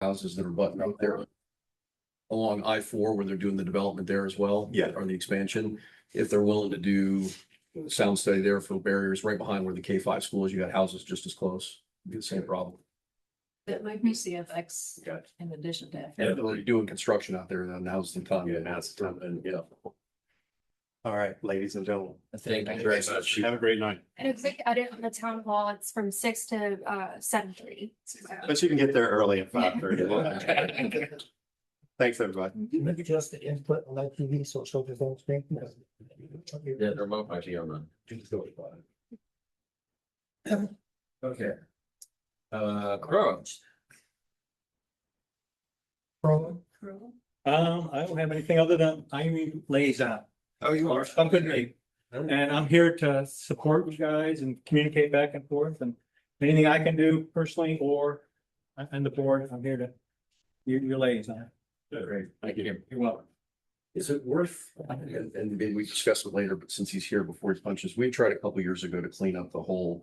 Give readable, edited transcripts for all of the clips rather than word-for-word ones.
houses that are buttoned up there along I-4 where they're doing the development there as well. Yeah. Or the expansion. If they're willing to do sound study there for barriers right behind where the K-5 school is, you got houses just as close. It'd be the same problem. That might be CFX Yeah. in addition to. Yeah, they're already doing construction out there, then now's the time. Yeah, now's the time. And yeah. All right, ladies and gentlemen. Thank you very much. Have a great night. And it's like edit on the town hall, it's from 6 to 7:30. But you can get there early at 5:30. Thanks, everybody. Maybe just the input on that TV, so it shows the whole screen. Yeah, the remote might be on the. Okay. Crows. I don't have anything other than I'm liaison. Oh, you are. I'm good, mate. And I'm here to support you guys and communicate back and forth and anything I can do personally or and the board, I'm here to, your liaison. Great. Thank you. You're welcome. Is it worth, and maybe we discuss it later, but since he's here before he punches, we tried a couple years ago to clean up the whole.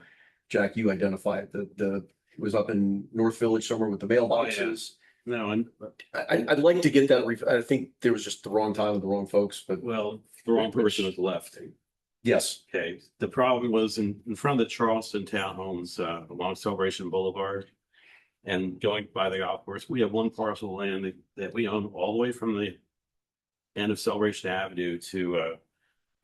Jack, you identified it was up in North Village somewhere with the mailboxes. No, and I'd like to get that, I think there was just the wrong time with the wrong folks, but well, the wrong person was left. yes. Okay, the problem was in front of the Charleston townhomes along Celebration Boulevard. And going by the golf course, we have one parcel of land that we own all the way from the end of Celebration Avenue to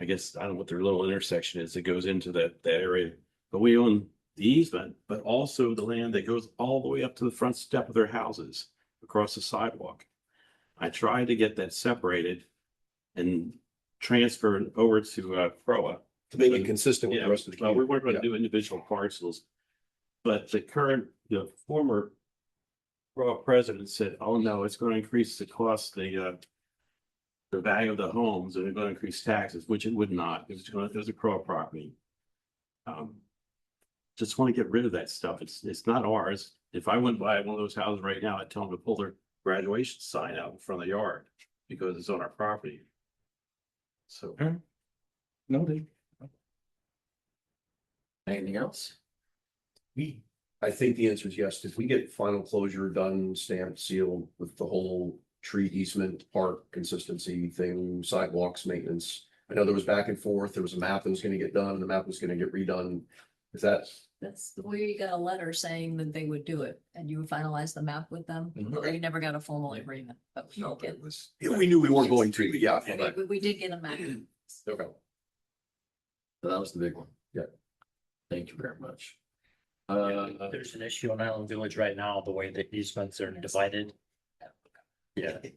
I guess, I don't know what their little intersection is that goes into that area. But we own the easement, but also the land that goes all the way up to the front step of their houses across the sidewalk. I tried to get that separated and transferred over to Proa. To make it consistent with Yeah, the rest of the. well, we weren't going to community. do individual parcels. But the former Proa president said, oh, no, it's going to increase the cost, the value of the homes, and it's going to increase taxes, which it would not. It was a Proa property. Just want to get rid of that stuff. It's not ours. If I went by one of those houses right now, I'd tell them to pull their graduation sign out in front of the yard because it's on our property. So. Noted. Anything else? I think the answer is yes. If we get final closure done, stamped, sealed with the whole tree easement, park consistency thing, sidewalks, maintenance. I know there was back and forth. There was a map that was gonna get done and the map was gonna get redone. Is that? That's, we got a letter saying that they would do it and you would finalize the map with them. Okay. We never got a formal agreement, but we No, did it was. We knew we weren't going to, but yeah. get, we did get a map. Okay. So that was the big one. Yeah. Thank you very much. There's an issue in Island Village right now, the way the easements are divided. Yeah, Is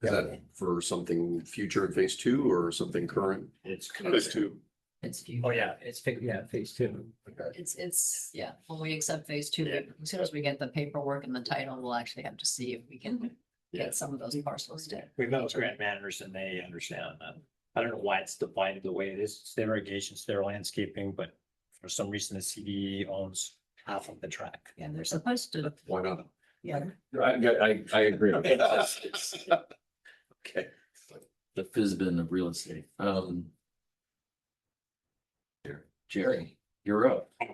that for something future in phase 2 or something current? It's. Phase 2. It's few. Oh, yeah, phase 2. Okay. It's, yeah, when we accept phase 2, as soon as we get the paperwork and the title, we'll actually have to see if we can get some of those parcels to. We've met with grant managers and they understand that. I don't know why it's divided the way it is. It's their irrigation, it's their landscaping, but for some reason the CDE owns half of the track. Yeah, they're supposed to, Why not? yeah. I agree. Okay. The Fizbin of real estate. Jerry, you're up. I've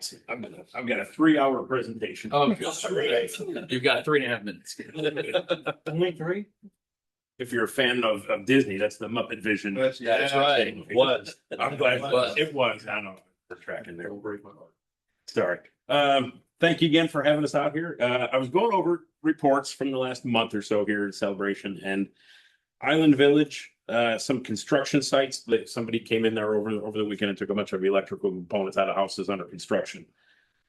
got a 3-hour presentation. Oh, you've got 3.5 minutes. Only 3? If you're a fan of Disney, that's the Muppet Vision. Yeah, that's right. Was. I'm glad Was. it was. I know we're tracking there. Sorry. Thank you again for having us out here. I was going over reports from the last month or so here at Celebration and Island Village. Some construction sites that somebody came in there over the weekend and took a bunch of electrical components out of houses under construction.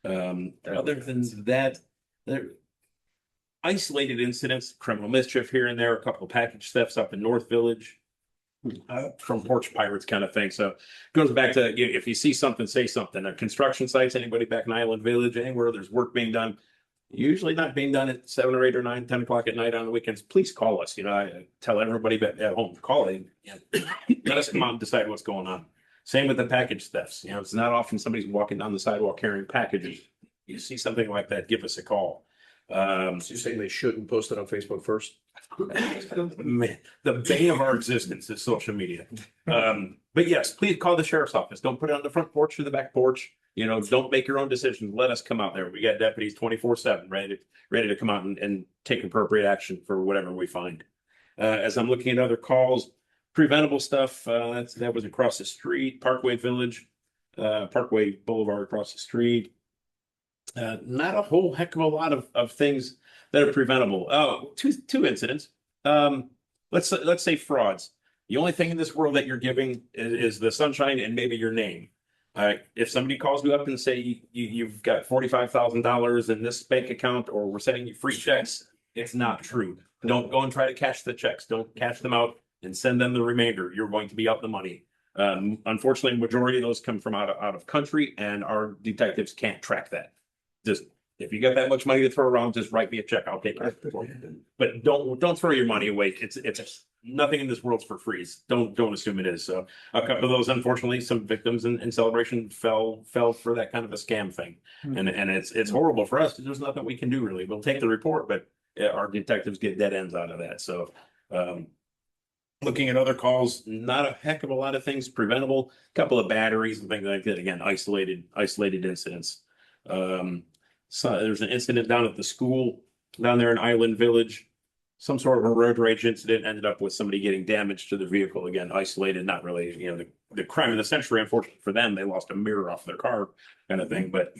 Other than that, there isolated incidents, criminal mischief here and there, a couple of package thefts up in North Village. From porch pirates kind of thing. So it goes back to if you see something, say something. Construction sites, anybody back in Island Village, anywhere there's work being done, usually not being done at 7 or 8 or 9, 10 o'clock at night on the weekends, please call us. I tell everybody at home, call it. Let us come out and decide what's going on. Same with the package thefts. It's not often somebody's walking down the sidewalk carrying packages. You see something like that, give us a call. So you're saying they shouldn't post it on Facebook first? Man, the bane of our existence is social media. But yes, please call the sheriff's office. Don't put it on the front porch or the back porch. You know, don't make your own decisions. Let us come out there. We got deputies 24/7 ready to come out and take appropriate action for whatever we find. As I'm looking at other calls, preventable stuff, that was across the street, Parkway Village, Parkway Boulevard across the street. Not a whole heck of a lot of things that are preventable. Oh, two incidents. Let's say frauds. The only thing in this world that you're giving is the sunshine and maybe your name. If somebody calls you up and say you've got $45,000 in this bank account, or we're sending you free checks, it's not true. Don't go and try to cash the checks. Don't cash them out and send them the remainder. You're going to be out the money. Unfortunately, majority of those come from out of country, and our detectives can't track that. Just if you got that much money to throw around, just write me a check. I'll take it. But don't throw your money away. It's nothing in this world's for free. Don't assume it is. So a couple of those, unfortunately, some victims in Celebration fell for that kind of a scam thing, and it's horrible for us because there's nothing we can do really. We'll take the report, but our detectives get dead ends out of that. So looking at other calls, not a heck of a lot of things preventable. A couple of batteries and things like that. Again, isolated incidents. So there's an incident down at the school down there in Island Village. Some sort of a road rage incident ended up with somebody getting damage to the vehicle. Again, isolated, not really, you know, the crime of the century. Unfortunately for them, they lost a mirror off their car, kind of thing. But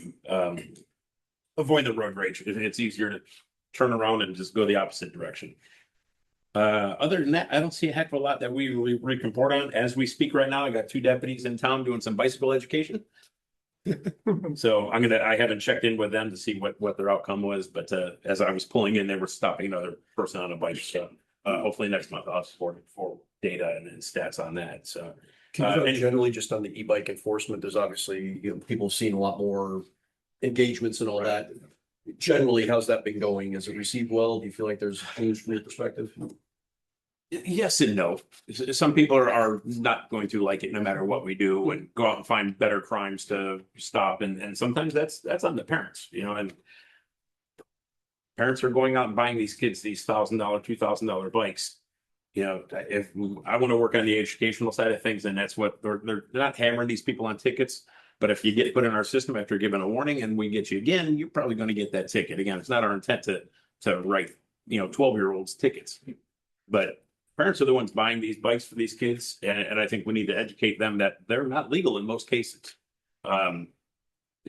avoid the road rage. It's easier to turn around and just go the opposite direction. Other than that, I don't see a heck of a lot that we can report on. As we speak right now, I got 2 deputies in town doing some bicycle education. So I haven't checked in with them to see what their outcome was, but as I was pulling in, they were stopping another person on a bike. So hopefully next month I'll have for data and stats on that. So And generally, just on the e-bike enforcement, there's obviously, you know, people have seen a lot more engagements and all that. Generally, how's that been going? Is it received well? Do you feel like there's change from your perspective? yes and no. Some people are not going to like it no matter what we do, and go out and find better crimes to stop. And sometimes that's on the parents, you know, and parents are going out and buying these kids these $1,000, $2,000 bikes. You know, if I want to work on the educational side of things, and that's what they're not hammering these people on tickets. But if you get put in our system after giving a warning and we get you again, you're probably going to get that ticket. Again, it's not our intent to write, you know, 12-year-olds tickets. But parents are the ones buying these bikes for these kids. And I think we need to educate them that they're not legal in most cases.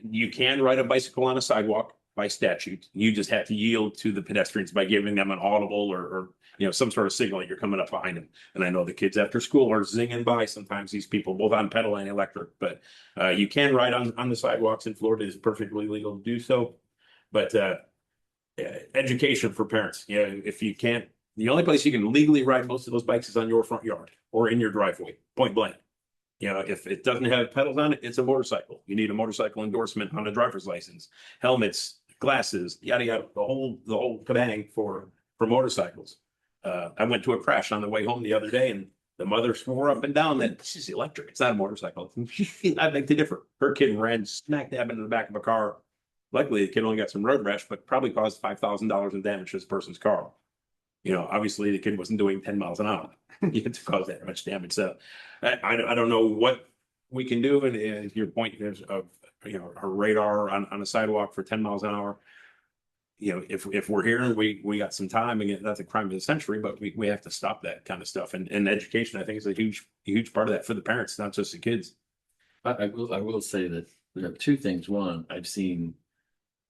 You can ride a bicycle on a sidewalk by statute. You just have to yield to the pedestrians by giving them an audible or you know, some sort of signal you're coming up behind them. And I know the kids after school are zinging by sometimes, these people, both on pedal and electric, but you can ride on the sidewalks in Florida. Is perfectly legal to do so. But education for parents, you know, if you can't, the only place you can legally ride most of those bikes is on your front yard or in your driveway, point blank. You know, if it doesn't have pedals on it, it's a motorcycle. You need a motorcycle endorsement on a driver's license, helmets, glasses, yada yada, the whole kabang for motorcycles. I went to a crash on the way home the other day, and the mother swore up and down that this is electric. It's not a motorcycle. I beg to differ. Her kid ran smack dab into the back of a car. Luckily, the kid only got some road rash, but probably caused $5,000 in damage to this person's car. You know, obviously the kid wasn't doing 10 miles an hour. You had to cause that much damage. So I don't know what we can do. And your point is of, you know, a radar on a sidewalk for 10 miles an hour. You know, if we're here and we got some time, again, that's a crime of the century, but we have to stop that kind of stuff. And education, I think, is a huge part of that for the parents, not just the kids. I will say that there are 2 things. One, I've seen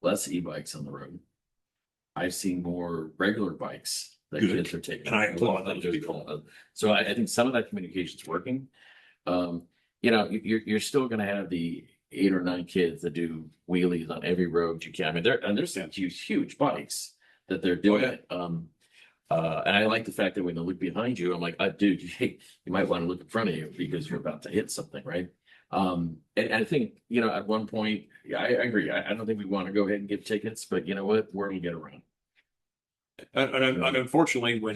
less e-bikes on the road. I've seen more regular bikes that Good. kids are taking. And I applaud those people. So I think some of that communication is working. You know, you're still going to have the 8 or 9 kids that do wheelies on every road you can. I mean, there's some huge bikes that they're doing it. And I like the fact that when they look behind you, I'm like, dude, you might want to look in front of you because you're about to hit something, right? And I think, you know, at one point, I agree. I don't think we want to go ahead and give tickets, but you know what? We're going to get around. And unfortunately, when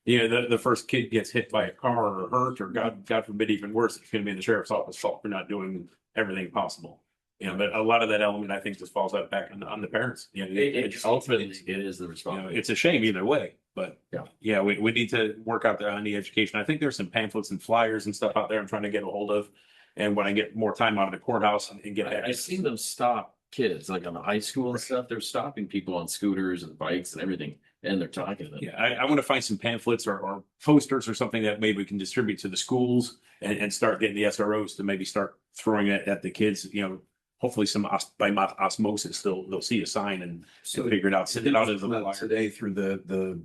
you know the first kid gets hit by a car or hurt, or God forbid, even worse, it's going to be in the sheriff's office fault for not doing everything possible. You know, but a lot of that element, I think, just falls out back on the parents. You know, Ultimately, it is the you know, responsibility. it's a shame either way, but Yeah. yeah, we need to work out there on the education. I think there's some pamphlets and flyers and stuff out there I'm trying to get a hold of. And when I get more time out of the courthouse and get back. I've seen them stop kids, like on the high school and stuff. They're stopping people on scooters and bikes and everything, and they're talking to them. Yeah, I want to find some pamphlets or posters or something that maybe we can distribute to the schools and start getting the SROs to maybe start throwing it at the kids, you know, hopefully by osmosis, they'll see a sign and figure it out, send it out as a flyer. Today through the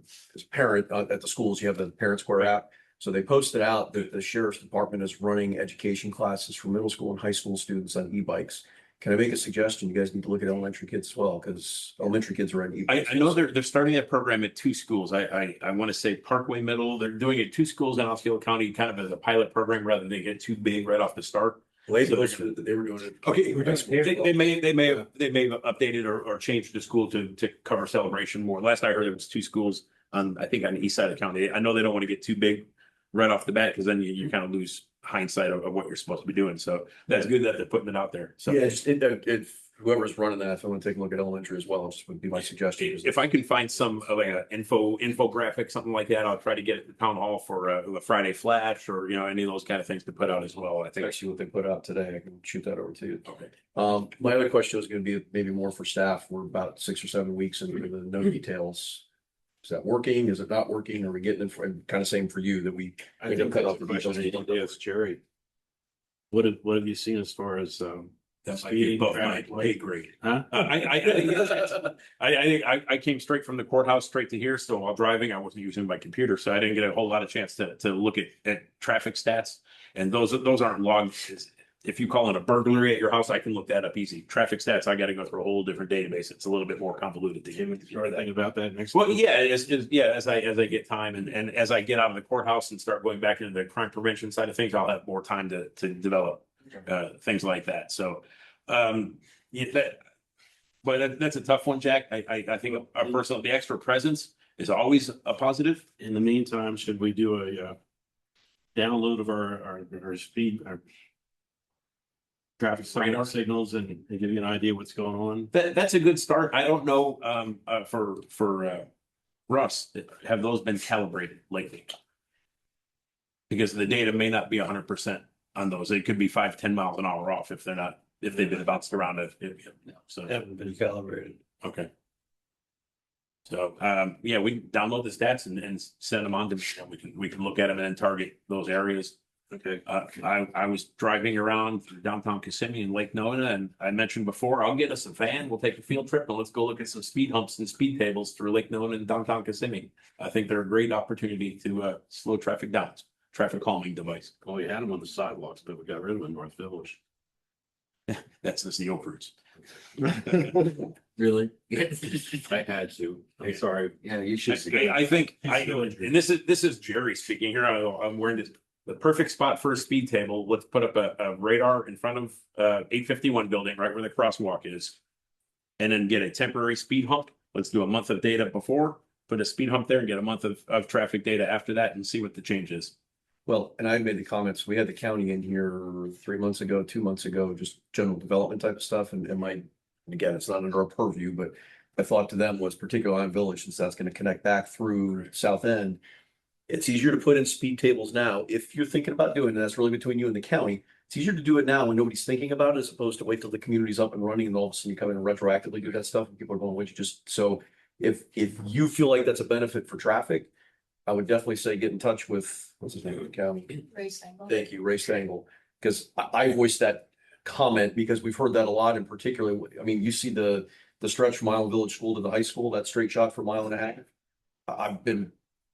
parent at the schools, you have the Parent Square app. So they posted out that the sheriff's department is running education classes for middle school and high school students on e-bikes. Can I make a suggestion? You guys need to look at elementary kids as well, because elementary kids are on e-bikes. I know they're starting that program at 2 schools. I want to say Parkway Middle. They're doing it at 2 schools in Osceola County, kind of as a pilot program rather than get too big right off the start. They posted that they were doing it. Okay, We're just- they may have updated or changed the school to cover celebration more. Last I heard, it was 2 schools I think on the east side of the county. I know they don't want to get too big right off the bat, because then you kind of lose hindsight of what you're supposed to be doing. So that's good that they're putting it out there. So Yeah, just if whoever's running that, if I want to take a look at elementary as well, just would be my suggestion. if I can find some like an infographic, something like that, I'll try to get it to town hall for a Friday flash or, you know, any of those kind of things to put out as well. I think. Actually, what they put out today, I can shoot that over to you. Okay. My other question was going to be maybe more for staff. We're about 6 or 7 weeks into the no details. Is that working? Is it not working? Are we getting it for, kind of same for you that we? I think that's the question. Yes, Jerry. What have you seen as far as, That might be above my pay grade. huh? I came straight from the courthouse straight to here, so while driving, I wasn't using my computer, so I didn't get a whole lot of chance to look at traffic stats. And those aren't logged. If you call it a burglary at your house, I can look that up easy. Traffic stats, I got to go through a whole different database. It's a little bit more convoluted to get. Think about that next. Well, yeah, as I get time and as I get out of the courthouse and start going back into the crime prevention side of things, I'll have more time to develop things like that. So, that's a tough one, Jack. I think the extra presence is always a positive. In the meantime, should we do a download of our speed, our traffic Radar signals and give you an idea what's going on? That's a good start. I don't know, for Russ, have those been calibrated lately? Because the data may not be 100% on those. It could be 5-10 miles an hour off if they've been bounced around. So, Haven't been calibrated. okay. So, yeah, we can download the stats and send them on to me. We can look at them and then target those areas. Okay. I was driving around through downtown Kissimmee and Lake Nona, and I mentioned before, I'll get us a van. We'll take a field trip and let's go look at some speed humps and speed tables through Lake Nona and downtown Kissimmee. I think they're a great opportunity to slow traffic down. Traffic calming device. Well, we had them on the sidewalks, but we got rid of them in North Village. That's the Neo Cruise. Really? I had to. I'm sorry. Yeah, you should. I think, and this is Jerry speaking here. I'm wearing the perfect spot for a speed table. Let's put up a radar in front of 851 building, right where the crosswalk is. And then get a temporary speed hump. Let's do a month of data before, put a speed hump there and get a month of traffic data after that and see what the change is. Well, and I made the comments, we had the county in here 3 months ago, 2 months ago, just general development type of stuff. And again, it's not under our purview, but my thought to them was particularly on Village, since that's going to connect back through South End. It's easier to put in speed tables now. If you're thinking about doing it, that's really between you and the county. It's easier to do it now when nobody's thinking about it, as opposed to wait till the community's up and running and all of a sudden you come in and retroactively do that stuff and people are going, wait, you just, so if you feel like that's a benefit for traffic, I would definitely say get in touch with, what's his name, in the county? Thank you, Ray Stengel, because I voiced that comment because we've heard that a lot, and particularly, I mean, you see the stretch from Island Village School to the high school, that straight shot for a mile and a half. I've been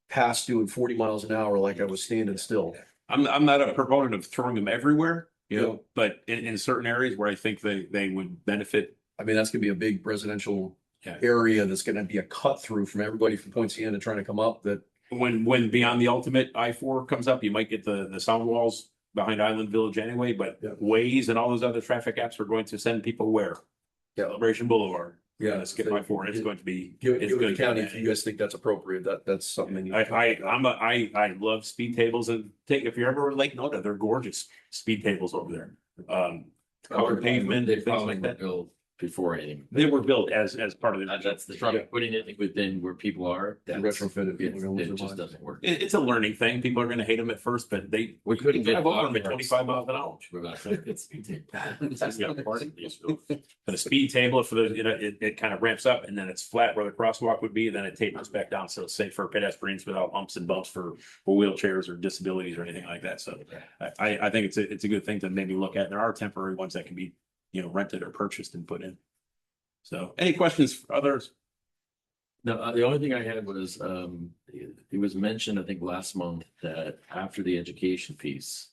past doing 40 miles an hour like I was standing still. I'm not a proponent of throwing them everywhere, you know, but in certain areas where I think they would benefit. I mean, that's gonna be a big residential Yeah. area that's gonna be a cut through from everybody from Point C and trying to come up that. When beyond the ultimate I-4 comes up, you might get the sound walls behind Island Village anyway, but Yeah. Waze and all those other traffic apps are going to send people where? Yeah. Celebration Boulevard. Yeah. Skip I-4. It's going to be. Give it's it to going the to county be- if you guys think that's appropriate, that's something. I love speed tables and if you're ever in Lake Nona, they're gorgeous speed tables over there. covered pavement, They things probably like were that. built before anything. They were built as part of the. That's the trouble, putting it within where people are. The That's- retrofitted people are gonna lose It their just minds. doesn't work. It's a learning thing. People are gonna hate them at first, but they. We couldn't get. drive over them at 25 miles an hour. It's- That's got a part of these. For the speed table, for the, it kind of ramps up and then it's flat where the crosswalk would be, then it tapers back down. So it's safe for pedestrians without bumps and bumps for wheelchairs or disabilities or anything like that. So I think it's a good thing to maybe look at. There are temporary ones that can be, rented or purchased and put in. So any questions for others? No, the only thing I had was, it was mentioned, I think last month, that after the education piece,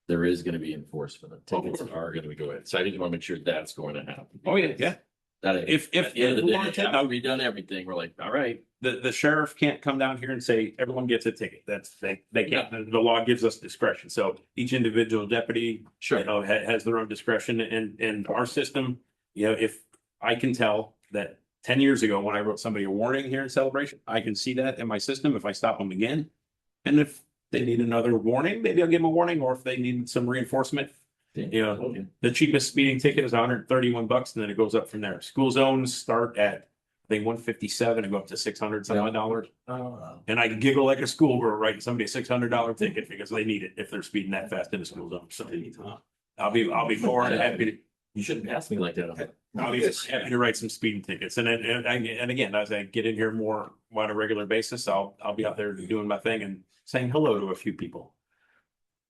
there is gonna be enforcement. Tickets are gonna be going. So I just want to make sure that's going to happen. Oh, yeah. That If- at the end of the we day, want to- after we've done everything, we're like, all right, The sheriff can't come down here and say, everyone gets a ticket. They can't, the law gives us discretion. So each individual deputy, sure. has their own discretion and our system, if I can tell that 10 years ago, when I wrote somebody a warning here in Celebration, I can see that in my system if I stop them again. And if they need another warning, maybe I'll give them a warning, or if they need some reinforcement. The cheapest speeding ticket is $131 and then it goes up from there. School zones start at, I think, 157 and go up to $600 And I giggle like a schoolgirl writing somebody a $600 ticket because they need it if they're speeding that fast in the school zone. So I'll be more than happy to. You shouldn't ask me like that. I'll be happy to write some speeding tickets. And again, as I get in here more on a regular basis, I'll be out there doing my thing and saying hello to a few people.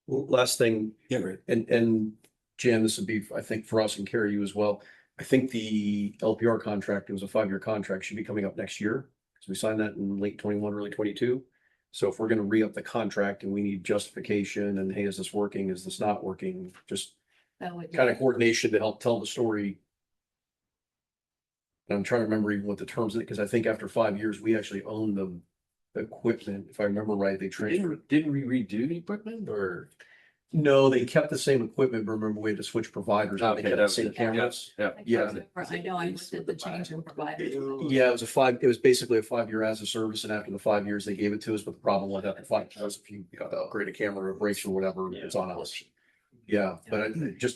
Well, last thing, Yeah, right. and Jan, this would be, I think, for us and Carrie, you as well. I think the LPR contract, it was a 5-year contract, should be coming up next year. Because we signed that in late 21, early 22. So if we're gonna re-up the contract and we need justification and, hey, is this working? Is this not working? Just That would be- kind of coordination to help tell the story. And I'm trying to remember even what the terms, because I think after 5 years, we actually own the equipment. If I remember right, they transferred. Didn't we redo the equipment or? No, they kept the same equipment, but remember we had to switch providers. but they Okay, kept that the was same it. cameras. Yeah. I can't Yeah. remember. I know I looked at the change in providers. Yeah, it was basically a 5-year as a service, and after the 5 years, they gave it to us, but the problem was after 5 years, if you got to upgrade a camera or brakes or whatever, it's on us. Yeah, but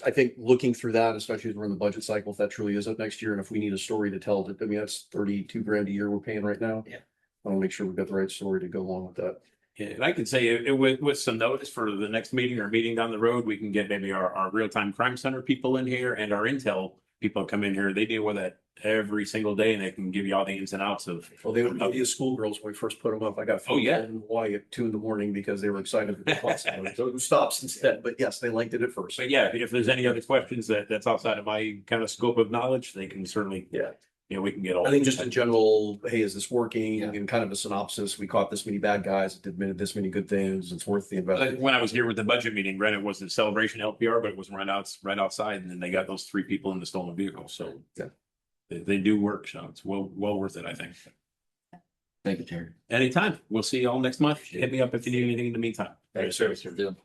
I think looking through that, especially as we're in the budget cycle, if that truly is up next year, and if we need a story to tell, I mean, that's 32 grand a year we're paying right now. Yeah. I want to make sure we've got the right story to go along with that. Yeah, and I could say with some notice for the next meeting or meeting down the road, we can get maybe our real-time crime center people in here and our intel people come in here. They deal with it every single day and they can give you all the ins and outs of. Well, they would be schoolgirls when we first put them up. I got. Oh, yeah. In Hawaii at 2 in because they were excited for the bus. So who stops instead? But yes, they liked it at first. So yeah, if there's any other questions that's outside of my kind of scope of knowledge, they can certainly, Yeah. we can get all. I think just in general, hey, is this working? Yeah. And kind of a synopsis. We caught this many bad guys, it did this many good things. It's worth the investment. When I was here with the budget meeting, granted, it wasn't a celebration LPR, but it was right outside, and then they got those 3 people in the stolen vehicle, so. Yeah. They do work, so it's well worth it, I think. Thank you, Terry. Anytime. We'll see you all next month. Hit me up if you need anything in the meantime. Thanks, sir. Deal.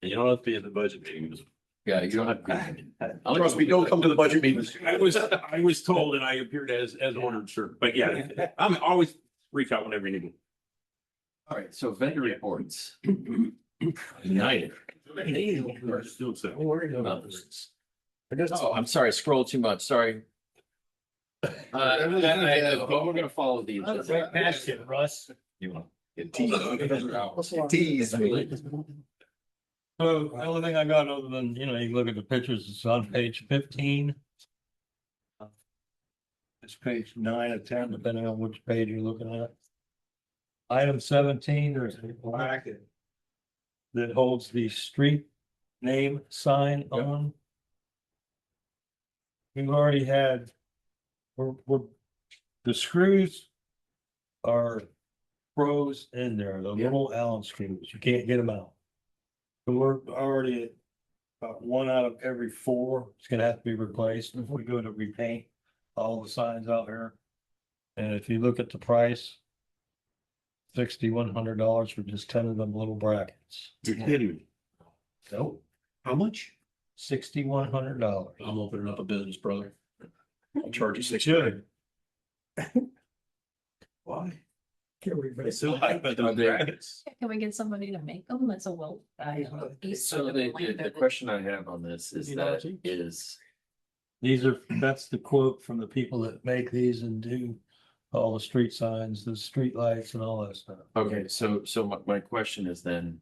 And you don't have to be at the budget meetings. Yeah, you don't have. to Trust me, don't come to the budget meetings. I was told and I appeared as ordered, sir, but yeah, I'm always reach out whenever you need me. All right, so vendor reports. United. Still so. Oh, I'm sorry, scroll too much, sorry. But we're gonna follow these. Right past you, Russ. You want- Tease me. So the only thing I got other than, you look at the pictures, it's on page 15. It's page 9 or 10, depending on which page you're looking at. Item 17, there's a bracket that holds the street name sign on. We've already had, the screws are froze in there, the little Allen screws, you can't get them out. So we're already at about 1 out of every 4, it's gonna have to be replaced if we go to repaint all the signs out here. And if you look at the price, $6,100 for just 10 of them little brackets. You're kidding me. No, how much? $6,100. I'm opening up a business, brother. I'll charge you 6. Should. Why? So I bet those brackets. Can we get somebody to make them? That's a well. So the question I have on this is that is, That's the quote from the people that make these and do all the street signs, the street lights and all that stuff. okay, so my question is then.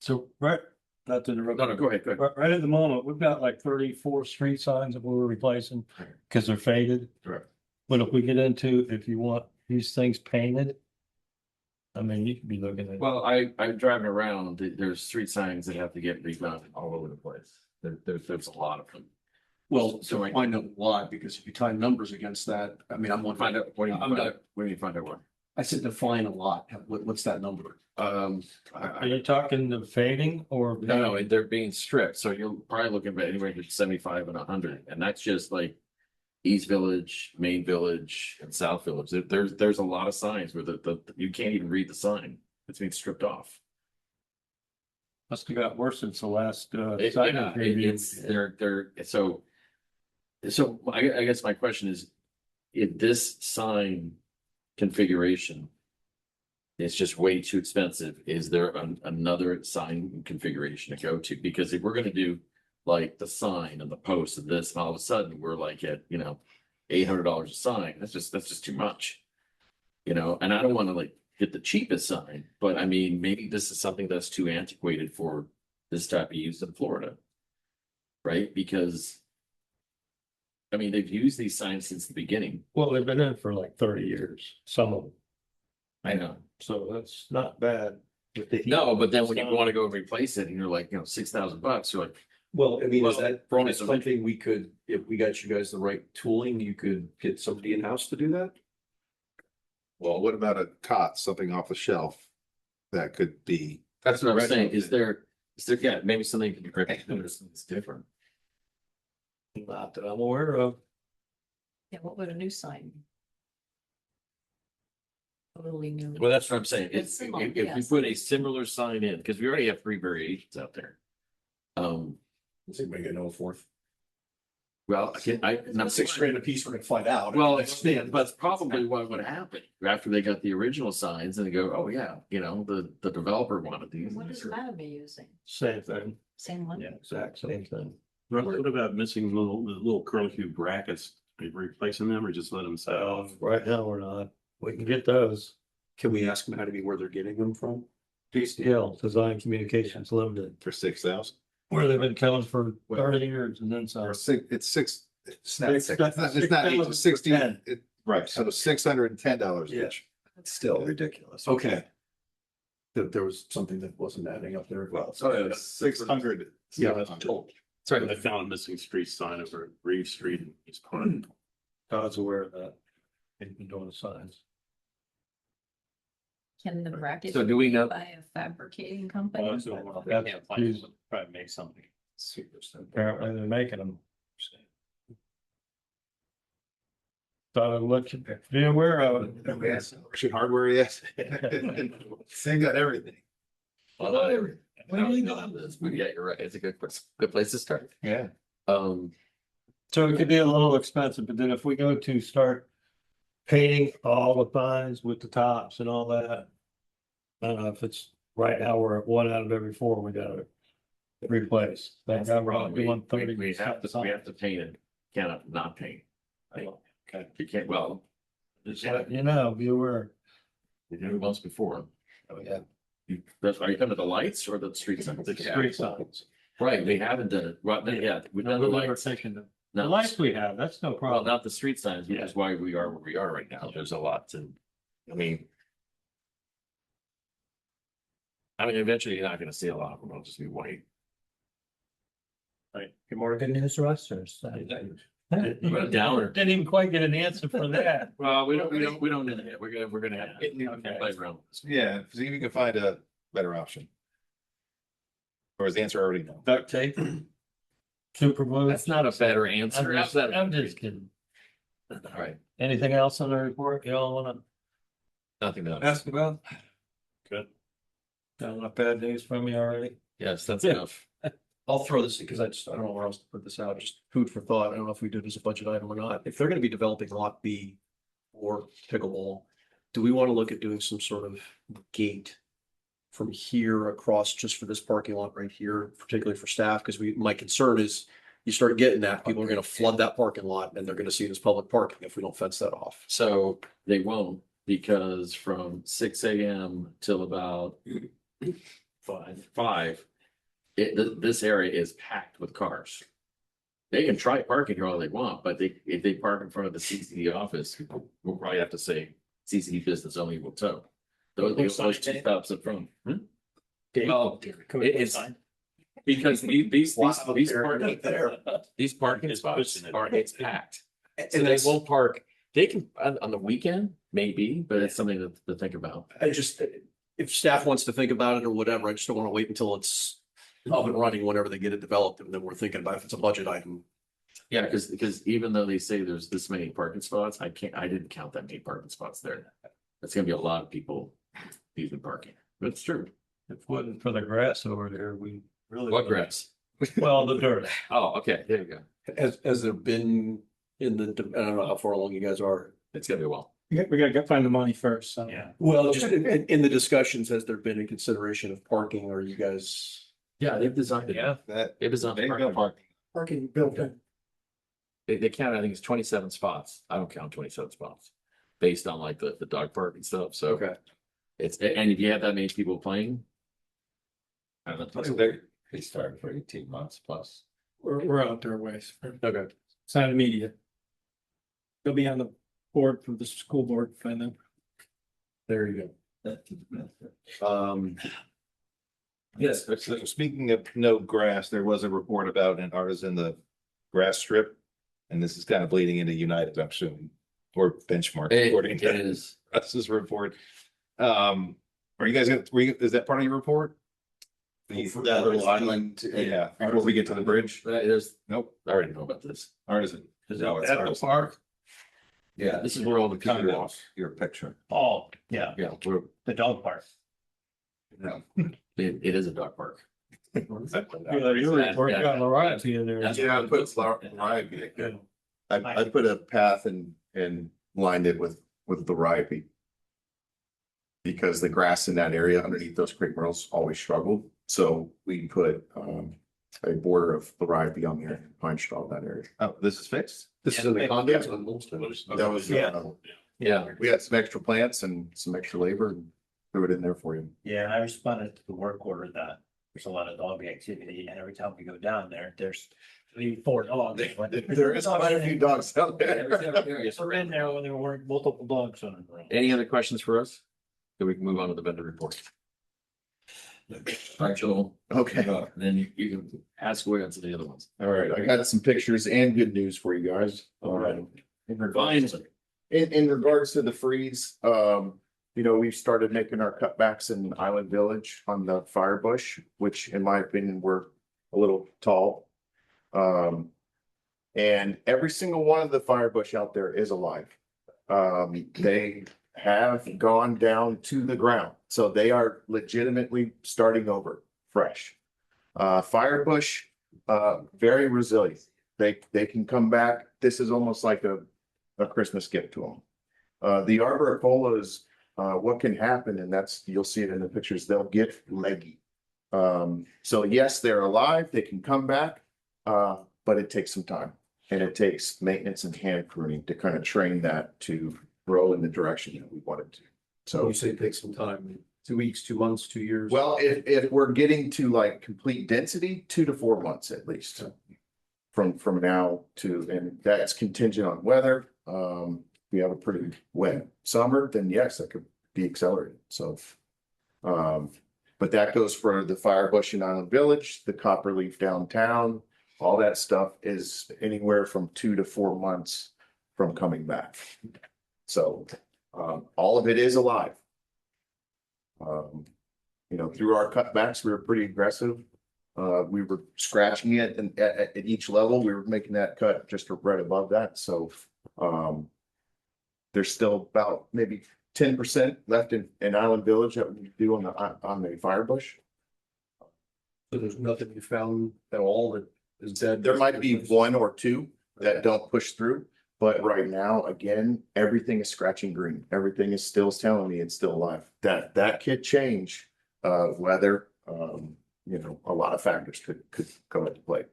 So, right, not to interrupt. No, go ahead, go ahead. Right at the moment, we've got like 34 street signs that we're replacing because they're faded. Correct. But if we get into, if you want these things painted, I mean, you could be looking at. Well, I'm driving around, there's street signs that have to get redone all over the place. There's a lot of them. Well, So so I- find out why, because if you tie numbers against that, I mean, I'm one. Find out, what do you I'm find not- out, what do you find out what? I said define a lot. What's that number? Are you talking the fading or? No, they're being stripped, so you're probably looking at anywhere between 75 and 100, and that's just like East Village, Main Village, and South Village. There's a lot of signs where you can't even read the sign. It's being stripped off. Must have got worse since the last, Yeah, sign review. it's they're so. So I guess my question is, if this sign configuration is just way too expensive, is there another sign configuration to go to? Because if we're gonna do like the sign and the post and this, and all of a sudden we're like at, $800 a sign, that's just too much. And I don't want to like get the cheapest sign, but I mean, maybe this is something that's too antiquated for this type of use in Florida. Right? Because I mean, they've used these signs since the beginning. Well, they've been in for like 30 years, some of them. I know. So that's not bad. No, but then when you want to go replace it and you're like, $6,000, you're like, Well, I mean, is Well, that for me, something we could, if we got you guys the right tooling, you could get somebody in-house to do that? Well, what about a cot, something off the shelf that could be? that's what I'm saying. Is there, yeah, maybe something can be it's different. Not that I'm aware of. Yeah, what would a new sign? Be? Totally new. Well, that's what I'm saying. It's If similar, if we yes. put a similar sign in, because we already have 3 variations out there. Does anybody get no fourth? Well, not $6,000 a piece, we're gonna find out. Well, that's probably what would happen after they got the original signs and they go, oh yeah, the developer wanted these. What is Matabee using? Same thing. Same one? Exact same thing. What about missing little curlicue brackets? Are you replacing them or just let them sit off? Right now, we're not. We can get those. Can we ask them how to be where they're getting them from? Hill Design Communications Limited, For 6,000? where they've been coming for 30 years and then some. Or six, it's not It's six, not- it's not eight, it's 16, 10. right, so $610 Yeah. each. Still ridiculous. Okay. There was something that wasn't adding up there. Well, so it's 600. Yeah, that's total. That's right. I found a missing street sign over Reeve Street in East Pond. Todd's aware of that. He's been doing the signs. Can the bracket? So do we know? By a fabricating company? Well, so we That's- can't find it, probably make something. Apparently they're making them. Thought I'd let you be aware of it. Yes, Should hardware, yes. They got everything. Well, not every. Yeah, you're right. It's a good place to start. Yeah. Um, So it could be a little expensive, but then if we go to start painting all the signs with the tops and all that. I don't know if it's right now, we're at 1 out of every 4 we gotta replace. That got wrong, we 130. we have to paint it. Cannot not paint. Okay. You can't, well. Just let you know, be aware. We did it once before. Oh, yeah. Are you talking about the lights or the street signs? The street signs. Right, we haven't done it. Well, yeah, we've done the lights. The No, lights we have, that's no well, problem. not the street signs, which is why we are where we are right now. There's a lot to, I mean. Eventually you're not gonna see a lot of them. It'll just be white. Right. Good morning. Good news, Rusters. But a downer. Didn't even quite get an answer for that. Well, we don't know yet. We're gonna have. Okay. Play around with this. Yeah, see if you can find a better option. Or is the answer already no? Duct tape. Super glue. That's not a better answer. How's that? I'm just kidding. All right, Anything else on the report? Y'all wanna nothing else. ask about? Good. Got enough bad news from me already? Yes, that's Yeah. enough. I'll throw this in because I don't know where else to put this out, just food for thought. I don't know if we do it as a budget item or not. If they're gonna be developing lot B or pickleball. Do we want to look at doing some sort of gate from here across just for this parking lot right here, particularly for staff? Because my concern is you start getting that, people are going to flood that parking lot and they're going to see it as public parking if we don't fence that off. So they won't, because from 6 AM till about 5, this area is packed with cars. They can try parking here all they want, but if they park in front of the CCD office, we'll probably have to say CCD business only will tow. Those two stops up front. Well, Can we put a it's sign? because these parking, there. these parking It's spots pushing it. are, it's packed. So And they that's, won't park, they can, on the weekend, maybe, but it's something to think about. I just, if staff wants to think about it or whatever, I just don't want to wait until it's up and running whenever they get it developed, and then we're thinking about if it's a budget item. Yeah, because even though they say there's this many parking spots, I didn't count that many parking spots there. That's gonna be a lot of people using parking, but it's true. If it wasn't for the grass over there, we really. What grass? Well, the dirt. Oh, okay, there you go. Has there been in the, I don't know how far along you guys are. It's gonna be a while. We gotta find the money first, so. Yeah. Well, just in the discussions, has there been a consideration of parking, or you guys? Yeah, they've designed it. Yeah. They've designed There you parking. go. Parking built in. They count, I think it's 27 spots. I don't count 27 spots. Based on like the dog park and stuff, so Okay. it's, and if you have that many people playing. I don't know. They started for 18 months plus. We're out there ways. Okay. It's not immediate. They'll be on the board for the school board, and then There you go. Yes. So speaking of no grass, there was a report about an artist in the grass strip. And this is kind of bleeding into United, I'm assuming, or Benchmark, according It to is. Russ's report. Are you guys, is that part of your report? That little island. Yeah, before we get to the bridge, There's, nope, I already know about this. artisan. No, it's At the artisan. park? Yeah. This is where all the people Kind walk. of your picture. Oh, yeah, Yeah, we're, the dog park. No. it is a dog park. Yeah, your report got variety in there. That's- Yeah, I put variety. I put a path and lined it with the variety. Because the grass in that area underneath those creek myrtles always struggled, so we put a border of variety on there, pine straw in that area. Oh, this is fixed? This is in the condos on Wilson. That was, Yeah. Yeah. we had some extra plants and some extra labor and threw it in there for you. Yeah, and I responded to the work order that there's a lot of dog activity, and every time we go down there, there's 3, 4 dogs. There is quite a few dogs out there. We're in there when there were multiple dogs on the road. Any other questions for us? Then we can move on to the vendor report. All right, Joel. Okay. Then you can ask away on some of the other ones. All right, I got some pictures and good news for you guys. In regards, Finally. in regards to the freeze, we've started making our cutbacks in Island Village on the fire bush, which in my opinion, were a little tall. And every single one of the fire bush out there is alive. They have gone down to the ground, so they are legitimately starting over fresh. Firebush, very resilient. They can come back. This is almost like a Christmas gift to them. The arboricolas, what can happen, and you'll see it in the pictures, they'll get leggy. So yes, they're alive, they can come back, but it takes some time. And it takes maintenance and hand pruning to kind of train that to grow in the direction that we want it to. So you So, say it takes some time, 2 weeks, 2 months, 2 years? well, if we're getting to like complete density, 2 to 4 months at least. From now to, and that's contingent on weather. We have a pretty wet summer, then yes, that could be accelerated, so. But that goes for the Firebush in Island Village, the Copperleaf downtown, all that stuff is anywhere from 2 to 4 months from coming back. So, all of it is alive. Through our cutbacks, we were pretty aggressive. We were scratching it and at each level, we were making that cut just right above that, so. There's still about maybe 10% left in Island Village that we do on the Firebush. So there's nothing you found at all that is dead? There might be 1 or 2 that don't push through, But right now, again, everything is scratching green. Everything is still telling me it's still alive. That could change, weather, a lot of factors could come into play.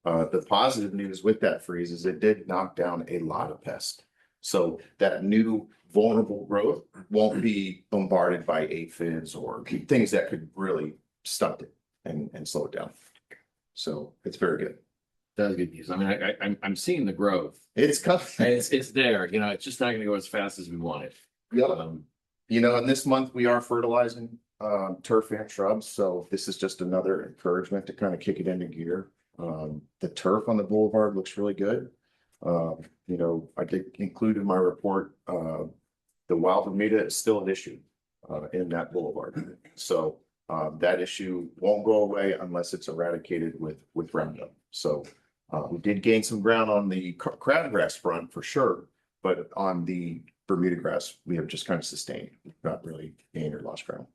The positive news with that freeze is it did knock down a lot of pests. So that new vulnerable growth won't be bombarded by aphids or things that could really stunt it and slow it down. So it's very good. That's good news. I mean, I'm seeing the growth. It's coming. It's there, it's just not gonna go as fast as we want it. Yep. Um, And this month we are fertilizing turf and shrubs, so this is just another encouragement to kind of kick it into gear. The turf on the boulevard looks really good. I did include in my report, the wild Bermuda is still an issue in that boulevard. So that issue won't go away unless it's eradicated with Roundup. So we did gain some ground on the crabgrass front for sure, but on the Bermuda grass, we have just kind of sustained, not really gained or lost ground.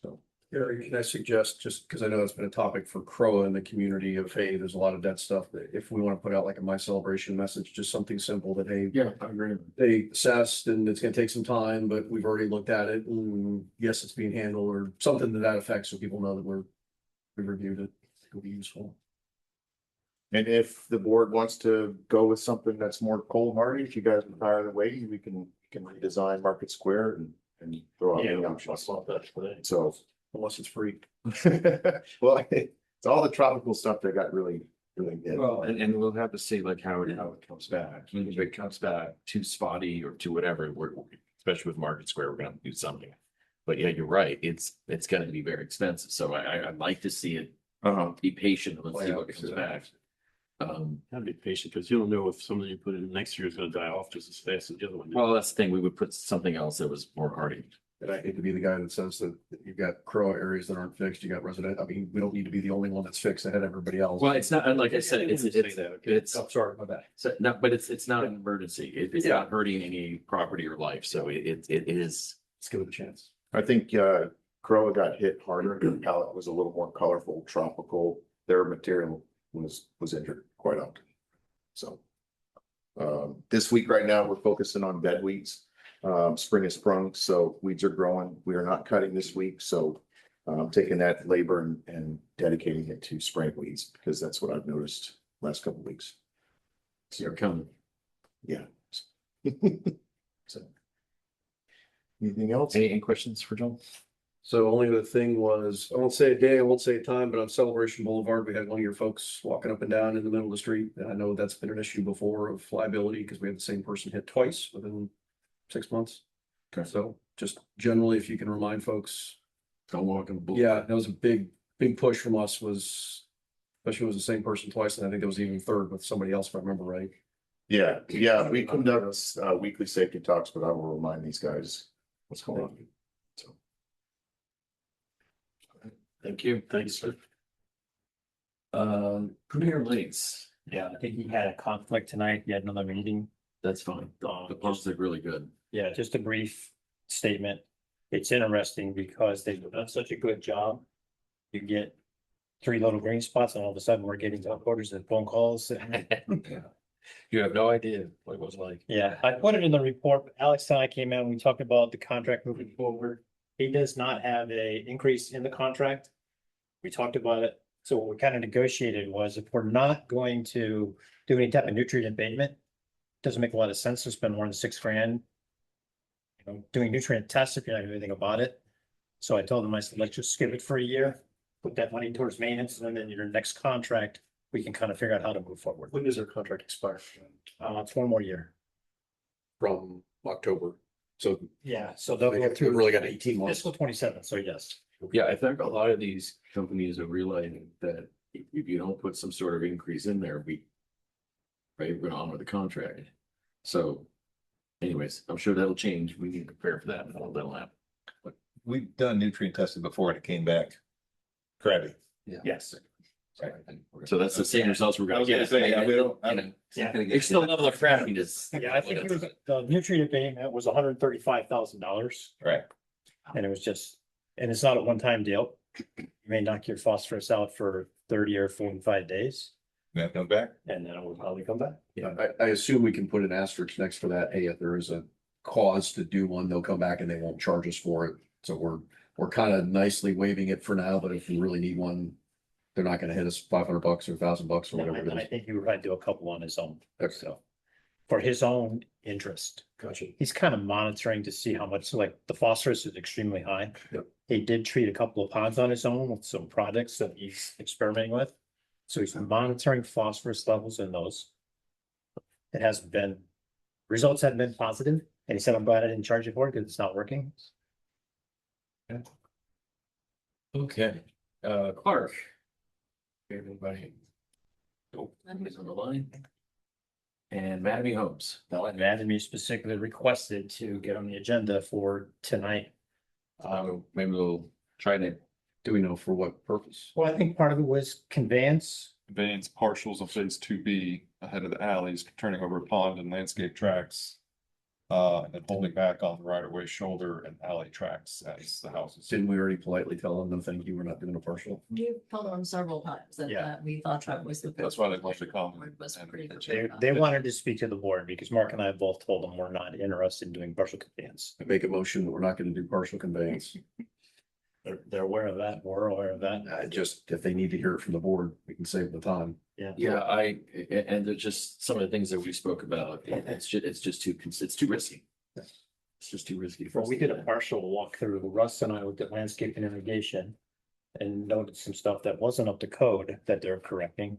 So. Gary, can I suggest, just because I know it's been a topic for Crow in the community of, hey, there's a lot of dead stuff, that if we want to put out like a My Celebration message, just something simple that, hey, yeah, I agree. they assessed and it's gonna take some time, but we've already looked at it and yes, it's being handled, or something to that effect, so people know that we've reviewed it. It'll be useful. And if the board wants to go with something that's more cold hardy, if you guys are tired of waiting, we can redesign Market Square and throw out any options. So, Unless it's free. well, it's all the tropical stuff that got really good. Well, and we'll have to see like how it comes back. If it comes back too spotty or too whatever, especially with Market Square, we're gonna have to do something. But yeah, you're right. It's gonna be very expensive. So I'd like to see it, be patient. Let's see what comes back. Gotta be patient because you don't know if something you put in next year is gonna die off just as fast as the other one. Well, that's the thing. We would put something else that was more hardy. And I hate to be the guy that says that you've got Crow areas that aren't fixed, you got resident, I mean, we don't need to be the only one that's fixed ahead of everybody else. Well, it's not, like I said, it's, I'm sorry, my bad. so, no, but it's not an emergency. It's Yeah. not hurting any property or life. So it is. Let's give it a chance. I think Crow got hit harder. Their palette was a little more colorful, tropical. Their material was injured quite often. So this week right now, we're focusing on bed weeds. Spring is sprung, so weeds are growing. We are not cutting this week, so taking that labor and dedicating it to spraying weeds because that's what I've noticed last couple of weeks. So you're coming. Yeah. So anything else? Any questions for John? So only the thing was, I won't say a day, I won't say a time, but on Celebration Boulevard, we had one of your folks walking up and down in the middle of the street. And I know that's been an issue before of liability because we had the same person hit twice within 6 months. Okay. So just generally, if you can remind folks, Don't walk in the bull. yeah, that was a big push from us, was, especially it was the same person twice. And I think there was even third with somebody else, if I remember right. Yeah, we conduct weekly safety talks, but I will remind these guys what's going on. So. Thank you. Thanks. Premier Lakes, Yeah, I think he had a conflict tonight. He had another meeting. that's fine. The posts are really good. Yeah, just a brief statement. It's interesting because they've done such a good job. You get 3 little green spots and all of a sudden we're getting top orders and phone calls. You have no idea what it was like. Yeah, I put it in the report. Alex and I came in, we talked about the contract moving forward. He does not have a increase in the contract. We talked about it. So what we kind of negotiated was if we're not going to do any type of nutrient abatement, doesn't make a lot of sense to spend more than $6,000. Doing nutrient tests if you're not doing anything about it. So I told them, I said, let's just skip it for a year, put that money towards maintenance, and then in your next contract, we can kind of figure out how to move forward. When does our contract expire? It's 1 more year. From October. So Yeah, so they'll go we've through really got 18 months. fiscal 27, so yes. Yeah, I think a lot of these companies are realizing that if you don't put some sort of increase in there, we're gonna honor the contract. So anyways, I'm sure that'll change. We need to prepare for that. That'll happen. We've done nutrient testing before and it came back crabby. Yes. So that's the same results we're I gonna was gonna get. say, we don't, Yeah. There's still a level of crappiness. Yeah, I think the nutrient abatement was $135,000. right. And it was just, and it's not a one-time deal. You may knock your phosphorus out for 30 or 45 days. That come back? and then it will probably come back. Yeah, I assume we can put an asterisk next to that. Hey, if there is a cause to do one, they'll come back and they won't charge us for it. So we're kind of nicely waiving it for now, but if we really need one, they're not gonna hit us $500 or $1,000 or whatever And I it is. think he would probably do a couple on his own, Okay. so. For his own interest. Gotcha. He's kind of monitoring to see how much, like, the phosphorus is extremely high. Yep. He did treat a couple of ponds on his own with some products that he's experimenting with. So he's monitoring phosphorus levels in those. It hasn't been, results haven't been positive, and he said, I'm glad I didn't charge you for it because it's not working. Okay, Clark. Everybody. Nope, nobody's on the line. And Mattamy Homes. Now, and Anatomy specifically requested to get on the agenda for tonight. Maybe we'll try to, Do we know for what purpose? Well, I think part of it was conveyance. Conveyance partials of phase 2B ahead of the alleys, turning over pond and landscape tracks. And then holding back on the right of way shoulder and alley tracks as the houses. Didn't we already politely tell them, no, thank you, we're not doing a partial? You told them several times that, Yeah. we thought that was. That's why they left the comment. Board was and- pretty They wanted to speak to the board because Mark and I both told them we're not interested in doing partial conveyance. I make a motion that we're not gonna do partial conveyance. They're aware of that. We're aware of that. Just, if they need to hear it from the board, we can save the time. yeah, and there's just some of the things that we spoke about, it's just too, it's too risky. It's just too risky. for Well, us we to did a do. partial walkthrough. Russ and I looked at landscape and irrigation. And noted some stuff that wasn't up to code that they're correcting.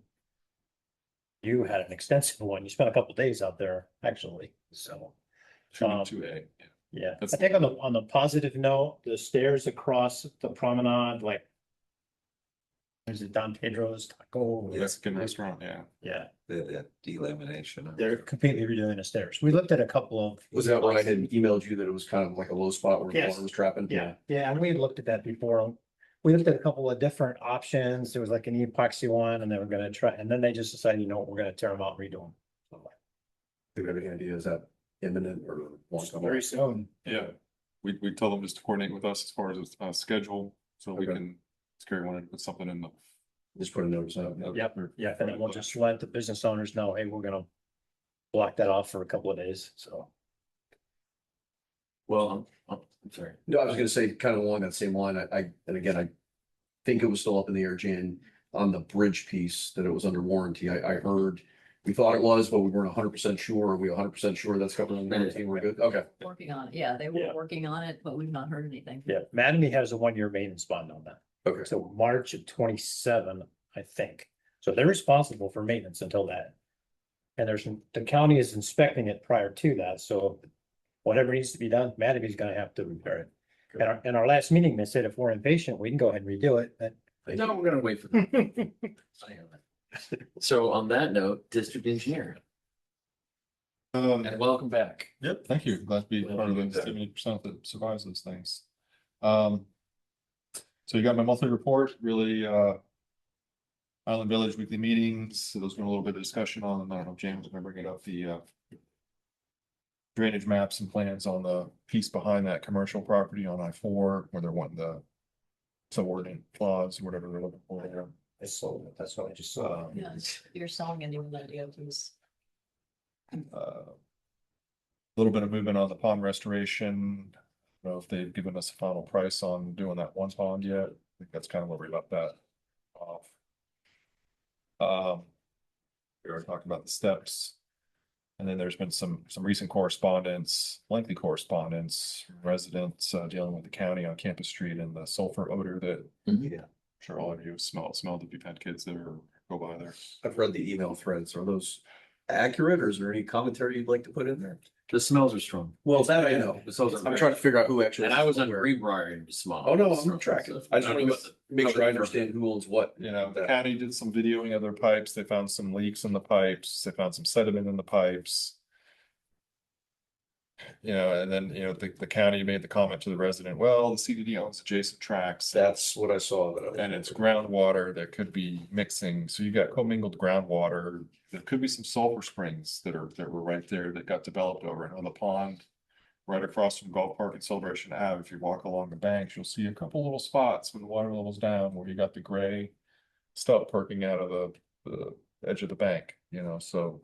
You had an extensive one. You spent a couple days out there, actually, so. 2A. Yeah, I That's- think on the positive note, the stairs across the promenade, like. There's a Don Pedro's taco. Mexican restaurant, yeah. Yeah, The delamination. they're completely redoing the stairs. We looked at a couple of. Was that when I had emailed you that it was kind of like a low spot where the Yes. water was trapping? Yeah, and we had looked at that before. We looked at a couple of different options. There was like an epoxy one and they were gonna try, and then they just decided, you know what, we're gonna tear them out and redo them. Do you have any idea, is that imminent or? won't come up? Very soon. Yeah, we tell them just to coordinate with us as far as schedule, so we Okay. can, Scary wanted to put something in the. Just put a notice out. Yep, yeah, and then we'll just let the business owners know, hey, we're gonna block that off for a couple of days, so. Well, I'm sorry. No, I was gonna say, kind of along that same line, and again, I think it was still up in the air, Jan, on the bridge piece, that it was under warranty. I heard. We thought it was, but we weren't 100% sure. Are we 100% sure that's covered under warranty? We're good? Okay. Working on it. Yeah, they were Yeah. working on it, but we've not heard anything. Yeah, Mattamy has a 1-year maintenance bond on that. Okay. So March of 27, I think. So they're responsible for maintenance until that. And the county is inspecting it prior to that, so whatever needs to be done, Mattamy's gonna have to repair it. In our last meeting, they said if we're impatient, we can go ahead and redo it, but. No, we're gonna wait for them. So on that note, district engineer, and welcome back. Yep, thank you. Glad to be Well, part of the exactly. 70% that survives those things. So you got my monthly report, really, Island Village weekly meetings. So there's been a little bit of discussion on, I don't know, James is gonna bring it up, the drainage maps and plans on the piece behind that commercial property on I-4, where they're wanting the subordinate clause, whatever they're looking for there. I sold it, that's what I just saw. Yeah, you're selling anyone that idea, please. A little bit of movement on the pond restoration. I don't know if they've given us a final price on doing that one pond yet. I think that's kind of where we left that off. We already talked about the steps. And then there's been some recent correspondence, lengthy correspondence, residents dealing with the county on Campus Street and the sulfur odor that Yeah. I'm sure all of you have smelled if you've had kids there or go by there. I've read the email threads. Are those accurate, or is there any commentary you'd like to put in there? The smells are strong. Well, that I know. The smells are I'm very- trying to figure out who actually. And I was on where. Greenbrier and small. Oh, no, I'm tracking. I just want to make sure I understand who owns what. You know, the county did some videoing of their pipes. They found some leaks in the pipes. They found some sediment in the pipes. You know, and then, you know, the county made the comment to the resident, well, the CDD owns adjacent tracks. That's what I saw. And it's groundwater that could be mixing. So you got commingled groundwater. There could be some sulfur springs that were right there that got developed over and on the pond. Right across from Golf Park and Celebration Ave. If you walk along the banks, you'll see a couple little spots when the water level's down where you got the gray stuff perking out of the edge of the bank, so.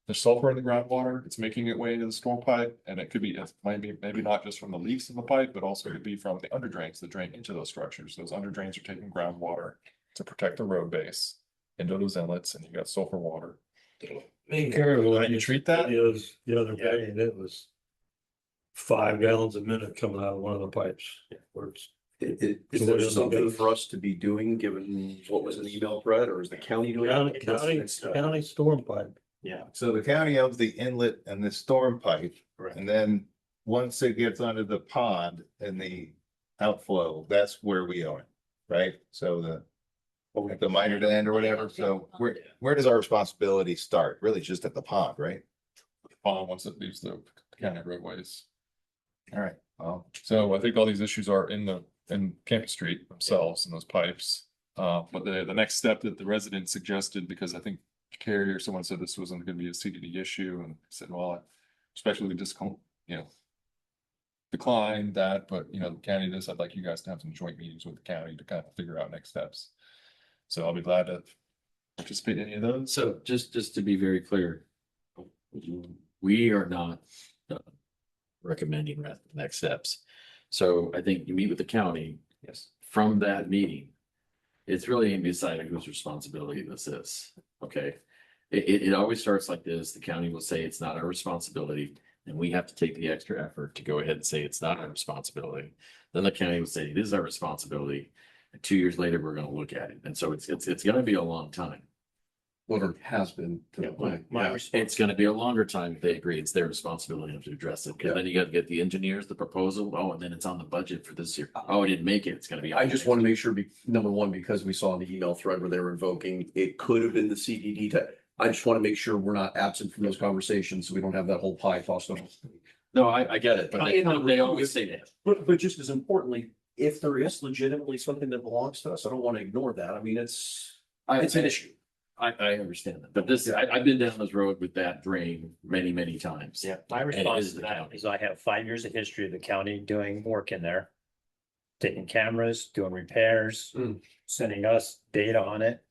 There's sulfur in the groundwater, it's making its way into the storm pipe, and it could be, it might be, maybe not just from the leaks in the pipe, but also could be from the under drains that drain into those structures. Those under drains are taking groundwater to protect the road base into those inlets, and you got sulfur water. Careful, How you treat that? Videos the other day, and it was 5 gallons a minute coming out of one of the pipes. Where it's Is there something for us to be doing, given what was in the email thread, or is the county doing? County storm pipe. Yeah. So the county owns the inlet and the storm pipe, Correct. and then once it gets under the pond and the outflow, that's where we own it, right? So the minor land or whatever, so where does our responsibility start? Really just at the pond, right? Pond once it leaves the county roadways. All right, well, So I think all these issues are in Campus Street themselves and those pipes. But the next step that the resident suggested, because I think Carrie or someone said this wasn't gonna be a CDD issue, and I said, well, especially we just, decline that, but the county does, I'd like you guys to have some joint meetings with the county to kind of figure out next steps. So I'll be glad to participate in any of those. So just to be very clear, we are not recommending next steps. So I think you meet with the county. Yes. From that meeting, it's really gonna be deciding whose responsibility this is, okay? It always starts like this. The county will say it's not our responsibility, and we have to take the extra effort to go ahead and say it's not our responsibility. Then the county will say it is our responsibility. And 2 years later, we're gonna look at it. And so it's gonna be a long time. What it has been. to the Yeah, point. my Yeah. response. It's gonna be a longer time if they agree it's their responsibility to address it. Cause then you gotta get the engineers, the proposal, and then it's on the budget for this year. Oh, it didn't make it, it's gonna be. I just want to make sure, number one, because we saw in the email thread where they were invoking, it could have been the CDD. I just want to make sure we're not absent from those conversations, so we don't have that whole pie tossed on. No, I get it, but they always say that. But just as importantly, if there is legitimately something that belongs to us, I don't want to ignore that. I mean, it's an issue. I understand that, but I've been down this road with that drain many times. Yeah, my it response is to the that county. is I have 5 years of history of the county doing work in there. Taking cameras, doing repairs, sending us data on it.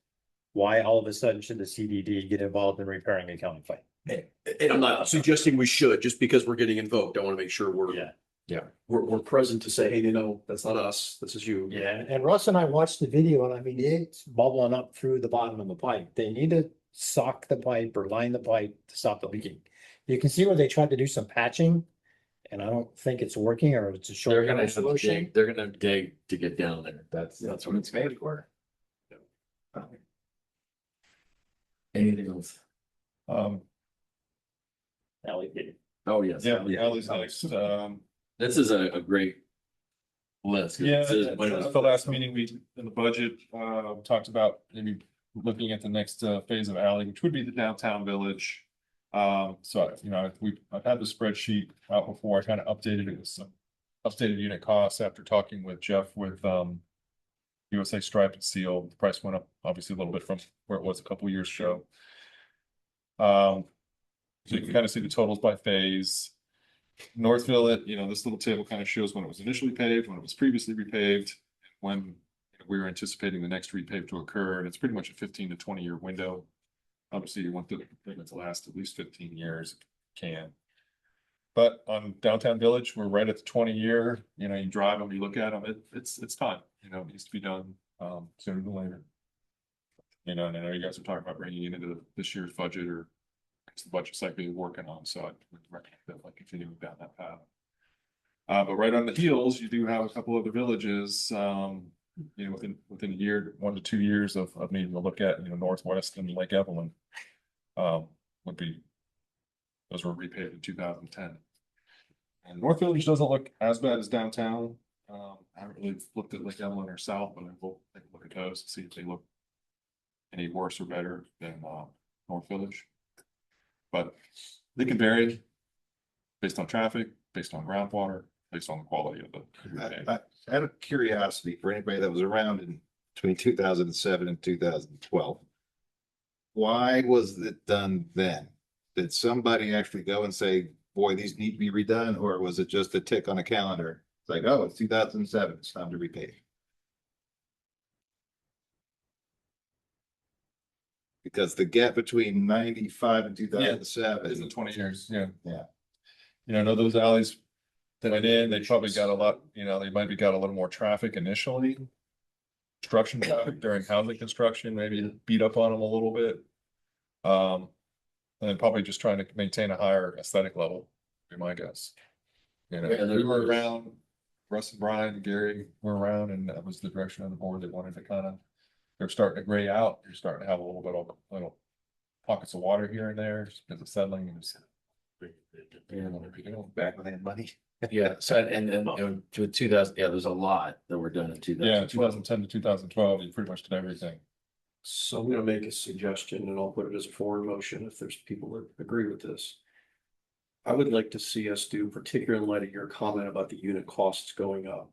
Why all of a sudden should the CDD get involved in repairing a county pipe? And I'm not suggesting we should, just because we're getting invoked. I want to make sure we're present to say, hey, that's not us. This is you. Yeah, and Russ and I watched the video and I mean, it's bubbling up through the bottom of the pipe. They need to sock the pipe or line the pipe to stop the leaking. You can see where they tried to do some patching. And I don't think it's working, or it's a They're short gonna have to solution. dig, they're gonna dig to get down there. That's what it's made for. Anything else? LED. Oh, yes. Yeah, Ally's next. This is a great list. 'cause Yeah, this is at one of the last meeting, we, in the budget, talked about maybe looking at the next phase of Ally, which would be the downtown village. So, I've had the spreadsheet out before. I kind of updated it with some updated unit costs after talking with Jeff with USA Stripe and Seal. The price went up obviously a little bit from where it was a couple years ago. So you can kind of see the totals by phase. Northville, this little table kind of shows when it was initially paved, when it was previously repaved, when we were anticipating the next repave to occur, and it's pretty much a 15 to 20-year window. Obviously, you want the pavement to last at least 15 years if you can. But on downtown village, we're right at the 20-year, you drive them, you look at them, it's time, it needs to be done sooner than later. And I know you guys are talking about bringing it into this year's budget, or it's the budget cycle you're working on, so I would recommend definitely continuing down that path. But right on the heels, you do have a couple other villages, within a year, 1 to 2 years of needing to look at, Northwest and Lake Evelyn. Those were repaved in 2010. And North Village doesn't look as bad as downtown. I haven't really looked at Lake Evelyn or South, but I will take a look at those to see if they look any worse or better than North Village. But they can vary based on traffic, based on groundwater, based on the quality of the. Out of curiosity, for anybody that was around in between 2007 and 2012, why was it done then? Did somebody actually go and say, boy, these need to be redone, or was it just a tick on a calendar? It's like, oh, it's 2007, it's time to repave. Because the gap between 95 and 2007 Isn't 20 years, yeah. Yeah. You know, I know those alleys that went in, they probably got a lot, you know, they might be got a little more traffic initially. Construction traffic during housing construction, maybe beat up on them a little bit. And then probably just trying to maintain a higher aesthetic level, would be my guess. You know, Yeah, we were there's- around, Russ and Brian and Gary were around, and that was the direction of the board. They wanted to kind of, they're starting to gray out. You're starting to have a little bit of little pockets of water here and there because of settling. And Backland money. Yeah, so and to 2000, yeah, there's a lot that were done in 2000. yeah, 2010 to 2012, you pretty much did everything. So I'm gonna make a suggestion and I'll put it as a forward motion if there's people that agree with this. I would like to see us do, particularly in light of your comment about the unit costs going up.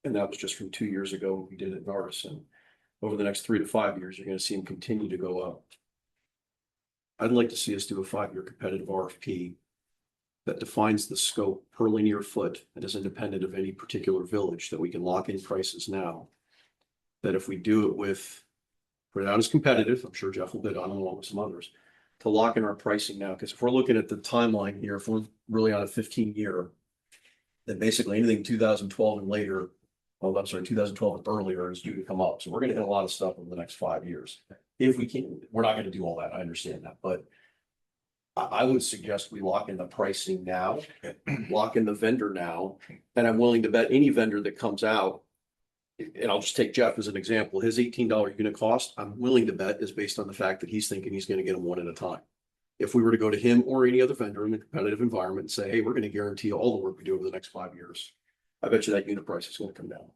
And that was just from 2 years ago, when we did it in Artisan. Over the next 3 to 5 years, you're gonna see them continue to go up. I'd like to see us do a 5-year competitive RFP that defines the scope per linear foot and is independent of any particular village, that we can lock in prices now. That if we do it with, put it out as competitive, I'm sure Jeff will bid on it along with some others, to lock in our pricing now, because if we're looking at the timeline here, if we're really on a 15-year, then basically anything 2012 and later, oh, I'm sorry, 2012 and earlier is due to come up. So we're gonna hit a lot of stuff over the next 5 years. If we can, we're not gonna do all that, I understand that, but I would suggest we lock in the pricing now, lock in the vendor now, and I'm willing to bet any vendor that comes out. And I'll just take Jeff as an example, his $18 unit cost, I'm willing to bet is based on the fact that he's thinking he's gonna get them one at a time. If we were to go to him or any other vendor in a competitive environment and say, hey, we're gonna guarantee all the work we do over the next 5 years, I bet you that unit price is gonna come down.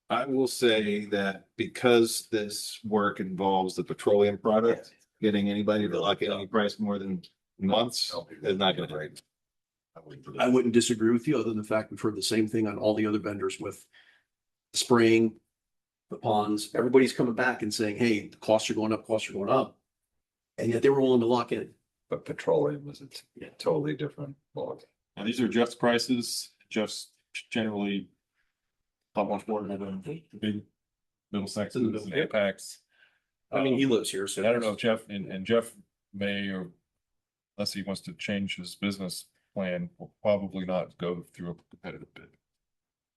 I will say that because this work involves the petroleum product, getting anybody to lock in any price more than months is not gonna break. I wouldn't disagree with you, other than the fact we've heard the same thing on all the other vendors with spraying, the ponds, everybody's coming back and saying, hey, the costs are going up, costs are going up. And yet they were willing to lock in. But petroleum was a totally different ballgame. Now, these are Jeff's prices, Jeff's generally not much more than the big middle sections and impacts. I mean, he lives here, so And I don't know if Jeff and Jeff may, or unless he wants to change his business plan, will probably not go through a competitive bid.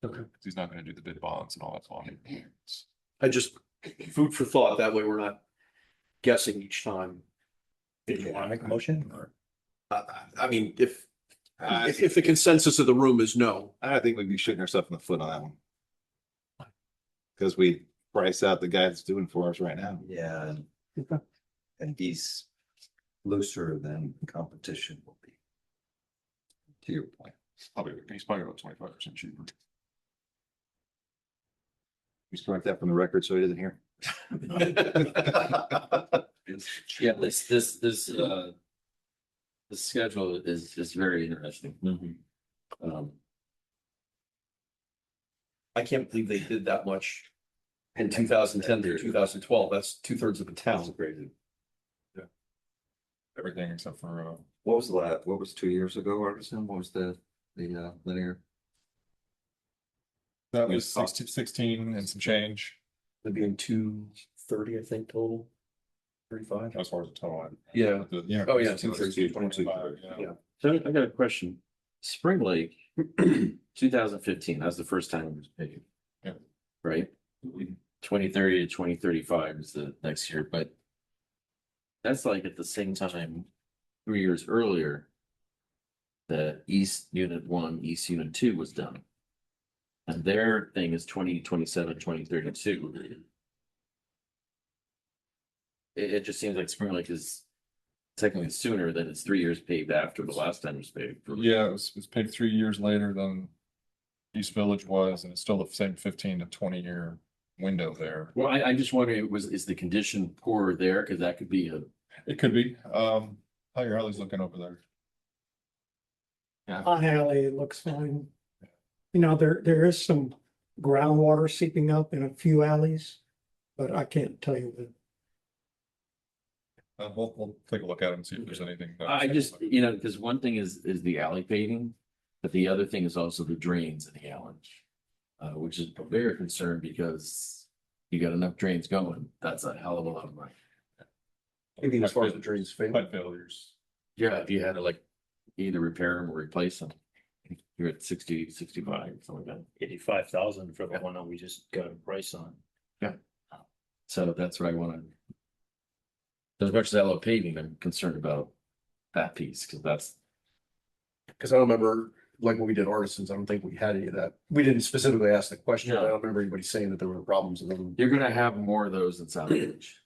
Okay. He's not gonna do the bid bonds and all that on it. I just, food for thought, that way we're not guessing each time. Did you want to make a motion or? I mean, if the consensus of the room is no, I think we'd be shooting ourselves in the foot on that one. Because we price out the guy that's doing for us right now. Yeah. And he's looser than competition will be. To your point. He's probably about 25% cheaper. We strike that from the record so he doesn't hear. Yeah, this schedule is very interesting. I can't believe they did that much in 2010 to 2012. That's 2/3 of the town. Crazy. Everything except for, What was the last, what was 2 years ago, Artisan? What was the linear? that was 16 and some change It'd be in 230, I think, total. 35. as far as the total. Yeah. Yeah. Oh, yeah, 230, 230. Yeah. So I got a question. Spring Lake, 2015, that's the first time it was paid. Yeah. Right? 2030 to 2035 is the next year, but that's like at the same time, 3 years earlier, the East Unit 1, East Unit 2 was done. And their thing is 2027, 2032. It just seems like Spring Lake is technically sooner than it's 3 years paved after the last time it was paved. Yeah, it was paid 3 years later than East Village was, and it's still the same 15 to 20 year window there. Well, I just wonder, is the condition poor there? Cause that could be a, It could be, how your alley's looking over there? On alley, it looks fine. You know, there is some groundwater seeping up in a few alleys, but I can't tell you that. We'll take a look at it and see if there's anything. I just, because one thing is the alley paving, but the other thing is also the drains in the alley. Which is a bigger concern because you got enough drains going, that's a hell of a lot of money. Maybe as far as the drains fail. Pipe failures. Yeah, if you had to like either repair them or replace them, you're at 60, 65, something like that. 85,000 for the one that we just got a price on. So that's what I want to. As much as I love paving, I'm concerned about that piece because that's. Cause I don't remember, like when we did artisans, I don't think we had any of that. We didn't specifically ask the question. I No. don't remember anybody saying that there were problems with them, You're gonna have more of those in South Village.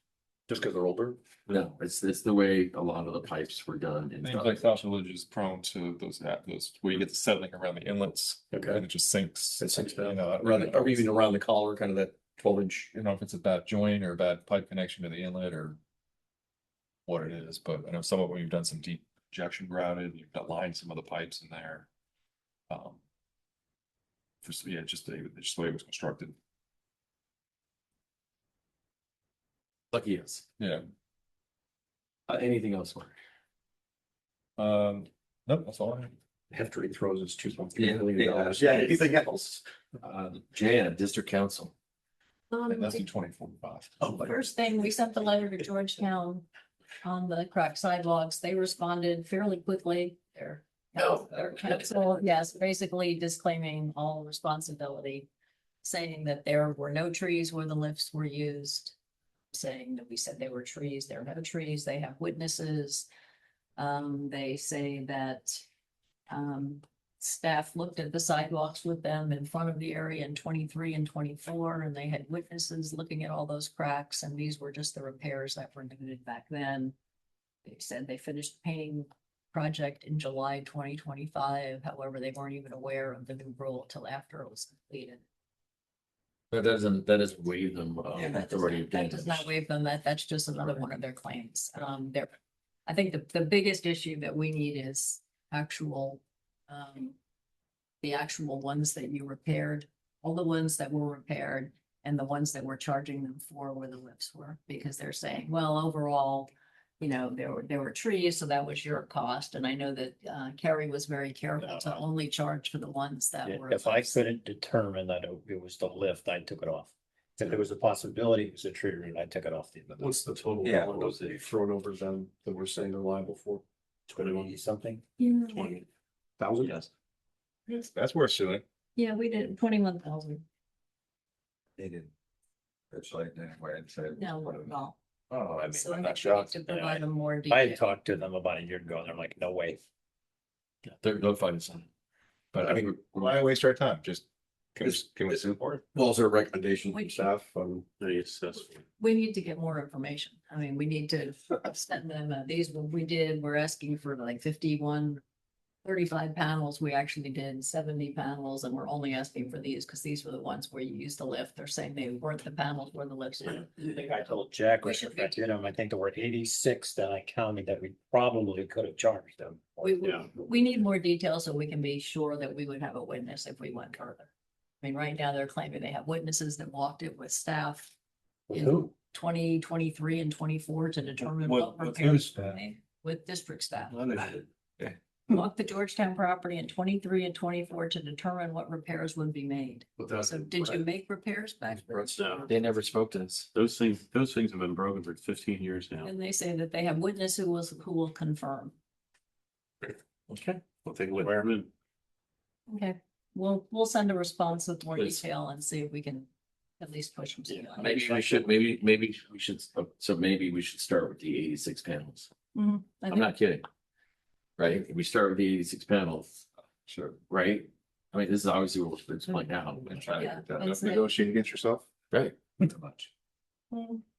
just because they're older. No, it's the way a lot of the pipes were done in Things South like Village. South Village is prone to those, where you get the settling around the inlets. Okay. And it just sinks. It sinks down. You know, Around, or even around the collar, kind of that 12-inch. You know, if it's a bad joint or a bad pipe connection to the inlet or what it is, but I know some of them, you've done some deep injection grouted, you've got lined some of the pipes in there. Just the way it was constructed. Lucky us. Yeah. Anything else, Mark? Nope, that's all I have. After he throws his Yeah. $2.3 million. Yeah, anything else? Jan, District Council. And that's in 2045. First thing, we sent the letter to Georgetown on the cracked sidewalks. They responded fairly quickly. Their council, yes, basically disclaiming all responsibility, saying that there were no trees where the lifts were used, saying that we said there were trees, there are no trees, they have witnesses. They say that staff looked at the sidewalks with them in front of the area in 23 and 24, and they had witnesses looking at all those cracks, and these were just the repairs that were needed back then. They said they finished painting project in July 2025. However, they weren't even aware of the new rule till after it was completed. That doesn't waive them. That does not waive them. That's just another one of their claims. I think the biggest issue that we need is actual, the actual ones that you repaired, all the ones that were repaired and the ones that we're charging them for where the lifts were, because they're saying, well, overall, you know, there were trees, so that was your cost. And I know that Kerry was very careful to only charge for the ones that were. If I couldn't determine that it was the lift, I took it off. If there was a possibility it was a tree root, I took it off. What's the total? Yeah. amount that they've thrown over them that we're saying they're liable for? 20 something? 20,000? Yes. That's worth suing. Yeah, we did 21,000. They didn't. It's like, anyway, I'd say. No, not at all. Oh, I mean, So I I'm think not we shocked. need to provide them more I had detail. talked to them about a year ago and they're like, no way. They'll find something. But I mean, why waste our time? Just, can we sue for it? Well, is there a recommendation from Wait. staff? We need to get more information. I mean, we need to send them, these, we did, we're asking for like 35 panels. We actually did 70 panels and we're only asking for these because these were the ones where you used the lift. They're saying they weren't the panels where the lifts were. I think I told Jack, We or should if I did them, I think there were 86 that I counted that we probably could have charged them. We need more detail so we can be sure that we would have a witness if we went further. I mean, right now they're claiming they have witnesses that walked it with staff. With in who? 2023 and 24 to determine What- what what's repairs whose were staff? made with district staff. Yeah. Walked the Georgetown property in 23 and 24 to determine what repairs would be made. So did you make repairs back? then? No, They never spoke to us. those things have been broken for 15 years now. And they say that they have witness who will confirm. Okay. We'll take a look. Wear 'em in. Okay, we'll send a response with more Please. detail and see if we can at least push them. Maybe we should, maybe we should, so maybe we should start with the 86 panels. I'm not kidding. Right? If we start with the 86 panels, Sure. right? I mean, this is obviously what we're explaining now. Yeah, That's negotiate against yourself. Right.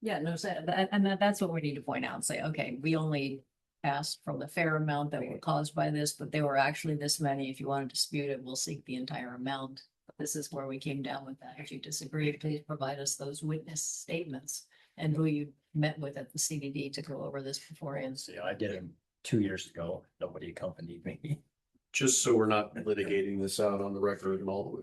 Yeah, no, so that's what we need to point out and say, okay, we only asked for the fair amount that were caused by this, but there were actually this many. If you want to dispute it, we'll seek the entire amount. But this is where we came down with that. If you disagree, please provide us those witness statements and who you met with at the CDD to go over this beforehand. Yeah, I did them 2 years ago. Nobody accompanied me. Just so we're not litigating this out on the record and all,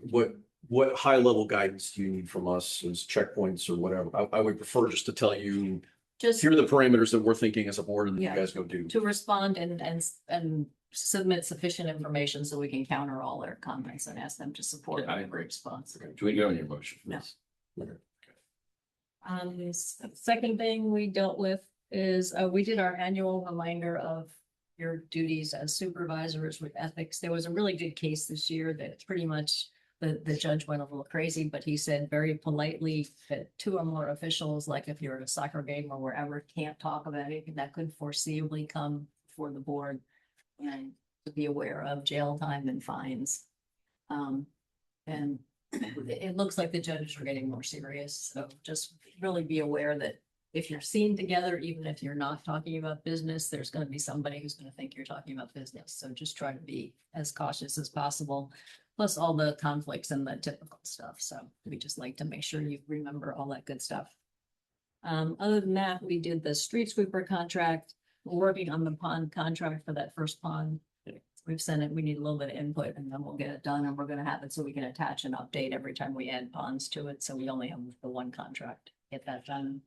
what high level guidance do you need from us as checkpoints or whatever? I would prefer just to tell you, Just here are the parameters that we're thinking as a board and then you Yeah. guys go do. to respond and submit sufficient information so we can counter all their comments and ask them to support Yeah, I our agree. response. Do we go on your motion? No. please? Second thing we dealt with is, we did our annual reminder of your duties as supervisors with ethics. There was a really good case this year that pretty much the judge went a little crazy, but he said very politely that two or more officials, like if you're at a soccer game or wherever, can't talk about anything that could foreseeably come before the board, and to be aware of jail time and fines. And it looks like the judges are getting more serious, so just really be aware that if you're seen together, even if you're not talking about business, there's gonna be somebody who's gonna think you're talking about business. So just try to be as cautious as possible. Plus all the conflicts and the typical stuff. So we just like to make sure you remember all that good stuff. Other than that, we did the street sweeper contract. We're working on the pond contract for that first pond. We've sent it, we need a little bit of input and then we'll get it done, and we're gonna have it so we can attach an update every time we add ponds to it. So we only have the one contract, get that done.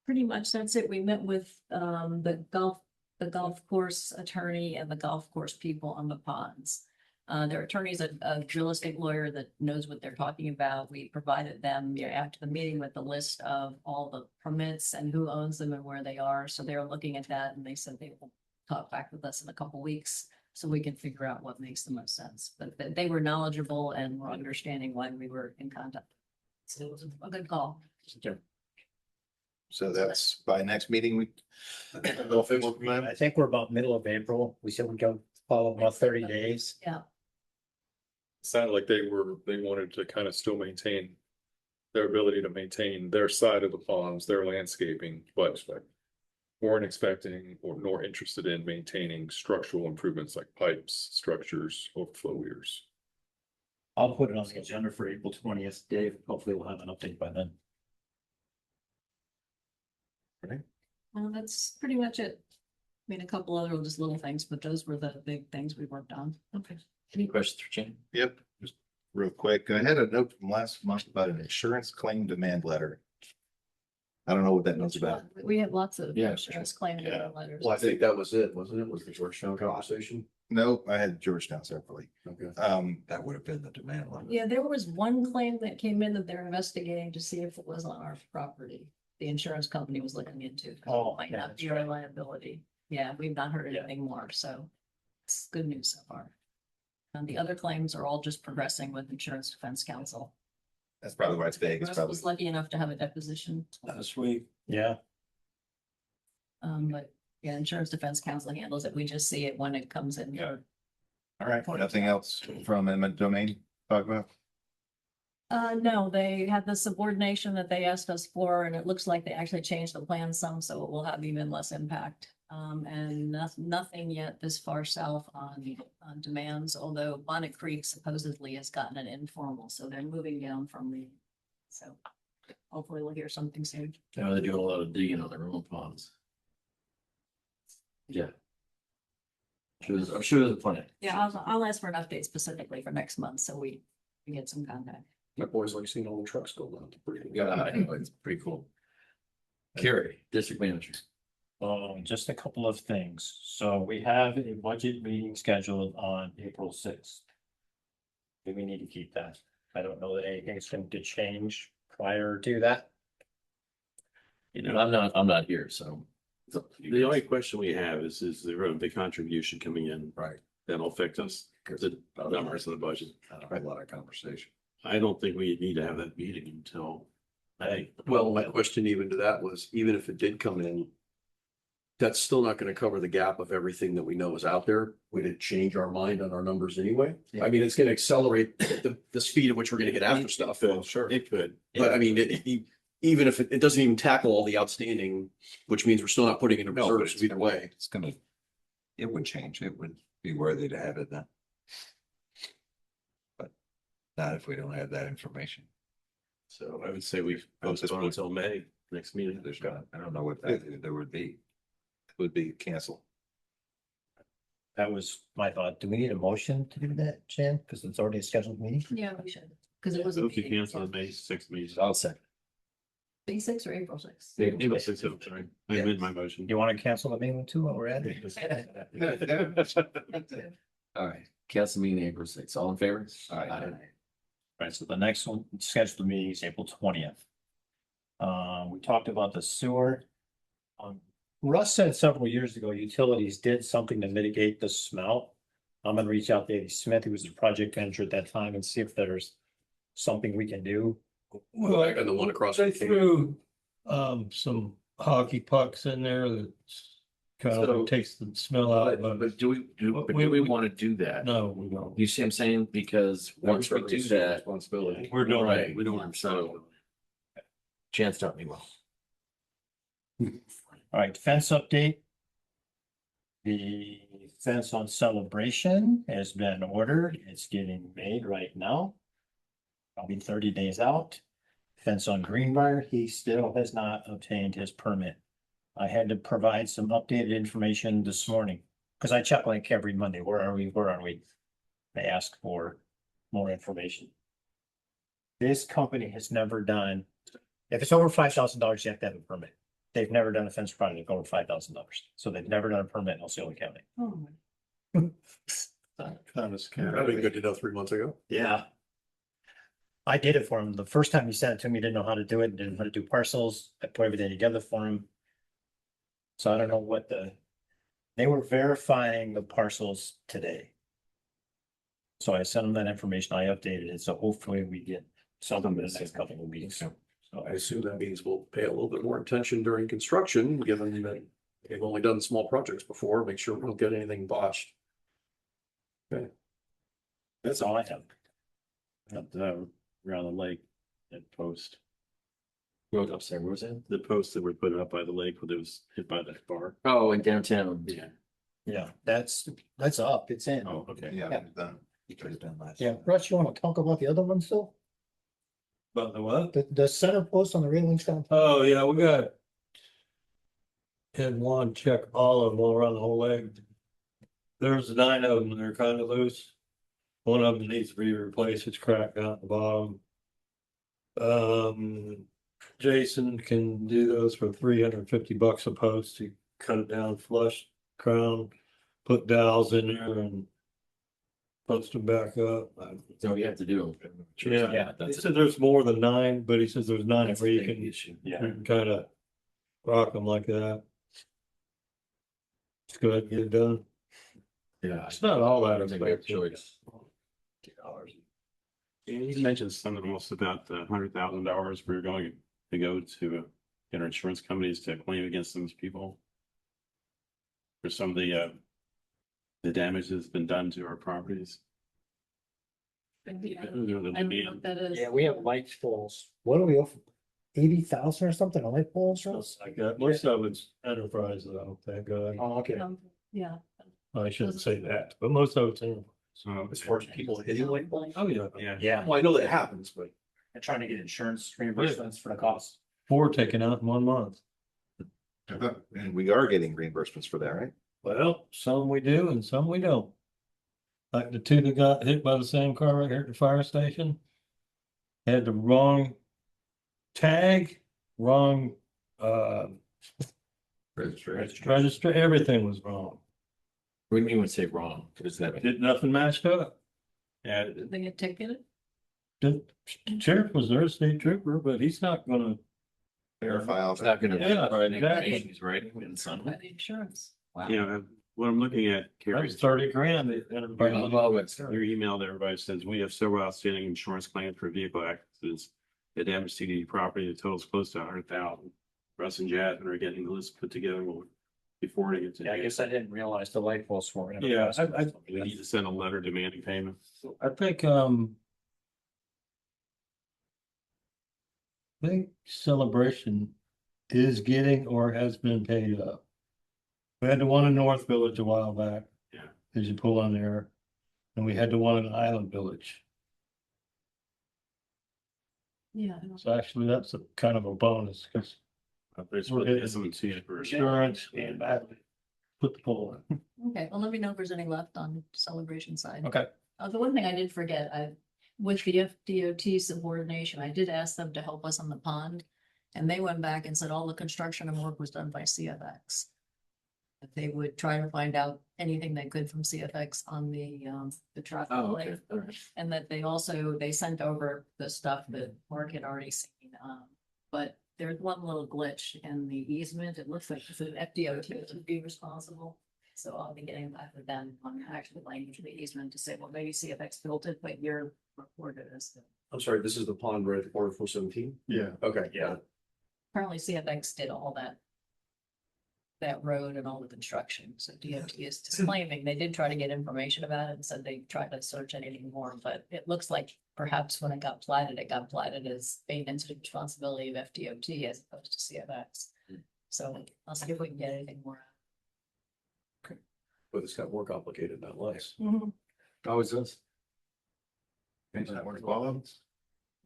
Pretty much that's it. We met with the golf course attorney and the golf course people on the ponds. Their attorney's a real estate lawyer that knows what they're talking about. We provided them, after the meeting, with the list of all the permits and who owns them and where they are. So they're looking at that, and they said they will talk back with us in a couple weeks so we can figure out what makes the most sense. But they were knowledgeable and were understanding why we were in contact. So it was a good call. So that's by next meeting, we. I think we're about middle of April. We said we'd go follow about 30 days. Yeah. Sounded like they wanted to kind of still maintain their ability to maintain their side of the ponds, their landscaping, but weren't expecting or nor interested in maintaining structural improvements like pipes, structures, overflow weirs. I'll put it on the agenda for April 20th, Dave. Hopefully we'll have an update by then. Well, that's pretty much it. I mean, a couple other just little things, but those were the big things we worked on. Okay. Any questions for Jen? Yep, just real quick. I had a note from last month about an insurance claim demand letter. I don't know what that note's about. We have lots of Yeah, insurance claim Yeah. letters. Well, I think that was it, wasn't it? Was the Georgetown conversation? No, I had Georgetown separately. Okay. That would have been the demand letter. Yeah, there was one claim that came in that they're investigating to see if it was on our property. The insurance company was looking into. Oh, Might yeah, not that's be our liability. Yeah, we've not heard Yeah. anything more, so it's good news so far. And the other claims are all just progressing with Insurance Defense Council. That's probably why it's vague. It's Russ probably. was lucky enough to have a deposition. Sweet. Yeah. But yeah, Insurance Defense Council handles it. We just see it when it comes in. Yeah. All right, nothing else from eminent domain to talk about? No, they had the subordination that they asked us for, and it looks like they actually changed the plan some, so it will have even less impact. And nothing yet this far south on demands, although Bonnet Creek supposedly has gotten an informal, so they're moving down from the, so hopefully we'll hear something soon. Yeah, they're doing a lot of digging on their own ponds. Yeah. I'm sure there's a plan. Yeah, I'll ask for an update specifically for next month, so we get some contact. My boys like seeing all the trucks go down. Yeah, it's pretty cool. Carrie, district manager. Just a couple of things. So we have a budget meeting scheduled on April 6th. Do we need to keep that? I don't know that anything's going to change prior to that. You know, I'm not here, so. the only question we have is the contribution coming in. Right. That'll affect us, the numbers of the budget. A lot of conversation. I don't think we need to have that meeting until. I think. Well, my question even to that was, even if it did come in, that's still not gonna cover the gap of everything that we know is out there. Would it change our mind on our numbers anyway? I mean, it's gonna accelerate the speed at which we're gonna get after stuff. Sure. It could. But I mean, even if it doesn't even tackle all the outstanding, which means we're still not putting in a No, but reserve either way. It's gonna, it would change. It would be worthy to have it then. But not if we don't have that information. So I would say we postpone until May, next meeting. There's not, I don't know what that there would be. Would be canceled. That was my thought. Do we need a motion to do that, Jan? Because it's already a scheduled meeting. Yeah, we should, because it was. So if you cancel the May 6th meeting. I'll second. May 6th or April 6th? April 6th, I'm sorry. I amend my motion. You want to cancel the main one too while we're at it? All right, cancel meeting April 6th. All in favor? All right. Right, so the next one, scheduled meeting is April 20th. We talked about the sewer. Russ said several years ago, utilities did something to mitigate the smell. I'm gonna reach out to Eddie Smith, who was the project manager at that time, and see if there's something we can do. Well, back on the one across. They from- threw, some hockey pucks in there that kind So- of takes the smell out, But do we want to do that? no, we don't. You see what I'm saying? Because once we do that, Responsibility. We're doing right, it. We don't want to so. Chance taught me well. All right, fence update. The fence on Celebration has been ordered. It's getting made right now. Probably 30 days out. Fence on Greenbrier, he still has not obtained his permit. I had to provide some updated information this morning, because I check like every Monday, where are we, where are we? They ask for more information. This company has never done, if it's over $5,000, you have to have a permit. They've never done a fence project over $5,000, so they've never done a permit in Osceola County. Oh, Kind of scary. That'd be good to know 3 months ago. Yeah. I did it for him. The first time he sent it to me, didn't know how to do it, didn't know how to do parcels. I put everything together for him. So I don't know what they were verifying the parcels today. So I sent him that information. I updated it. So hopefully we get something in the next couple of weeks. So I assume that means we'll pay a little bit more attention during construction, given that they've only done small projects before, make sure we don't get anything botched. that's all I have. around the lake, that post, Road upstairs, where was that? the post that were put up by the lake when it was hit by that bar. Oh, in downtown. Yeah. Yeah, that's up. It's in. Oh, okay. Yeah, Yeah. done. You could have done last. Yeah, Russ, you want to talk about the other one still? About the what? The center post on the railings down? Oh, yeah, we got. Had one check all of them all around the whole leg. There's 9 of them, they're kind of loose. One of them needs to be replaced, it's cracked out the bottom. Jason can do those for $350 a post. He cut it down flush crown, put dowels in there and post them back up. So you have to do them. Yeah, he That's said there's more than 9, but he says there's 9 that's a where you big can issue. kind of rock them like that. Just go ahead and get it done. Yeah. It's not all I that don't think we have a expensive. choice. Yeah, you mentioned something else about the $100,000 we're going to go to get our insurance companies to claim against those people. For some of the damage that's been done to our properties. I don't know what that is. Yeah, we have light poles. What do we offer? 80,000 or something on light poles? Russ? Like that. Most of it's enterprise though, thank God. Oh, okay. Yeah. I shouldn't say that, but most of it's enterprise. So As far as people hitting light bulbs. Oh, yeah. yeah, Yeah, Well, I know that happens, but they're trying to get insurance reimbursements for the cost. 4 taken out in 1 month. And we are getting reimbursements for that, right? Well, some we do and some we don't. Like the 2 that got hit by the same car right here at the fire station. Had the wrong tag, wrong register, everything was wrong. What do you mean when you say wrong? What does that mean? Did nothing matched up. yeah. Did they get ticketed? The sheriff was there, state trooper, but he's not gonna. Verify all It's that. not gonna. Yeah, right, exactly. He's writing in some. By the insurance. Wow. You know, what I'm looking at, That Carrie, was 30 grand. your email to everybody says, we have several outstanding insurance claims for vehicle accidents. The damaged CDD property, the total's close to 100,000. Russ and Jasmine are getting the list put together before they get to. Yeah, I guess I didn't realize the light poles were. Yeah, We need to send a letter demanding payment. I think Celebration is getting or has been paid up. We had the one in North Village a while back. Yeah. As you pull on there, and we had the one in Island Village. Yeah. So actually, that's a kind of a bonus, because There's We're getting some to you for insurance and back, put the pole in. Okay, well, let me know if there's any left on celebration side. Okay. The one thing I did forget, with the FDOT subordination, I did ask them to help us on the pond. And they went back and said all the construction and work was done by CFX. That they would try to find out anything they could from CFX on the traffic Oh, light. okay. All right. And that they sent over the stuff that Mark had already seen, but there's one little glitch in the easement. It looks like the FDOT would be responsible. So I'll be getting back with them on actual language of the easement to say, well, maybe CFX built it, but your report is. I'm sorry, this is the pond right at the corner of 417? Yeah. Okay, yeah. Apparently CFX did all that. That road and all the construction. So DOT is disclaiming, they did try to get information about it and said they tried to search anything more, but it looks like perhaps when it got platted as maintenance and responsibility of FDOT as opposed to CFX. So I'll see if we can get anything more. But it's got more complicated, not less. How is this? The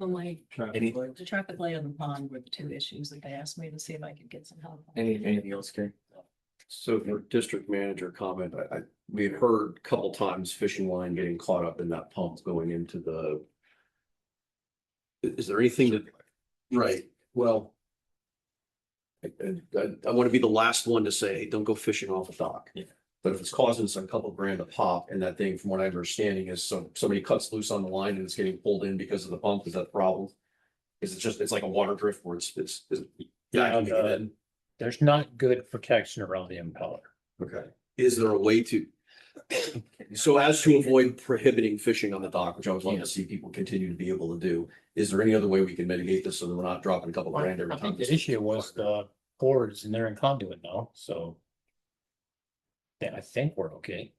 light, Any, the traffic light on the pond were the two issues that they asked me to see if I could get some help. anything else, Kate? So for district manager comment, we had heard a couple times fishing line getting caught up in that pump going into the. Is there anything that, right, well. I want to be the last one to say, hey, don't go fishing off a dock. Yeah. But if it's causing some couple grand a pop and that thing, from what I'm understanding, is somebody cuts loose on the line and it's getting pulled in because of the pump, is that the problem? Is it just, it's like a water drift where it's Yeah, vacuuming it in? There's not good protection around the impeller. Okay, is there a way to? So as to avoid prohibiting fishing on the dock, which I would love to see people continue to be able to do, is there any other way we can mitigate this so that we're not dropping a couple grand every I time? think the issue was the boards and they're in conduit now, so. Yeah, I think we're okay.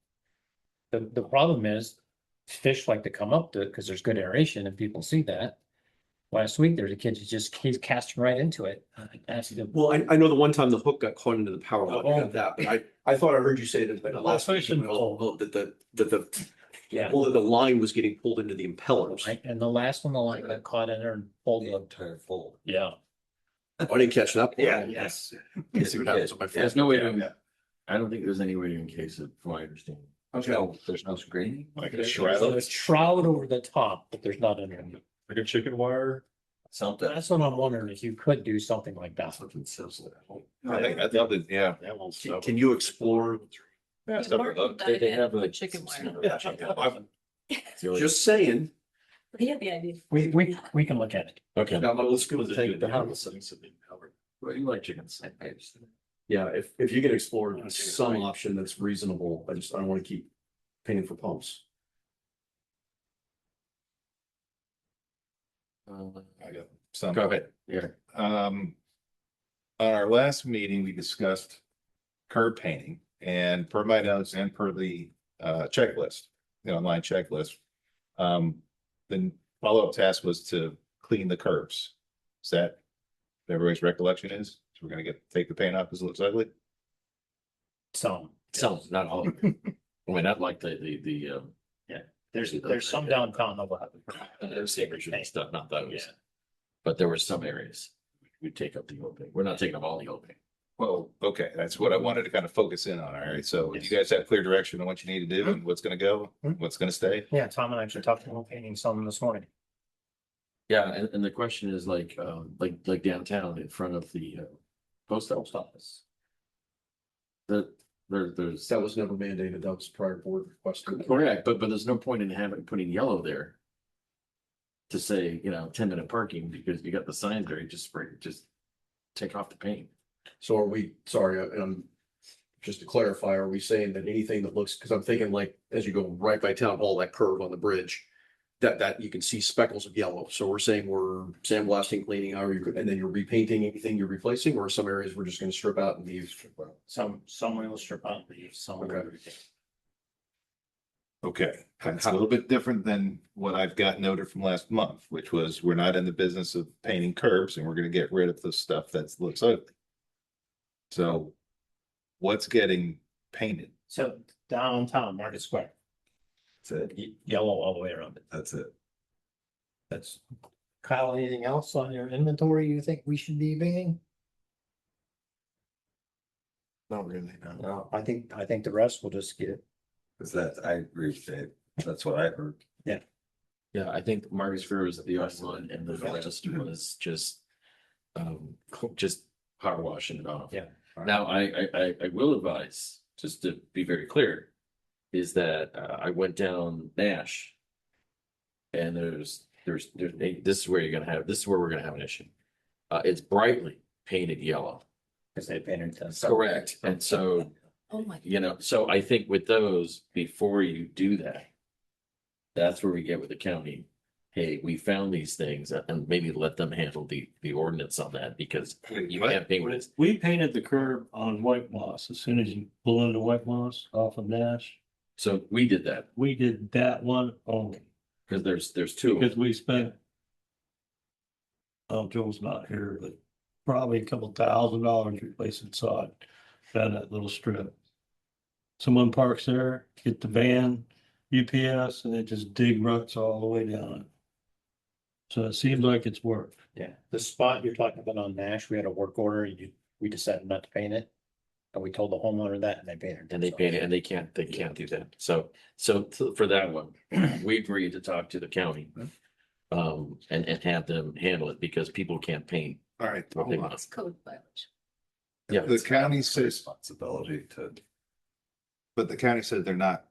The problem is fish like to come up to it because there's good aeration and people see that. Last week, there's a kid who he's casting right into it. Well, I know the one time the hook got caught into the power line, I Oh. got that, but I thought I heard you say that the last week, that Yeah, well, that the line was getting pulled into the impellers. right, and the last one, the line got caught in there and pulled The up. entire fold. Yeah. I didn't catch that. Yes. You see what happens with my There's phone. no way to, I don't think there's any way to encase it, from my understanding. There's no screening? Like a There's shroud, a shroud over the top, but there's not underneath. like a chicken wire. Something. That's what I'm wondering, if you could do something like that. I think that, yeah. That won't Can stop. can you explore, Yeah, Mark stuff like looked that. at They it have and a- put chicken wire. just saying, He had the idea. We can look at it. Okay. now let's go Was to it take good? the house. Well, you like chickens. Yeah, if you can explore some option that's reasonable, I don't want to keep paying for pumps. I got some. Go ahead. Yeah. On our last meeting, we discussed curb painting and per my notes and per the checklist, the online checklist. The follow-up task was to clean the curbs. Is that everybody's recollection is? So we're gonna take the paint off because it looks ugly? Some, Some, not all of it. I mean, not like there's some downtown that will have. there's acreage and stuff, not those. But there were some areas we take up the old paint. We're not taking up all the old paint. Well, okay, that's what I wanted to kind of focus in on. All right, so you guys have clear direction on what you need to do and what's gonna go, what's gonna stay? Yeah, Tom and I actually talked about painting some this morning. Yeah, and the question is like downtown in front of the post office. There's. That was never mandated, that was prior board request. Correct, but there's no point in putting yellow there. To say, 10-minute parking, because you got the signs there, you just take off the paint. So are we, sorry, just to clarify, are we saying that anything that looks, because I'm thinking like, as you go right by town hall, that curve on the bridge. That you can see speckles of yellow, so we're saying we're sandblasting, cleaning, and then you're repainting anything you're replacing, or some areas we're just gonna strip out and leave. Some will strip out, leave, some will. Okay. Okay, that's a little bit different than what I've got noted from last month, which was we're not in the business of painting curbs and we're gonna get rid of the stuff that looks ugly. So what's getting painted? So downtown Market Square, That's it. yellow all the way around it. That's it. That's. Kyle, anything else on your inventory you think we should be painting? Not really, no. No, I think the rest will just get. Cause I agree with Dave. That's what I heard. Yeah, I think Marcus Fair was the only one, and the rest was just power washing it off. Yeah. Now, I will advise, just to be very clear, is that I went down Nash. And this is where we're gonna have an issue. it's brightly painted yellow. Cause they painted that. Correct. And so, Oh my. you know, so I think with those, before you do that, that's where we get with the county. Hey, we found these things and maybe let them handle the ordinance on that because you can't paint what it's. We painted the curb on white moss as soon as you pull into white moss off of Nash. So we did that We did that one only because there's two. because we spent. Oh, Joel's not here, but probably a couple $1,000 replacing sod down that little strip. Someone parks there, get the van, UPS, and they just dig ruts all the way down it. So it seems like it's worked. Yeah, the spot you're talking about on Nash, we had a work order, we decided not to paint it. And we told the homeowner that and they painted. And they paint it and they can't do that. So for that one, we agreed to talk to the county. And have them handle it because people can't paint. All right. what they hold on. want. It's code violation. Yeah. The county says, Responsibility to. but the county said they're not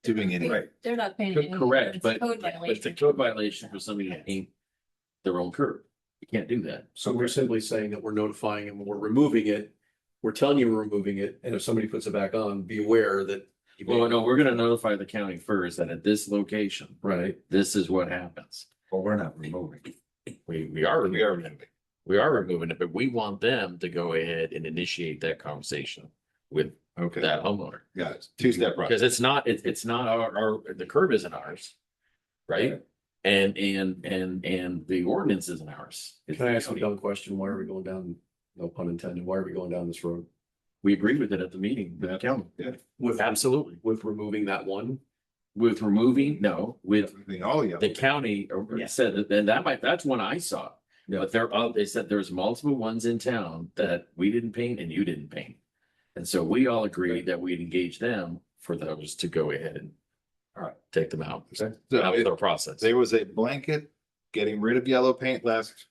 doing any. They're not painting. any- Correct, it's a but code it's a violation. code violation for somebody to paint their own curb. You can't do that. So we're simply saying that we're notifying them, we're removing it. We're telling you we're removing it, and if somebody puts it back on, be aware that. you may- Well, no, we're gonna notify the county first that at this location, Right, this is what happens. Well, we're not removing. We are removing it, but we want them to go ahead and initiate that conversation with Okay, that homeowner. got it. Two-step process. Because it's not our, the curb isn't ours. Right? And the ordinance isn't ours. It's can I the ask a county. dumb question, why are we going down, no pun intended, why are we going down this road? We agreed with it at the meeting, with the county. Yeah. With, Absolutely. with removing that one? With removing, no, with All yeah. the county said that, and that's one I saw. Yeah. But they said there's multiple ones in town that we didn't paint and you didn't paint. And so we all agreed that we'd engage them for those to go ahead and take them out. So That was it- their process. There was a blanket getting rid of yellow paint last.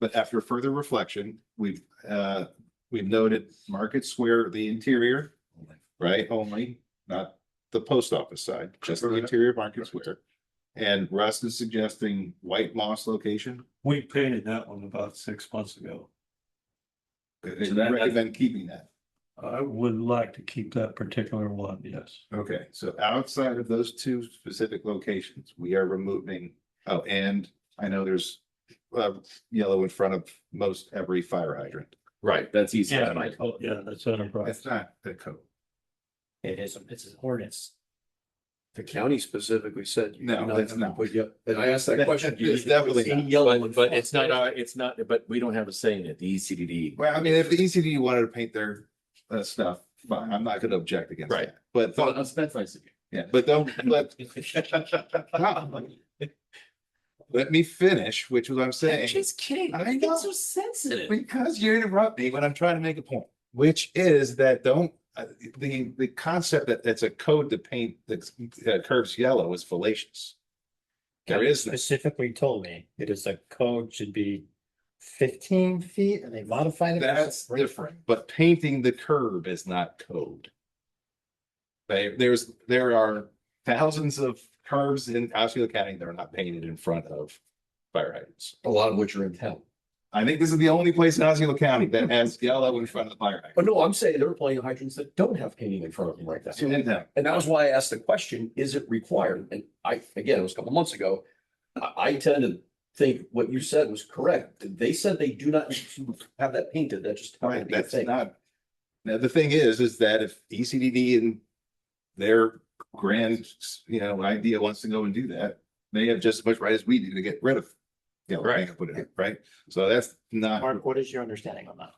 But after further reflection, we've noted Market Square, the interior, right, only, not the post office side, just the interior of Market Square. And Russ is suggesting White Moss location. We painted that one about 6 months ago. And recommend keeping that. I would like to keep that particular one, yes. Okay, so outside of those two specific locations, we are removing, oh, and I know there's yellow in front of most every fire hydrant. Right, that's easy. Yeah, yeah, that's enterprise. It's not the code. It is, it's an ordinance. The county specifically said. you No, do not that's have to not. put ye- And I asked that question. do you- It's definitely any not. Yellow. in But front? it's not, but we don't have a say in it, the ECDD. Well, I mean, if the ECD wanted to paint their stuff, fine, I'm not gonna object against Right. that. But, Well, that's nice of you. yeah, but don't, let let me finish, which is what I'm saying. kidding. I know. so sensitive. Because you interrupt me when I'm trying to make a point, which is that the concept that it's a code to paint the curves yellow is fallacious. There County is no. specifically told me it is a code should be 15 feet and they modified it. That's different, but painting the curb is not code. There are thousands of curves in Osceola County that are not painted in front of fire hydrants. A lot of which are in town. I think this is the only place in Osceola County that has yellow in front of the fire hydrant. But no, I'm saying there are plenty of hydrants that don't have painting in front of them like that. In town. And that was why I asked the question, is it required? And again, it was a couple months ago. I tend to think what you said was correct. They said they do not need to have that painted. That just. Right, that's not. Now, the thing is that if ECDD and their grand, idea wants to go and do that, they have just as much right as we do to get rid of. Right. Put it in, right? So that's not. Mark, what is your understanding on that?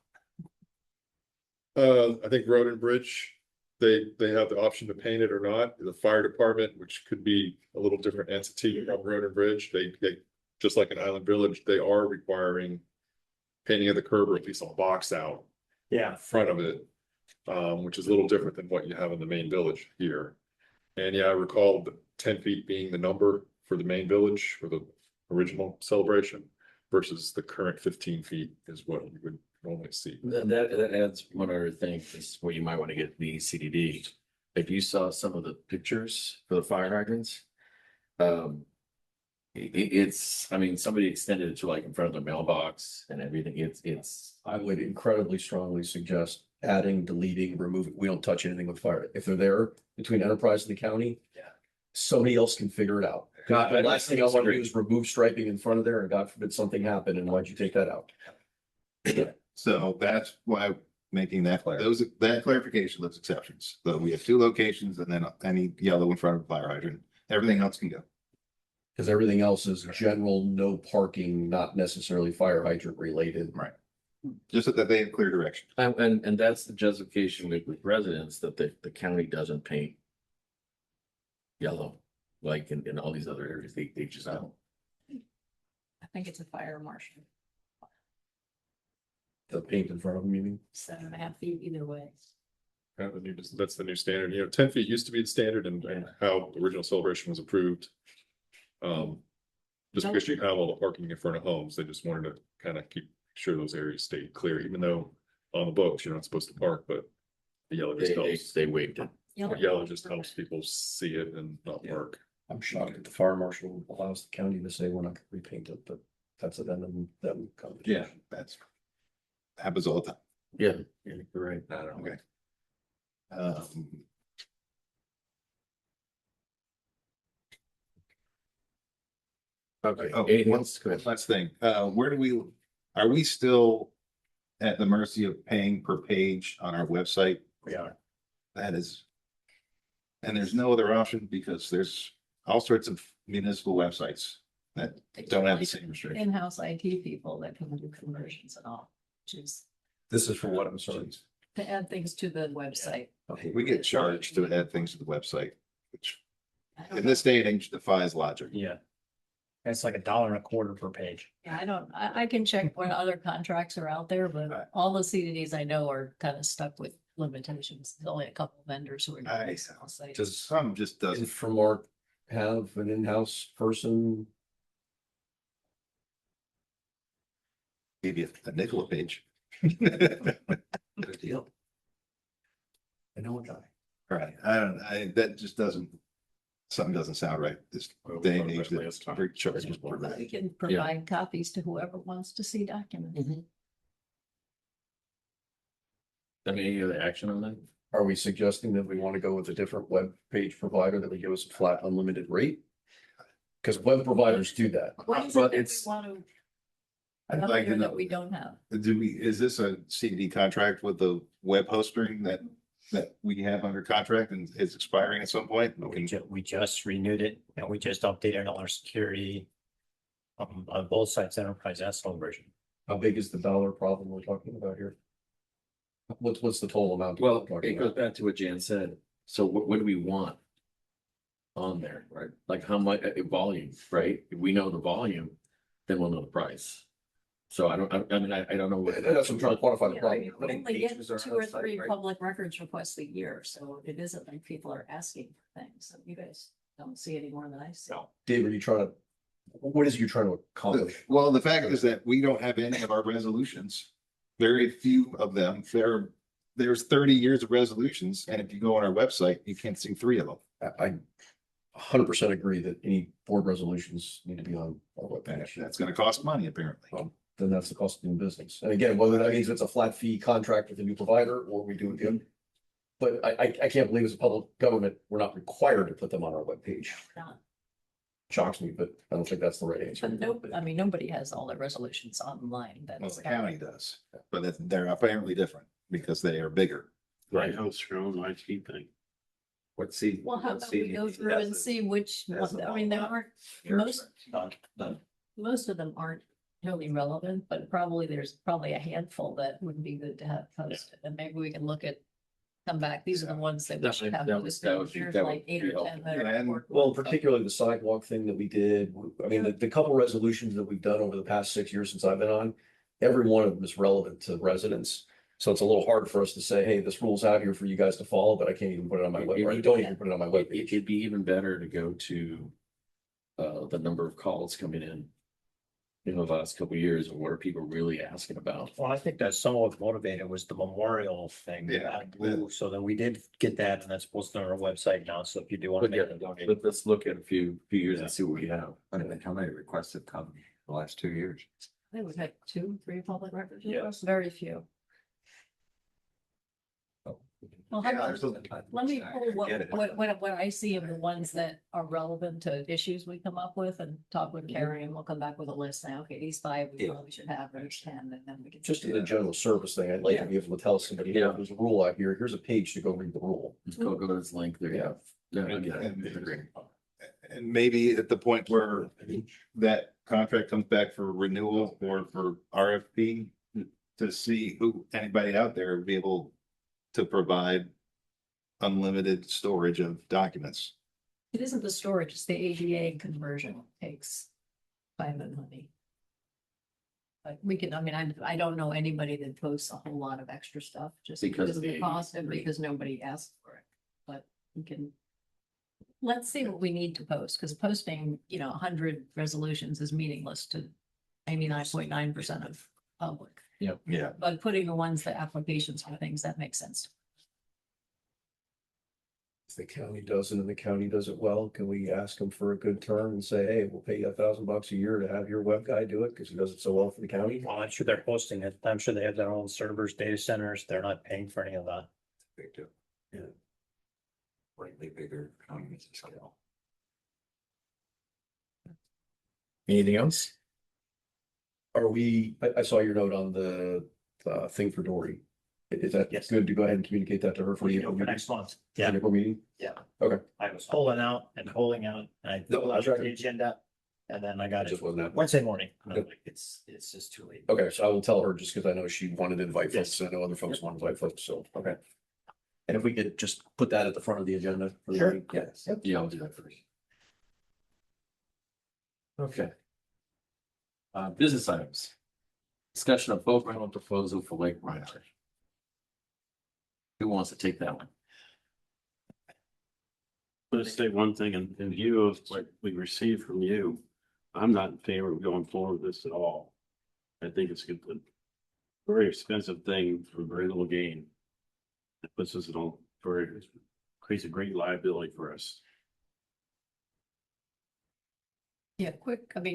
I think Road and Bridge, they have the option to paint it or not. The fire department, which could be a little different entity from Road and Bridge, they, just like in Island Village, they are requiring painting of the curb or at least a box out Yeah. in front of it, which is a little different than what you have in the main village here. And yeah, I recall the 10 feet being the number for the main village for the original celebration versus the current 15 feet is what you would normally see. That adds one other thing, this is where you might want to get the CDD. If you saw some of the pictures for the fire hydrants, It's, I mean, somebody extended it to like in front of their mailbox and everything. It's, I would incredibly strongly suggest adding, deleting, removing. We don't touch anything with fire. If they're there between Enterprise and the county. Yeah. Somebody else can figure it out. God, The I last thing I want to disagree. do is remove striping in front of there and God forbid something happened and why'd you take that out? So that's why making that, that clarification, those exceptions. So we have 2 locations and then any yellow in front of a fire hydrant, everything else can go. Because everything else is general, no parking, not necessarily fire hydrant related. Right. Just so that they have clear direction. and that's the justification with residents that the county doesn't paint yellow, like in all these other areas. They just don't. I think it's a fire marshal, The paint in front of them, you mean? 7.5 feet either way. That's the new standard, 10 feet used to be the standard and how the original celebration was approved. Just because you have all the parking in front of homes, they just wanted to kind of keep sure those areas stayed clear, even though on the books, you're not supposed to park, but the yellow just helps. They waived it. Yellow just helps people see it and not park. I'm shocked that the fire marshal allows the county to say we're not gonna repaint it, but that's a them conversation. That's happens all the time. Yeah, you're right. I don't know. Okay. Um, Okay. Oh, Anything one else? Go ahead. last thing, are we still at the mercy of paying per page on our website? We are. That is. And there's no other option because there's all sorts of municipal websites that don't have the same restriction. In-house IT people that can do conversions and all, which is This is for what, I'm sorry. to add things to the website. Okay, We get charged to add things to the website, which I don't in this day and age defies logic. Yeah. It's like $1.25 per page. Yeah, I can check what other contracts are out there, Right. but all the CDDs I know are kind of stuck with limitations. There's only a couple of vendors who are. doing this, I'll say. does Some just doesn't. Infomart have an in-house person? Give you a nickel a page. Good deal. I know a guy. Right, that just doesn't, something doesn't sound right this day and age. That's very charges. We can provide copies to whoever wants to see documents. I mean, any other action on that? Are we suggesting that we want to go with a different web page provider that would give us a flat unlimited rate? Because web providers do that. What is But it that we it's- want to, I'd up like to here know, that we don't have? is this a CDD contract with the web hosting that we have under contract and is expiring at some point? We just renewed it and we just updated all our security on both sides, enterprise and celebration. How big is the dollar problem we're talking about here? What's the total amount? Well, we're talking it goes about? back to what Jan said. So what do we want on there, right? Like how much volume, right? If we know the volume, then we'll know the price. So I don't know what. That's what I'm trying to quantify the Yeah, problem. we only get 2 or 3 public records requests a year, so it isn't like people are asking for things. So you guys don't see any more than I see. Dave, are you trying to, what is it you're trying to accomplish? Well, the fact is that we don't have any of our resolutions. Very few of them. There's 30 years of resolutions, and if you go on our website, you can't see 3 of them. I 100% agree that any board resolutions need to be on our webpage. That's gonna cost money, apparently. Well, then that's the cost of doing business. And again, whether that means it's a flat fee contract with a new provider or we do it again. But I can't believe as a public government, we're not required to put them on our webpage. Not. Shocks me, but I don't think that's the right answer. But no, I mean, nobody has all their resolutions online. Well, That's the county does, but they're apparently different because they are bigger. Right, host your own IT thing. What's the? Well, how about we go through and see which, I mean, there aren't, most of them aren't totally relevant, but there's probably a handful that would be good to have posted. And maybe we can look at, come back, these are the ones that we should have posted. There's like 8 or 10 that are important. Well, particularly the sidewalk thing that we did, I mean, the couple resolutions that we've done over the past 6 years since I've been on, every one of them is relevant to residents. So it's a little hard for us to say, hey, this rule's out here for you guys to follow, but I can't even put it on my web, or I don't even put it on my web page. It'd be even better to go to the number of calls coming in. in the last couple of years, and what are people really asking about? Well, I think that some of what motivated was the memorial thing. Yeah. So then we did get that, and that's posted on our website now, so if you do want to But yeah, make a donation. let's look at a few years and see what we have. I mean, how many requests have come the last 2 years? I think we've had 2, 3 public records Yeah. requests, very few. Well, how about- let me pull what I see of the ones that are relevant to issues we come up with and talk with Carrie, and we'll come back with a list saying, okay, these 5 we Yeah. probably should have, there's 10, and then we can. Just as a general service thing, I'd like to be able to tell somebody, yeah, there's a rule out here, here's a page to go read the rule. Just go to this link there. Yeah. Yeah, I get it. And maybe at the point where that contract comes back for renewal or for RFP, to see who, anybody out there would be able to provide unlimited storage of documents. It isn't the storage, it's the ADA conversion takes time and money. But we can, I mean, I don't know anybody that posts a whole lot of extra stuff just Because because of the they- cost and because nobody asks for it. But we can. Let's see what we need to post, because posting, 100 resolutions is meaningless to 99.9% of public. Yeah. But putting the ones, the applications for things, that makes sense. If the county does it and the county does it well, can we ask them for a good term and say, hey, we'll pay you $1,000 a year to have your web guy do it because he does it so well for the county? Well, I'm sure they're hosting it. I'm sure they have their own servers, data centers. They're not paying for any of that. Big deal. Yeah. Slightly bigger economies of scale. Anything else? Are we, I saw your note on the thing for Dory. Is that Yes. good to go ahead and communicate that to her for the For April meeting? next month. For Yeah, the April meeting? yeah. Okay. I was holding out and holding out, and I No, filled that's out right. the agenda, and then I It got it just wasn't happening. Wednesday morning. And I'm Good. like, it's just too late. Okay, so I will tell her just because I know she wanted to invite Yes. folks. I know other folks want to invite folks, so, okay. And if we could just put that at the front of the agenda. for the Sure. meeting? Yes. Yeah, I'll do that first. Okay. Business items. Discussion of boat rental proposal for Lake Riley. Who wants to take that one? Let's say one thing in view of what we received from you. I'm not in favor of going forward with this at all. I think it's a very expensive thing for very little gain. It puts us in creates a great liability for us. Yeah,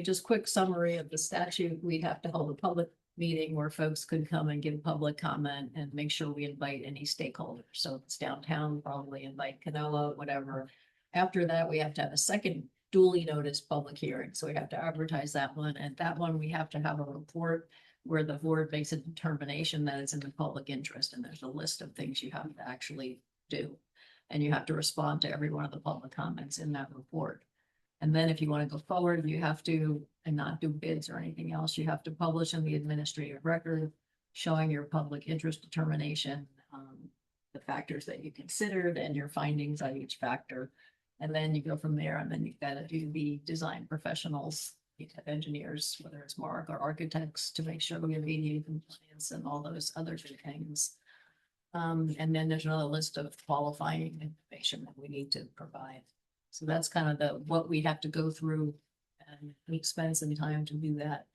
just quick summary of the statute. We'd have to hold a public meeting where folks could come and give public comment and make sure we invite any stakeholders. So if it's downtown, probably invite Canoa, whatever. After that, we have to have a second duly noticed public hearing. So we have to advertise that one. And that one, we have to have a report where the board makes a determination that it's in the public interest. And there's a list of things you have to actually do. And you have to respond to every one of the public comments in that report. And then if you want to go forward, you have to, and not do bids or anything else, you have to publish in the administrative record showing your public interest determination, the factors that you considered and your findings on each factor. And then you go from there, and then you've got to do the design professionals, you have engineers, whether it's Mark or architects, to make sure we have ADA compliance and all those other good things. And then there's another list of qualifying information that we need to provide. So that's kind of what we have to go through and the expense and time to do that.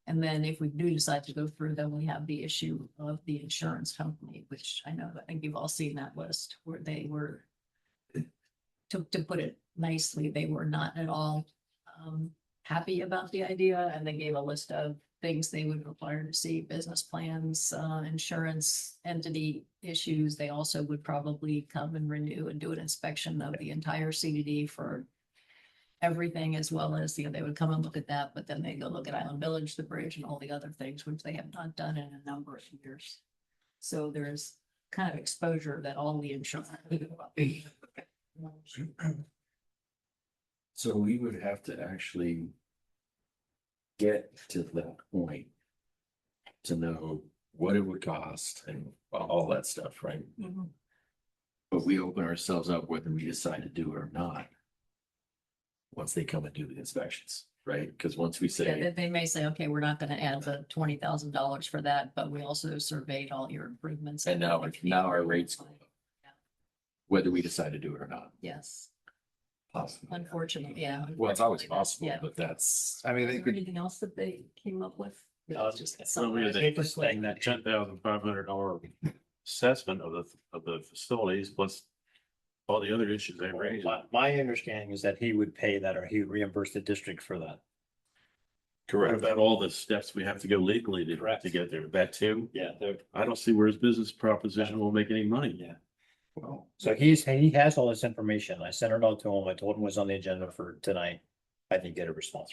And then if we do decide to go through, then we have the issue of the insurance company, which I think you've all seen that list where they were, to put it nicely, they were not at all happy about the idea, and they gave a list of things they would require to see: business plans, insurance entity issues. They also would probably come and renew and do an inspection of the entire CDD for everything, as well as, they would come and look at that, but then they go look at Island Village, the bridge, and all the other things, which they have not done in a number of years. So there's kind of exposure that all the insurance. So we would have to actually get to that point to know what it would cost and all that stuff, right? Mhm. But we open ourselves up whether we decide to do it or not. Once they come and do the inspections, right? Because once we Yeah, say, they may say, okay, we're not gonna add the $20,000 for that, but we also surveyed all your improvements. and now our rates go up, Yeah. whether we decide to do it or not. Yes. Unfortunately, yeah. Well, it's always unfortunately, possible, yeah. but that's, I mean, Is they there could, anything else that they came up with? No, Just Well, we had something that Safest thing that $10,500 assessment of the facilities plus all the other issues they raised. my understanding is that he would pay that or he would reimburse the district for that. What about all the steps we have to go legally Correct. to get there? That too? Yeah, I don't see where his business proposition will make any money. yeah. well, So he has all this information. I sent it out to him. I told him it was on the agenda for tonight. I didn't get a response.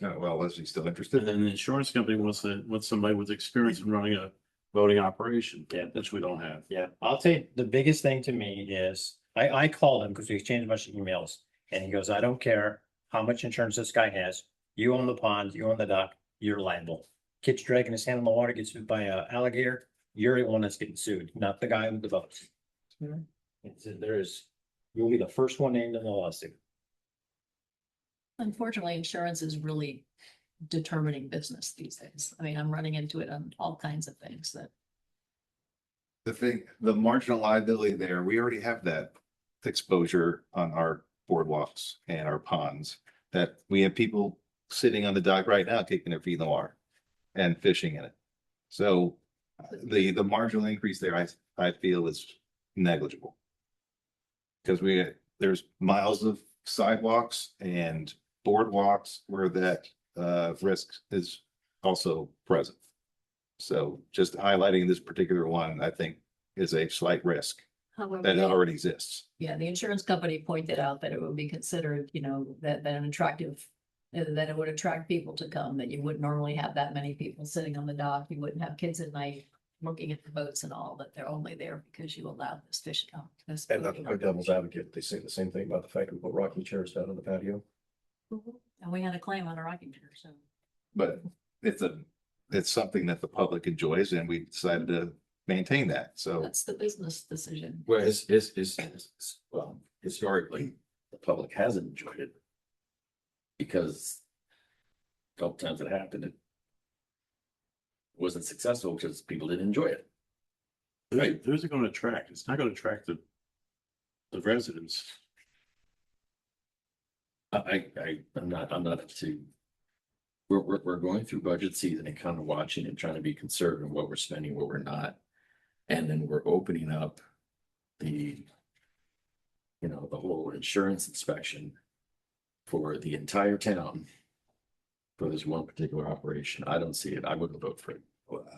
well, Leslie's still And interested. then the insurance company wants somebody with experience in running a voting operation. Yeah. Which we don't have. Yeah, I'll tell you, the biggest thing to me is, I called him because we exchanged a bunch of emails. And he goes, I don't care how much insurance this guy has. You own the pond, you own the dock, you're liable. Kid's dragging his hand in the water, gets sued by a alligator, you're the one that's getting sued, not the guy with the boats. You'll be the first one named in the lawsuit. Unfortunately, insurance is really determining business these days. I mean, I'm running into it on all kinds of things that, The thing, the marginal liability there, we already have that exposure on our boardwalks and our ponds. That we have people sitting on the dock right now, kicking their feet in the water and fishing in it. So the marginal increase there, I feel is negligible. Because there's miles of sidewalks and boardwalks where that risk is also present. So just highlighting this particular one, I think is a slight risk however. that already exists. Yeah, the insurance company pointed out that it would be considered, that an attractive, that it would attract people to come, that you wouldn't normally have that many people sitting on the dock. You wouldn't have kids at night looking at the boats and all, that they're only there because you allow this fishing. This And boating a devil's advocate, they say the same thing about the fact we put rocking chairs down on the patio. operation. And we had a claim on a rocking chair, so. But it's something that the public enjoys and we decided to maintain that. So That's the business decision. well, well, historically, the public hasn't enjoyed it. Because a couple times it happened, it wasn't successful because people didn't enjoy it. Right. Who's it gonna attract? It's not gonna attract the residents. I'm not up to. We're going through budget season and kind of watching and trying to be conservative in what we're spending, what we're not. And then we're opening up the whole insurance inspection for the entire town for this one particular operation. I don't see it. I wouldn't vote for it.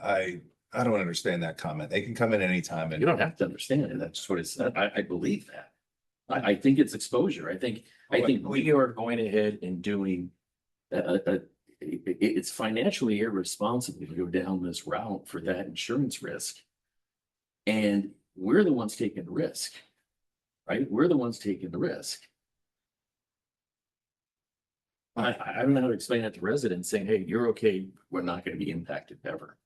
I don't understand that comment. They can come in anytime You and don't have to understand it. That's what it's, I believe that. I think it's exposure. I think we are going ahead and doing it's financially irresponsible to go down this route for that insurance risk. And we're the ones taking the risk, right? We're the ones taking the risk. I don't know how to explain that to residents saying, hey, you're okay. We're not going to be impacted ever.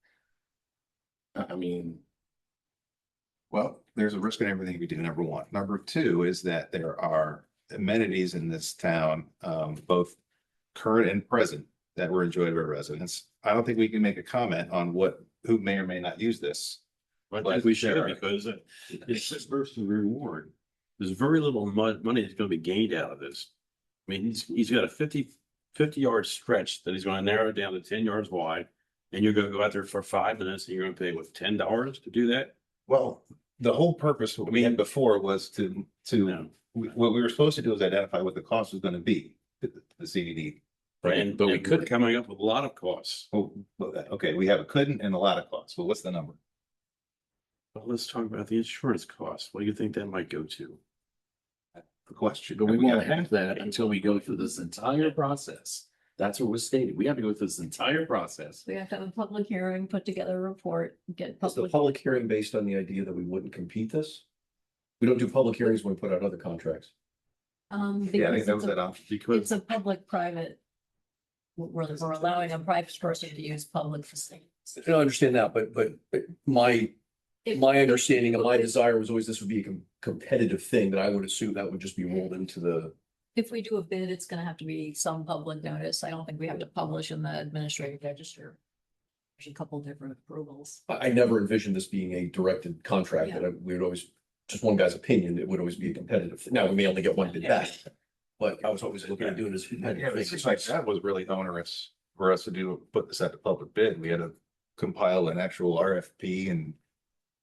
I mean, well, there's a risk in everything we do, number one. Number two is that there are amenities in this town, both current and present, that were enjoyed by residents. I don't think we can make a comment on who may or may not use this. I But think we should, sure. because it's this versus reward. There's very little money that's gonna be gained out of this. I mean, he's got a 50 yard stretch that he's gonna narrow down to 10 yards wide. And you're gonna go out there for 5 minutes and you're gonna pay with $10 to do that? Well, the whole purpose, what we had before was No. what we were supposed to do is identify what the cost was gonna be, the CDD. Right, but we could coming up with a lot of costs. Oh, okay, we have a couldn't and a lot of costs. Well, what's the number? Well, let's talk about the insurance costs. What do you think that might go to? The question. but we And won't gotta- have that until we go through this entire process. That's what was stated. We have to go through this entire process. We have to have a public hearing, put together a report, get Is the public. public hearing based on the idea that we wouldn't compete this? We don't do public hearings when we put out other contracts. Yeah, I think Because that was it's that a, option. Because it's a public-private. We're allowing a private person to use public facilities. I don't understand that, but my understanding and my desire was always this would be a competitive thing that I would assume that would just be rolled into the. If we do a bid, it's gonna have to be some public notice. I don't think we have to publish in the administrative register. There's a couple different approvals. I never envisioned this being a directed contract that we would always just one guy's opinion, it would always be a competitive thing. Now, we may only get one bid back. But I was always looking at doing this. Yeah, but it seems like that was really onerous for us to do, put this at the public bid. We had to compile an actual RFP and,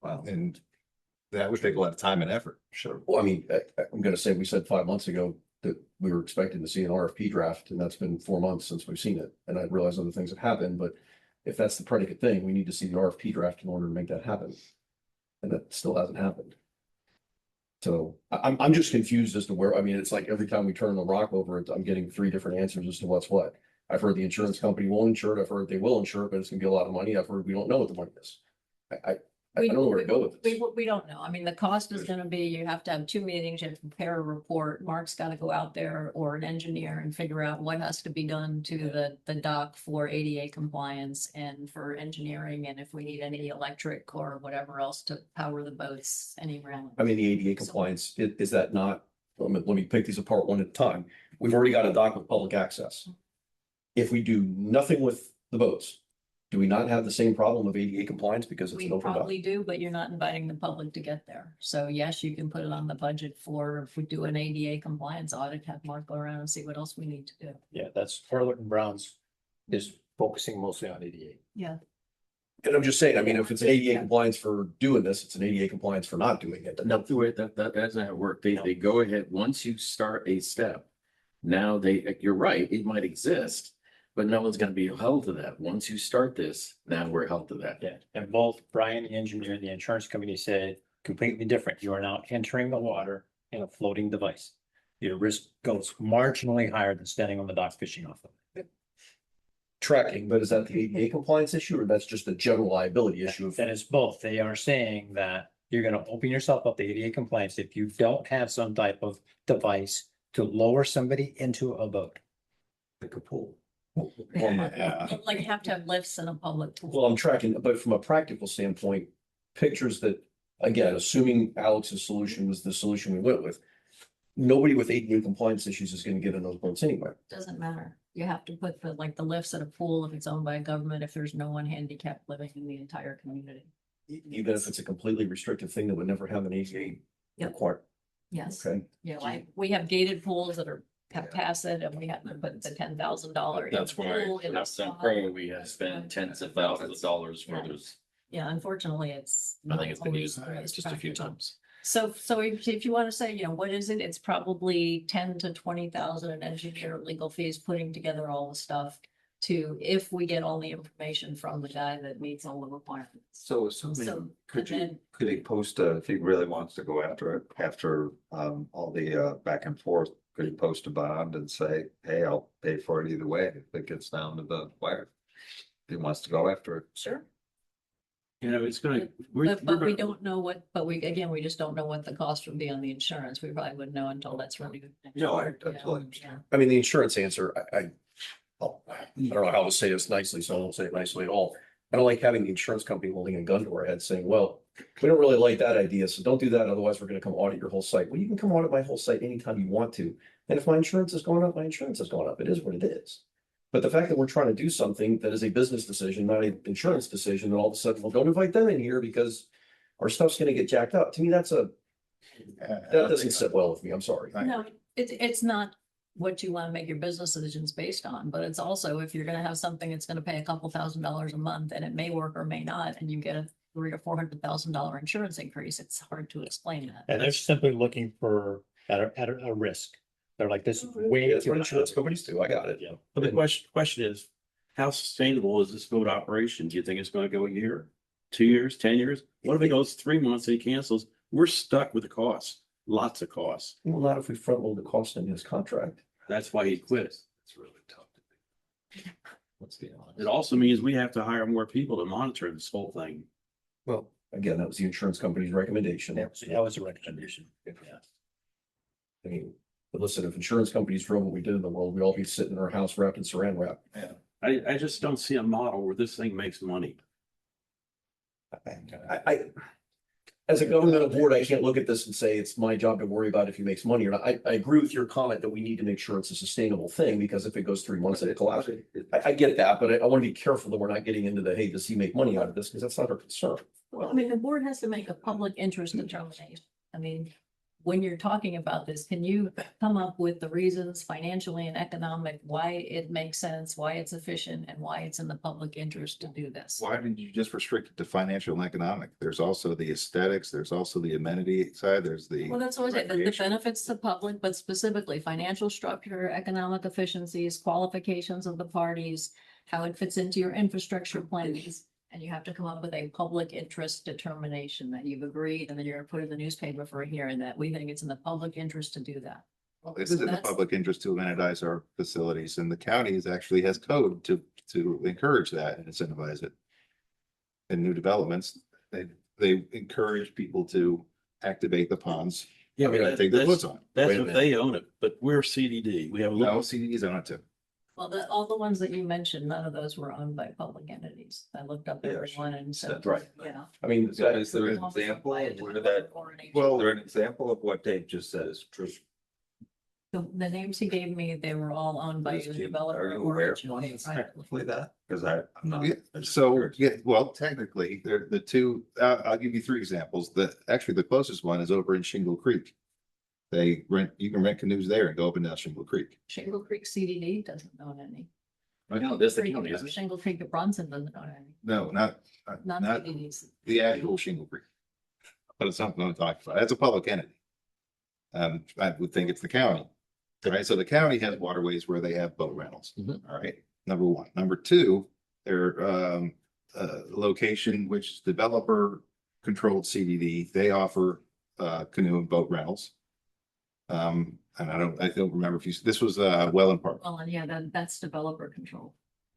Wow. and that would take a lot of time and effort. Sure. Well, I mean, I'm gonna say, we said 5 months ago that we were expecting to see an RFP draft, and that's been 4 months since we've seen it. And I realize other things have happened, but if that's the predicate thing, we need to see the RFP draft in order to make that happen. And that still hasn't happened. So I'm just confused as to where, I mean, it's like every time we turn the rock over, I'm getting 3 different answers as to what's what. I've heard the insurance company will insure it. I've heard they will insure it, but it's gonna be a lot of money. I've heard we don't know what the money is. I don't know where to go with this. We don't know. I mean, the cost is gonna be, you have to have 2 meetings, you have to prepare a report. Mark's gotta go out there, or an engineer, and figure out what has to be done to the dock for ADA compliance and for engineering, and if we need any electric or whatever else to power the boats anywhere. I mean, the ADA compliance, is that not, let me pick these apart one at a time. We've already got a dock with public access. If we do nothing with the boats, do we not have the same problem of ADA compliance because it's We an open dock? probably do, but you're not inviting the public to get there. So yes, you can put it on the budget for, if we do an ADA compliance audit, have Mark go around and see what else we need to do. Yeah, that's Harlan and Brown's is focusing mostly on ADA. Yeah. And I'm just saying, I mean, if it's an ADA compliance for doing this, it's an ADA compliance for not doing it. No, the way that's not how it works. They go ahead, once you start a step, now you're right, it might exist, but no one's gonna be held to that. Once you start this, now we're held to that. Yeah, and both Brian, the engineer, and the insurance company said completely different. You are now entering the water in a floating device. Your risk goes marginally higher than standing on the dock fishing off of it. Tracking, but is that the ADA compliance issue, or that's just a general liability issue of? That is both. They are saying that you're gonna open yourself up to ADA compliance if you don't have some type of device to lower somebody into a boat. Like a pool. Like you have to have lifts in a public pool. Well, I'm tracking, but from a practical standpoint, pictures that, again, assuming Alex's solution was the solution we went with. Nobody with ADA compliance issues is gonna get in those boats anyway. Doesn't matter. You have to put the lifts at a pool if it's owned by a government, if there's no one handicapped living in the entire community. Even if it's a completely restrictive thing that would never have an ADA Yep. required. Yes. Okay. Yeah, like we have gated pools that are passive, and we have to put the $10,000. That's why, that's that pro, we have spent tens of thousands of dollars for those. Yeah, unfortunately, it's. I think it's been not used always just a few practical. times. So if you want to say, what is it? It's probably 10 to 20,000 in engineer legal fees, putting together all the stuff to, if we get all the information from the guy that meets all the requirements. So So, assuming, and then- could he post if he really wants to go after it, after all the back and forth, could he post a bond and say, hey, I'll pay for it either way if it gets down to the wire? If he wants to go after it. Sure. It's gonna. But we don't know what, we just don't know what the cost would be on the insurance. We probably wouldn't know until that's ready. No, I Yeah, totally yeah. understand. I mean, the insurance answer, I don't know how to say this nicely, so I won't say it nicely at all. I don't like having the insurance company holding a gun to our head saying, well, we don't really like that idea, so don't do that, otherwise we're gonna come audit your whole site. Well, you can come audit my whole site anytime you want to. And if my insurance is going up, my insurance is going up. It is what it is. But the fact that we're trying to do something that is a business decision, not an insurance decision, and all of a sudden, well, don't invite them in here because our stuff's gonna get jacked up. To me, that doesn't sit well with me. I'm sorry. No, it's not what you want to make your business decisions based on, but it's also if you're gonna have something that's gonna pay a couple $1,000s a month and it may work or may not, and you get a $300,000 or $400,000 insurance increase, it's hard to explain that. And they're simply looking for at a risk. They're like, this is way That's too what much. insurance companies do. I got it. Yeah. But the question is, how sustainable is this boat operation? Do you think it's gonna go a year, 2 years, 10 years? What if it goes 3 months and he cancels? We're stuck with the cost, lots of costs. Well, not if we front load the cost in his contract. That's why he quit. It's really tough to do. Let's be honest. It also means we have to hire more people to monitor this whole thing. Well, again, that was the insurance company's recommendation. That was a recommendation. Yeah. I mean, but listen, if insurance companies drove what we did in the world, we'd all be sitting in our house wrapped in saran wrap. I just don't see a model where this thing makes money. I, as a governmental board, I can't look at this and say it's my job to worry about if he makes money or not. I agree with your comment that we need to make sure it's a sustainable thing, because if it goes 3 months and it collapses, I get that, but I want to be careful that we're not getting into the, hey, does he make money out of this? Because that's not our concern. Well, I mean, the board has to make a public interest determination. I mean, when you're talking about this, can you come up with the reasons financially and economic, why it makes sense, why it's efficient, and why it's in the public interest to do this? Why didn't you just restrict it to financial and economic? There's also the aesthetics, there's also the amenity side, there's the. Well, that's always it, the recreation. benefits to public, but specifically financial structure, economic efficiencies, qualifications of the parties, how it fits into your infrastructure plans. And you have to come up with a public interest determination that you've agreed, and then you're gonna put in the newspaper for a hearing that we think it's in the public interest to do that. Well, this is in the That's- public interest to amenize our facilities, and the county actually has code to encourage that and incentivize it. In new developments, they encourage people to activate the ponds. Yeah, I mean, I think the woods on. That's Wait a if minute. they own it, but we're CDD. We have a No, little, CDs on it too. Well, all the ones that you mentioned, none of those were owned by public entities. I looked up Yeah, everyone and said, Right. yeah. I mean, So is there an example of where that, Well, is there an example of what Dave just said is true? The names he gave me, they were all owned by Is the you- developer. Are you aware of originally, one that's privately. technically that? Because I'm not. Yeah, so, yeah, well, technically, they're the two, I'll give you three examples. Actually, the closest one is over in Shingle Creek. You can rent canoes there and go up and down Shingle Creek. Shingle Creek CDD doesn't own any. I know, this the Creek- county, isn't it? Shingle Creek at Bronson doesn't own any, No, not not not CDDs. the actual Shingle Creek. But it's something I'm talking about. That's a public entity. I would think it's the county. All right, so the county has waterways where they have boat rentals. Mhm. All right, number one. Number two, their location, which is developer controlled CDD, they offer canoe and boat rentals. And I don't remember if this was Welland Park. Well, and yeah, that's developer control,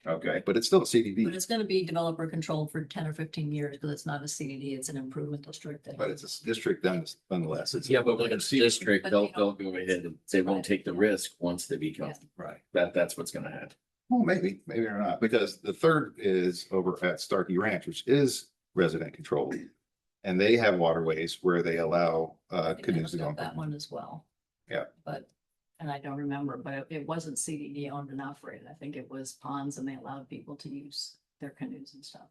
Okay, but it's still a but CDD, it's gonna be developer controlled for 10 or 15 years because it's not a CDD, it's an improvement district. but it's a district nonetheless. It's. Yeah, but like a district, But they'll, they they'll don't- go ahead and they won't take the risk once they become, Right. that's what's gonna happen. Well, maybe or not, because the third is over at Starkey Ranch, which is resident controlled. And they have waterways where they allow I think I canoes to looked go. up That one as well. Yeah. But, and I don't remember, but it wasn't CDD owned and operated. I think it was ponds and they allowed people to use their canoes and stuff.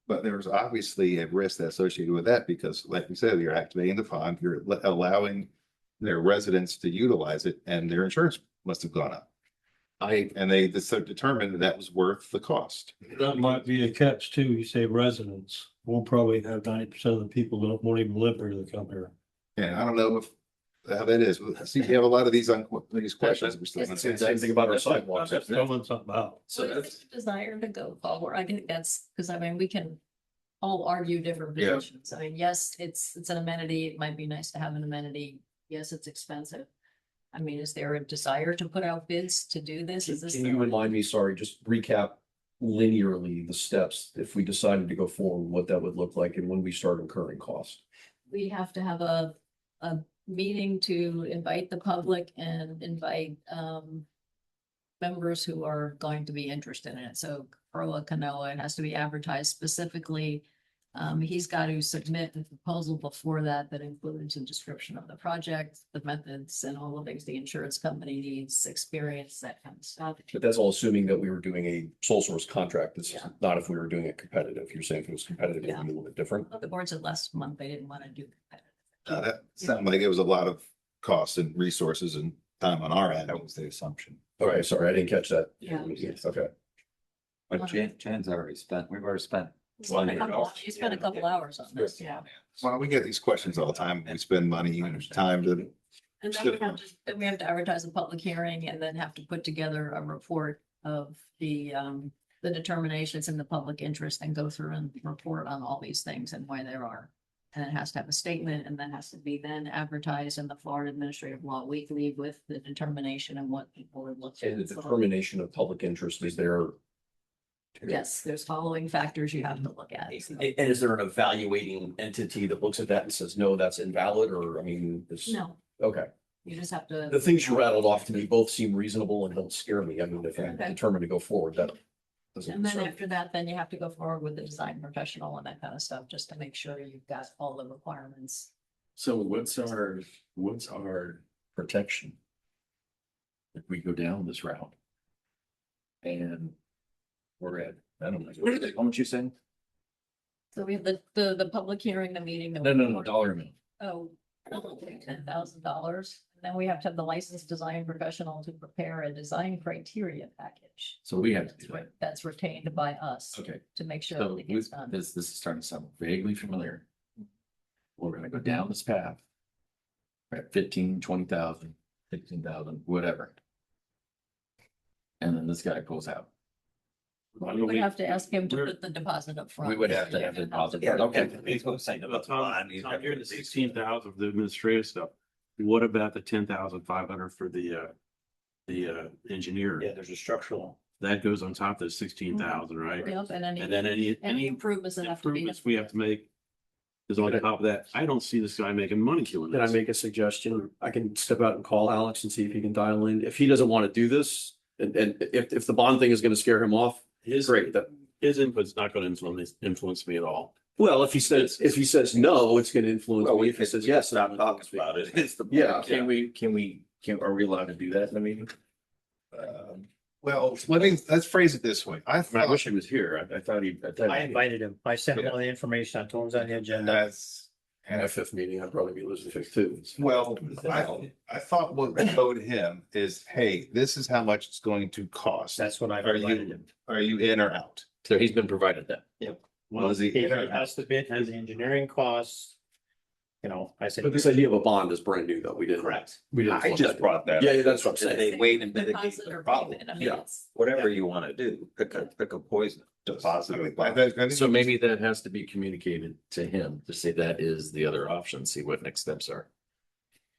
But there's obviously a risk associated with that because like we said, you're activating the pond, you're allowing their residents to utilize it and their insurance must have gone up. And they determined that was worth the cost. That might be a catch too. You say residents. We'll probably have 90% of the people that won't even live here that come here. And I don't know if how that is. See, you have a lot of these questions. We're still- It's the same thing about our sidewalks. That's throwing something out. So Well, that's, it's a desire to go forward. I think that's, because I mean, we can all argue different Yeah. positions. I mean, yes, it's an amenity. It might be nice to have an amenity. Yes, it's expensive. I mean, is there a desire to put out bids to do this? Is this? Can you remind me, sorry, just recap linearly the steps if we decided to go forward, what that would look like and when we start incurring costs? We have to have a meeting to invite the public and invite members who are going to be interested in it. So Perla Canoa, it has to be advertised specifically. He's got to submit a proposal before that includes a description of the project, the methods and all the things the insurance company needs, experience, that kind of stuff. But that's all assuming that we were doing a sole source contract. This is Yeah. not if we were doing it competitive. You're saying if it was competitive, it would be a little bit different. The board said last month they didn't want to do competitive. That sounded like it was a lot of costs and resources and time on our end. That was the assumption. Okay, sorry, I didn't catch that. Yeah. Okay. But Jan's already we've already spent. You spent a couple hours on this, yeah. Well, we get these questions all the time. We spend money and time to, And then we have to advertise a public hearing and then have to put together a report of the determinations in the public interest and go through and report on all these things and why there are. And it has to have a statement and that has to be then advertised in the Florida Administrative Law Weekly with the determination and what people would look. And the for. determination of public interest is there. Yes, there's following factors you have to look at. And is there an evaluating entity that looks at that and says, no, that's invalid, or, I mean, this, No, okay. you just have to. The things you rattled off to me both seem reasonable and don't scare me. I mean, if I'm Okay. determined to go forward, that doesn't. And then after that, then you have to go forward with the design professional and that kind of stuff, just to make sure you've got all the requirements. so what's our protection? If we go down this route? And we're at, I don't know, how much you saying? So we have the public hearing, the meeting. No, dollar amount. Oh, $10,000. Then we have to have the licensed design professional to prepare a design criteria package. So we have to do that. That's retained by us Okay. to make sure So that it gets done. this is starting to sound vaguely familiar. We're gonna go down this path. We're at 15, 20,000, 16,000, whatever. And then this guy pulls out. We would have to ask him to put the deposit up front. We would have to have the deposit. Yeah, Okay. he's gonna say about the bond. he's Tom, you're the got- 16,000 for the administrative stuff. What about the 10,500 for the engineer? Yeah, there's a structural. That goes on top of the 16,000, right? Yep, and And then any improvements that have to be. improvements we have to make is on top of that. I don't see this guy making money doing Can I this. make a suggestion? I can step out and call Alex and see if he can dial in. If he doesn't want to do this, and if the bond thing is going to scare him off, His, great. That, his input's not gonna influence me at all. well, if he says no, it's going to influence Well, me. we If he could says yes, stop then talking it's about it. It's the. Yeah. Are we allowed to do that in the meeting? Well, let's phrase it this way. I wish he was here. I thought he. I invited him. I sent him all the information. I told him it's on the agenda. That's, My fifth meeting, I'd probably be losing fifth too. well, I thought what we told him is, hey, this is how much it's going to cost. That's what I Are invited you, him. are you in or out? So he's been provided that. Well, is he He in or out? has the bid, has the engineering costs. You know, I said. But this idea of a bond is brand new though. We didn't. Correct. We didn't. I just brought that. Yeah, up. yeah, that's what I'm saying. They wait and mitigate Deposit the or problem. payment, I mean, Yeah. it's. Whatever you wanna do, pick a poison, deposit. I or mean, bond. I think- So maybe that has to be communicated to him to say that is the other option, see what next steps are.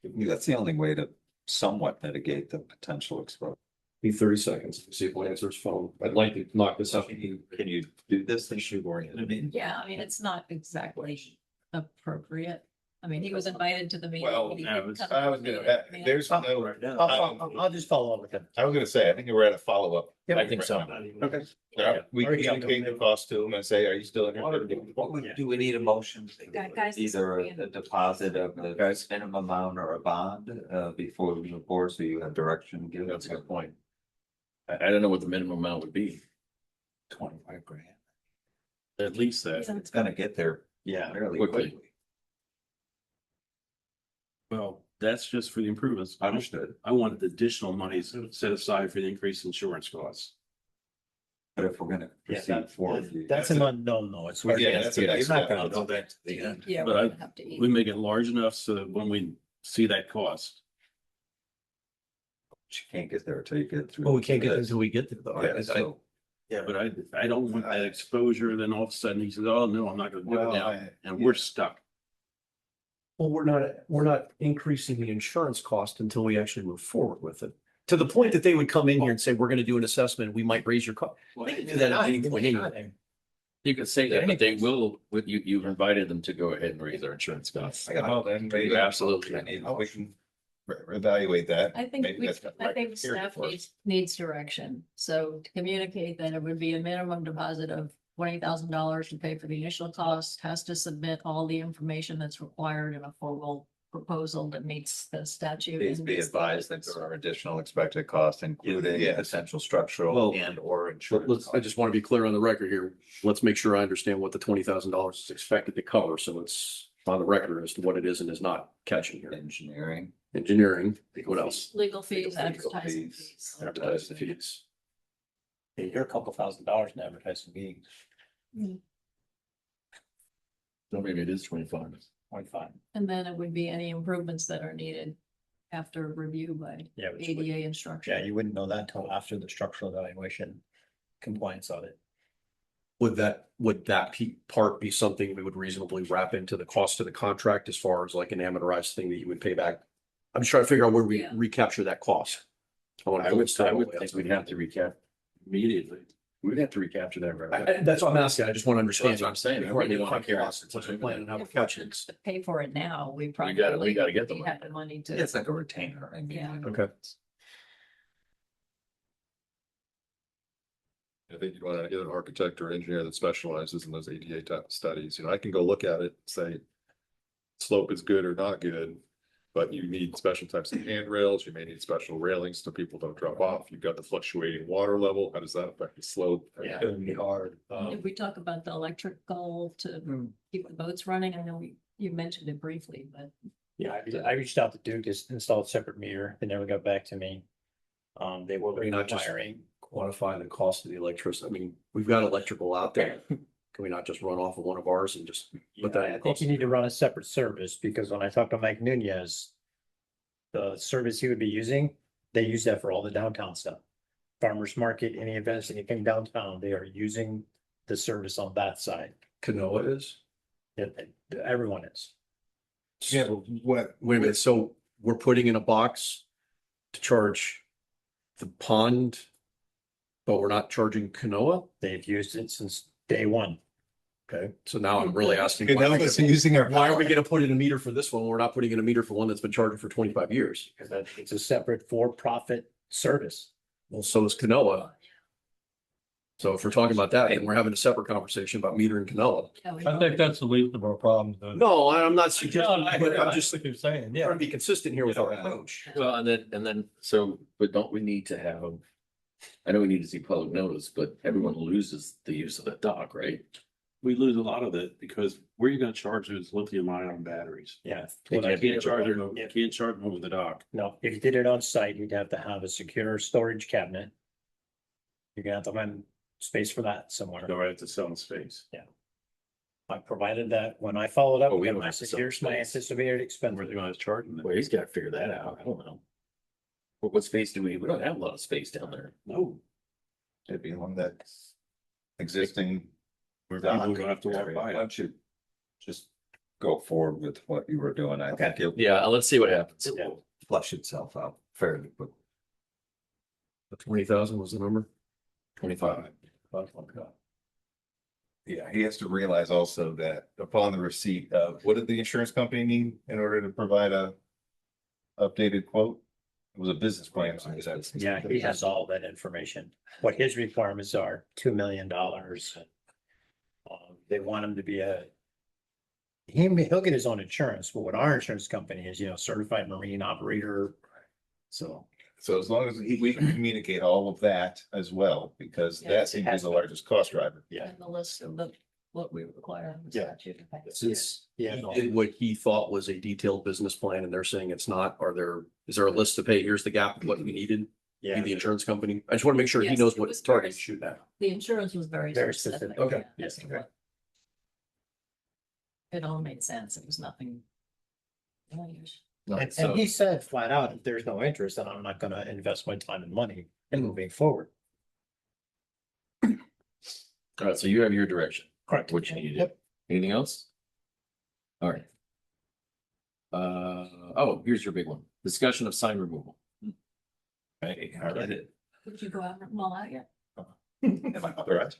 That's the only way to somewhat mitigate the potential exposure. Be 30 seconds, see if we'll answer his phone. I'd like to knock this up. Can you do this issue oriented? Yeah, I mean, it's not exactly appropriate. I mean, he was invited to the meeting. Well, He I didn't was- come I to was the gonna, meeting. I mean, there's no, I'll just follow up with him. I was gonna say, I think we're at a follow-up. I think so. Okay. Yeah, we Already got communicate the cost to them and say, are you still in? Do we need a motion? Guys, Either a deposit of a minimum amount or a bond, before we move forward, so you have direction to give. That's a good point. I don't know what the minimum amount would be. 25 grand. At least that. It's gonna get there. Yeah, Fairly quickly. quickly. Well, that's just for the improvements. Understood. I wanted additional monies set aside for the increased insurance costs. But if we're gonna Yeah, proceed forward. That's an unknown though. It's. Yeah, that's a You're next not step. gonna go back to the end. Yeah, But we're I- gonna have to eat. We make it large enough so that when we see that cost, You can't get there until you get through. Well, we can't get there until we get there though. Yeah, so, yeah, but I don't want that exposure. Then all of a sudden he says, oh, no, I'm not gonna do it Well, now. And we're stuck. Well, we're not increasing the insurance cost until we actually move forward with it. To the point that they would come in here and say, we're gonna do an assessment, we might raise your cost. They can do that at any point anyway. You could say that, but they will, with you, you've invited them to go ahead and raise their insurance costs. Well, then maybe Absolutely. we can evaluate that. I think Maybe that's not I right think here staff for us. needs direction. So to communicate that it would be a minimum deposit of $20,000 to pay for the initial cost, has to submit all the information that's required in a formal proposal that meets the statute. please and be meets the advised that license. there are additional expected costs, including Yes. essential structural Well, and or But insurance. I just want to be clear on the record here. Let's make sure I understand what the $20,000 is expected to cover. So it's on the record as to what it is and is not catching here. Engineering. Engineering, what else? Legal fees, Legal advertising fees. fees. Advertising fees. You're a couple $1,000s in advertising meetings. So maybe it is 25. 25. And then it would be any improvements that are needed after review by Yeah. which would- ADA instruction. Yeah, you wouldn't know that until after the structural evaluation compliance audit. Would that part be something we would reasonably wrap into the cost of the contract as far as like an amortized thing that you would pay back? I'm just trying to figure out where we Yeah. recapture that cost. I would think we'd have to recap immediately. We'd have to recapture that right away. That's what I'm asking. I just want to understand. That's what I'm saying. Before I We get want to carry cost, this. what's the plan and how we If we're catch gonna it. to pay for it now, we probably. we gotta get the money. have the money to. It's like a retainer. I mean. Yeah. Okay. I think you want to get an architect or engineer that specializes in those ADA type of studies. I can go look at it, and say slope is good or not good, but you need special types of handrails. You may need special railings so people don't drop off. You've got the fluctuating water level. How does that affect the slope? Yeah, it would be hard. If we talk about the electrical to keep the boats running, I know you mentioned it briefly, but Yeah, I reached out to Duke to install a separate meter. They never got back to me. They were Maybe not just wiring. quantify the cost of the electricity. I mean, we've got electrical out there. Can we not just run off of one of ours and just put that in I the think cost? you need to run a separate service because when I talked to Mike Nunez, the service he would be using, they use that for all the downtown stuff. Farmers market, any events, anything downtown, they are using the service on that side. Canoa is? Everyone is. Yeah, but what, Wait a minute, so we're putting in a box to charge the pond, but we're not charging Canoa? They've used it since day one. Okay, so now I'm really asking. okay, now it's using our. Why are we gonna put in a meter for this one? We're not putting in a meter for one that's been charging for 25 years. Because that it's a separate for-profit service. Well, so is Canoa. So if we're talking about that, then we're having a separate conversation about meter and Canoa. I think that's the least of our problems. though. No, I'm not suggesting, but I'm just what you're saying, trying yeah. to be consistent here with our approach. Well, so, but don't we need to have, I know we need to see public notice, but everyone loses the use of the dock, right? We lose a lot of it because where are you gonna charge those lithium ion batteries? Yeah. They You can't be can't charge everywhere. them, you can't charge them over the dock. No, if you did it on site, you'd have to have a secure storage cabinet. You're gonna have to find space for that somewhere. Go right to selling space. I provided that when I followed up, Oh, we with don't him, I have to said, sell here's my space. anticipated expense. Where they're gonna charge them. Well, he's gotta figure that out. I don't know. What space do we don't have a lot of space down there. No, It'd be one that's existing. where people are gonna have to walk Why by it. don't you just go forward with what you were doing? I think it'll Yeah, let's see what happens. Yeah. flush itself out fairly quickly. The 20,000 was the number? 25. Yeah, he has to realize also that upon the receipt of, what did the insurance company need in order to provide a updated quote? It was a business plan. so he said. Yeah, he has all that information. What his requirements are, $2 million. They want him to be he'll get his own insurance, but what our insurance company is, certified marine operator. So. So as long as we can communicate all of that as well, because Yeah, that it seems to be has the been. largest cost driver. Yeah. And the list of what we require. in the Yeah. statute. Since Yeah. he did what he thought was a detailed business plan and they're saying it's not, is there a list to pay? Here's the gap of what we needed? Be Yeah. the insurance company. I just want to make sure he Yes, knows it what was target very- to shoot at. The insurance was very Very specific. specific. Okay. Yes, it was. It all made sense. It was nothing. And he said flat out, if there's no interest, then I'm not gonna invest my time and money in moving forward. All right, so you have your direction. Correct. What you need to do. Anything else? All right. Oh, here's your big one. Discussion of sign removal. Okay, all right. Did you go out and mull out yet? Am I authorized?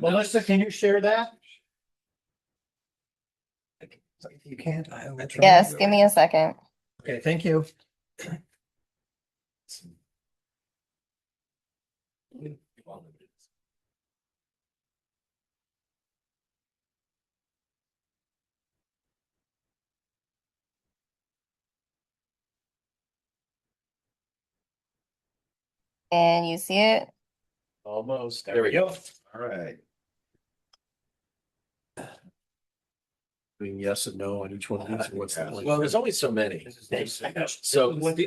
Melissa, can you share that? If you can't, I will try. Yes, give me a second. Okay, thank you. And you see it? Almost. There we go. All right. Doing yes and no on each one of these. What's the point? Well, there's only so many. So see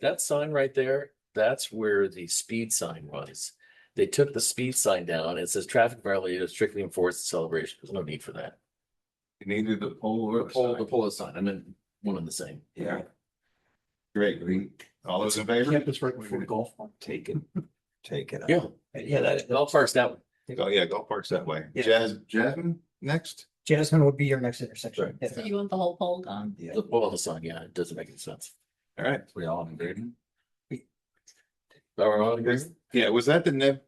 that sign right there, that's where the speed sign was. They took the speed sign down. It says traffic violator strictly enforced celebration. There's no need for that. Neither the pole or The pole sign, I meant one and the same. Yeah. Great. All those in favor? Campus right before the golf. Take it. Yeah. Yeah, that, Golf carts that way. Oh, yeah, golf parks that way. Yeah. Jasmine next? Jasmine would be your next intersection. Right. So you want the whole pole gone? The pole on the sign, yeah, it doesn't make any sense. All right. We all in agreement? Are we all in agreement? Yeah, was that the Nev,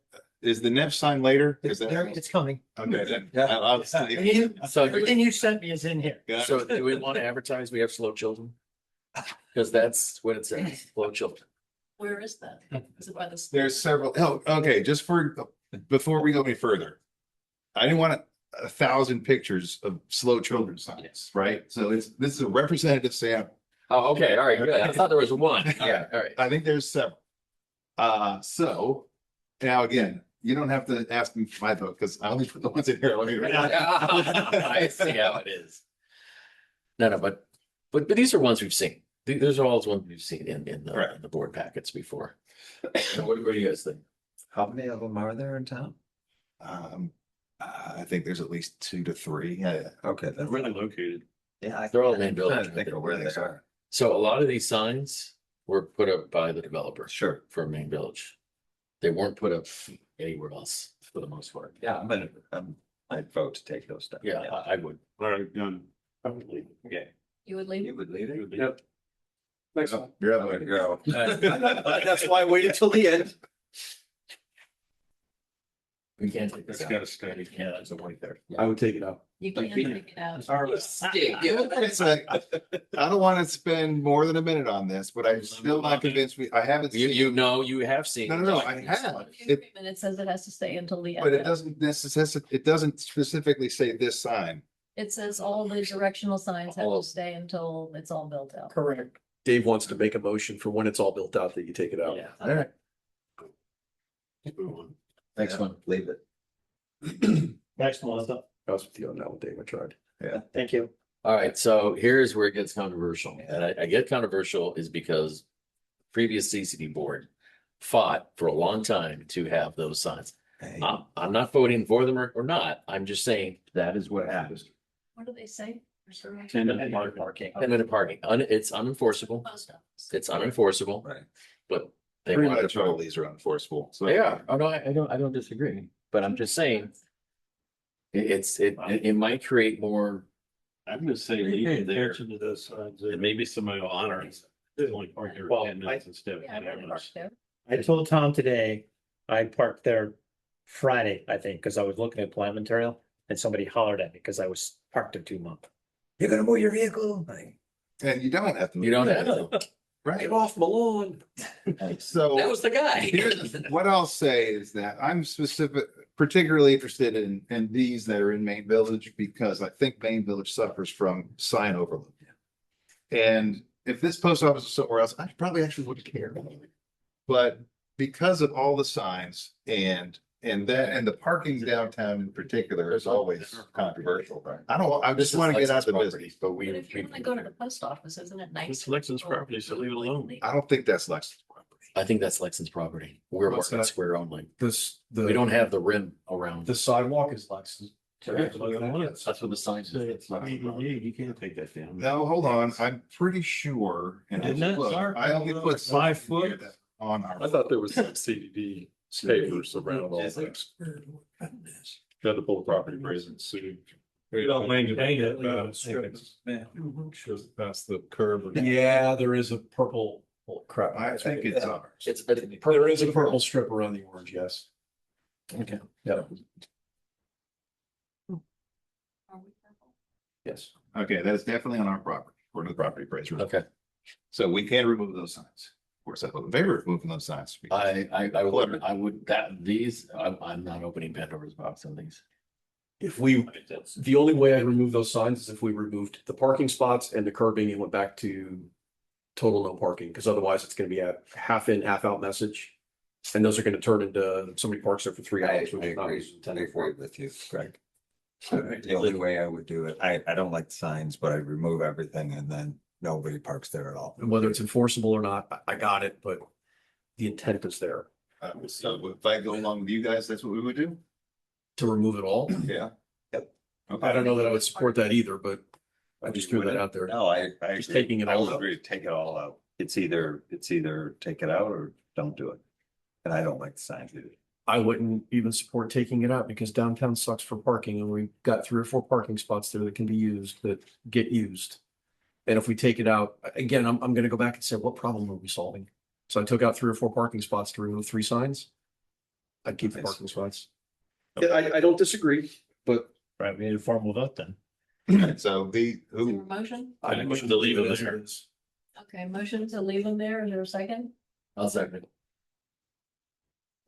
is the Nev sign later? Is that? It's coming. Okay, then. Yeah. I'll stay. So, everything you sent me is in here. Got it. so do we want to advertise we have slow children? Because that's what it says, slow children. Where is that? Is it by the? There's several, okay, just before we go any further. I didn't want 1,000 pictures of slow children signs, right? So this is a representative sample. Oh, okay, all right, good. I thought there was one. Yeah, all right. I think there's several. So now again, you don't have to ask me for my vote because I only put the ones in here. Let me. I see how it is. No, but these are ones we've seen. These are all the ones we've seen in Right. the board packets before. What do you guys think? How many of them are there in town? I think there's at least 2 to 3. Yeah, okay. They're really located. Yeah. They're all main I'm trying buildings. to think of where they are. So a lot of these signs were put up by the developer Sure. for main village. They weren't put up anywhere else for the most part. Yeah, I'd vote to take those down. Yeah, I would. All right, done. Probably. Okay. You would leave? You would leave it? Yep. Next one. You're There we go. That's why I waited till the end. We can't take this That's out. gotta stay. We can't, it's a point there. I would take it out. You can't take it out. It's I don't want to spend more than a minute on this, but I'm still not convinced I haven't You, seen. you know, you have seen. No, I have. The agreement, it says it has to stay until the But it end. doesn't necessarily, it doesn't specifically say this sign. It says all the directional signs have All to of- stay until it's all built out. Correct. Dave wants to make a motion for when it's all built out that you take it out. Yeah, all right. Next one, leave it. Next, Melissa. I was with you on that one, Dave. I tried. Thank you. All right, so here's where it gets controversial. And I get controversial is because previous CCD board fought for a long time to have those signs. Hey, I'm not voting for them or not. I'm just saying that is what happens. What do they say? 10-minute parking. 10-minute parking. It's unenforceable. Post office. It's unenforceable, Right. but they Pretty want much to. all these are unenforceable. So They are. Oh, no, I don't disagree, but I'm just saying. It might create more. I'm gonna say leave it there. And maybe somebody will honor it. Only park there Well, 10 minutes instead of Yeah, 10 I would park minutes. there. I told Tom today, I parked there Friday, I think, because I was looking at plant material and somebody hollered at me because I was parked there 2 months. You're gonna move your vehicle? And you don't have to. You don't have to. Right. off my lawn. So. That was the guy. Here's what I'll say is that I'm particularly interested in these that are in Main Village because I think Main Village suffers from sign overload. And if this post office was somewhere else, I probably actually wouldn't care. But because of all the signs and the parking downtown in particular is always controversial. I This just is want to get out Lexus the property, business. but But if you want to go to the post office, isn't it nice? It's Lexington's property, so leave it alone. I don't think that's Lexington's property. I think that's Lexington's property. We're What's working that? square only. The We don't have the rim around. the sidewalk is Lexus. That's what the sign says. You can't take that down. No, hold on. I'm pretty sure. And Isn't that, look, sir? I only put 5 foot? on our. I thought there was some CDD papers around all this. Got to pull the property appraiser and sue. You don't maintain it. Shows it past the curb. or- Yeah, there is a purple, oh crap. I think it's ours. There is a purple strip around the orange, yes. Okay. Yeah, Are we purple? yes. Okay, that's definitely on our property, according to the property appraiser. Okay. So we can remove those signs. Of course, I'm in favor of removing those signs. I would, I'm not opening Pandora's box on these. If we, the only way I'd remove those signs is if we removed the parking spots and the curbing and went back to total no parking, because otherwise it's gonna be a half in, half out message. And those are gonna turn into somebody parks there for 3 I hours. which is not agree intended for. with you, Greg. The only way I would do it, I don't like the signs, but I remove everything and then nobody parks there at all. And whether it's enforceable or not, I got it, but the intent is there So if I go along with you guys, that's what we would do? to remove it all. Yeah. Yep. I don't know that I would support that either, but I just threw that out there. No, I Just agree. taking it I all would out. agree, take it all out. It's either take it out or don't do it. And I don't like the signs either. I wouldn't even support taking it out because downtown sucks for parking and we've got 3 or 4 parking spots there that can be used, that get used. And if we take it out, again, I'm gonna go back and say, what problem are we solving? So I took out 3 or 4 parking spots to remove 3 signs. I'd keep the Nice. parking spots. Yeah, I don't disagree, but Right, we need a formal vote then. So the, Is there a who, motion? I motion to leave it as there. it is. Okay, motion to leave them there. Is there a second? I'll second it.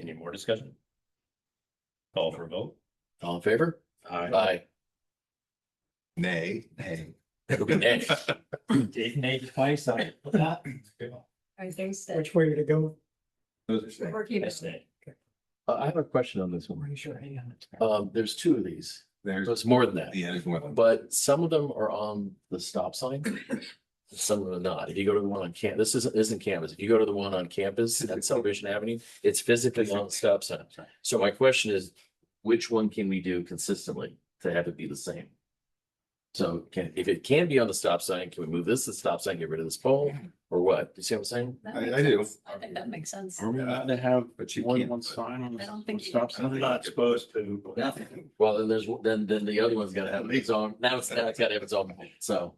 Any more discussion? Call for a vote. All in favor? Aye. nay, It'll be nay. Dave Nate twice, I. All right, thanks. Steph. Which way to go? We're keeping. I have a question on this one. Sure, hang on. There's 2 of these. So it's more than that. Yeah, there's more than. But some of them are on the stop sign. Some of them are not. If you go to the one on campus, this isn't campus. If you go to the one on campus at Celebration Avenue, it's physically on the stop sign. So my question is, which one can we do consistently to have it be the same? So if it can be on the stop sign, can we move this to the stop sign, get rid of this pole, or what? You see what I'm saying? That I makes do. sense. I think that makes sense. Are we allowed to have But you more than can't one put- sign on I don't the think you stop can. sign? Not supposed to. Well, then then the other one's gotta have its own, now it's gotta have its own, so.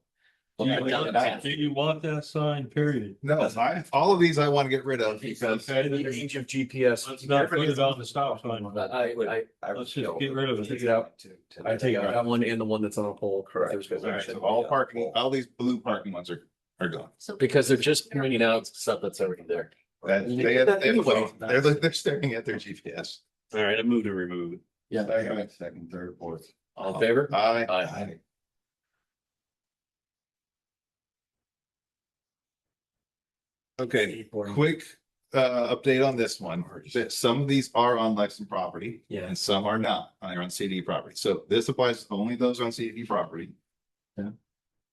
Do you want that sign, period? No, all of these I want to get rid of because Age of GPS. Let's not put it on the stop sign. let's just get rid of it. Take it out. I take out that one and the one that's on a pole. Correct. All right, so all parking, all these blue parking ones are gone. So Because they're just pointing out stuff that's already there. They're staring at their GPS. All right, I move to remove it. Yeah. Second, third, fourth. All in favor? Aye. Aye. Okay, quick update on this one. That some of these are on Lexington property. Yeah. And some are not. They're on CD property. So this applies to only those on CD property. Yeah.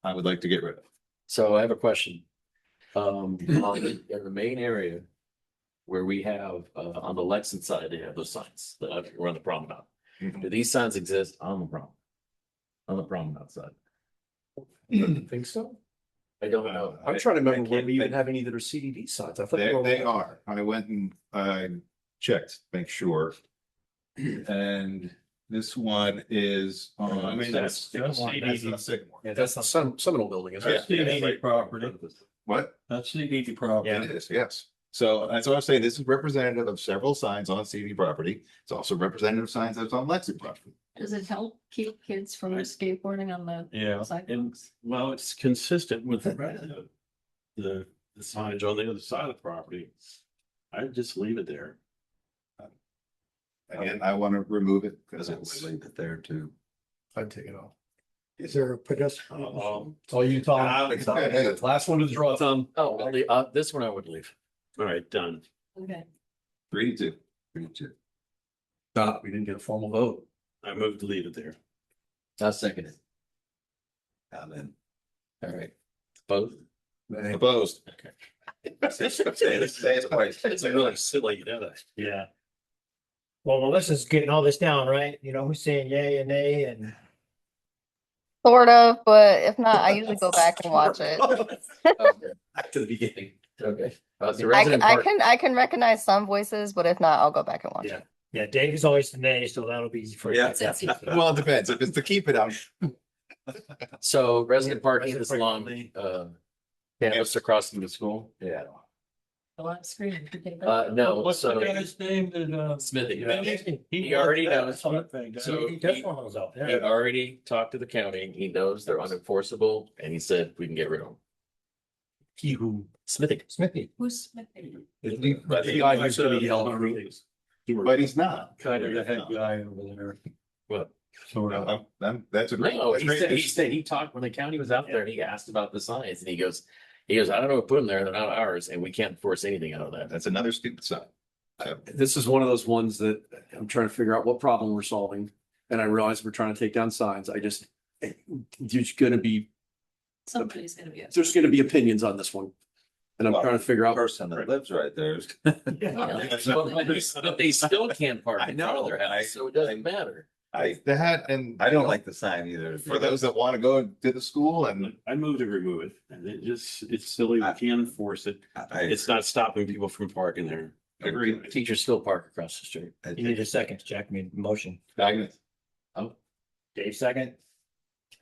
I would like to get rid of. So I have a question. In the main area where we have, on the Lexington side, they have those signs that we're on the promenade. Do these signs exist on the promenade? On the promenade side? Think so? I don't know. I'm trying to remember when we even have any that are CDD signs. I thought They are. I went and I checked, make sure. And this one is on. I mean, that's CDD. Sycamore. Yeah, that's the Seminole building, isn't That's it? CDD property. What? That's CDD property. It is, yes. So that's what I'm saying. This is representative of several signs on CD property. It's also representative of signs that's on Lexington property. does it help keep kids from skateboarding on the Yeah. And, sidewalks? well, it's consistent with the signage on the other side of the property. I'd just leave it there. Again, I want to remove it because I would it's. leave it there too. I'd take it off. Is there a pedestrian? It's all you, Tom. Last one to draw, Tom. Oh, this one I would leave. All right, done. Okay. 3-2. 3-2. We didn't get a formal vote. I move to leave it there. I'll second it. And then All right. Both? Opposed. It's really silly, you know that. Yeah. Well, Melissa's getting all this down, right? You know, who's saying yay and nay and. Sort of, but if not, I usually go back and watch it. Back to the beginning. Okay. The I, resident I park, can I can recognize some voices, but if not, I'll go back and watch Yeah. it. Yeah, Dave is always the nay, so that'll be easy for you. Yeah. Well, it depends. If it's to keep it out. so resident parking is Resident along, campus across from the school? Yeah. The last screen. you could take that. No, What's the so guy's name that, Smithy. He already knows. So He does one of those out he there. already talked to the county. He knows they're unenforceable and he said we can get rid of them. He who. Smithy. Smithy. Who's Smithy? But the guy who's gonna be yelling. But he's not. kind of the head guy over there? What? Sort of. That's a great. No, that's great. he said he talked when the county was out there and he asked about the signs and he goes, I don't know what put them there. They're not ours and we can't force anything out of that. That's another stupid sign. This is one of those ones that I'm trying to figure out what problem we're solving. And I realize we're trying to take down signs. There's gonna be Somebody's gonna be. there's gonna be opinions on this one. And I'm Well, trying to figure out. person that lives right there is. But they still can't park I in front of their know, house, so it doesn't matter. That and. I don't like the sign either. For those that want to go to the school and. I move to remove it. And it's silly. We can't enforce it. It's not stopping people from parking there. Agree. Teachers still park across the street. You need a second, Jack, made a motion. Agnes. Dave, second.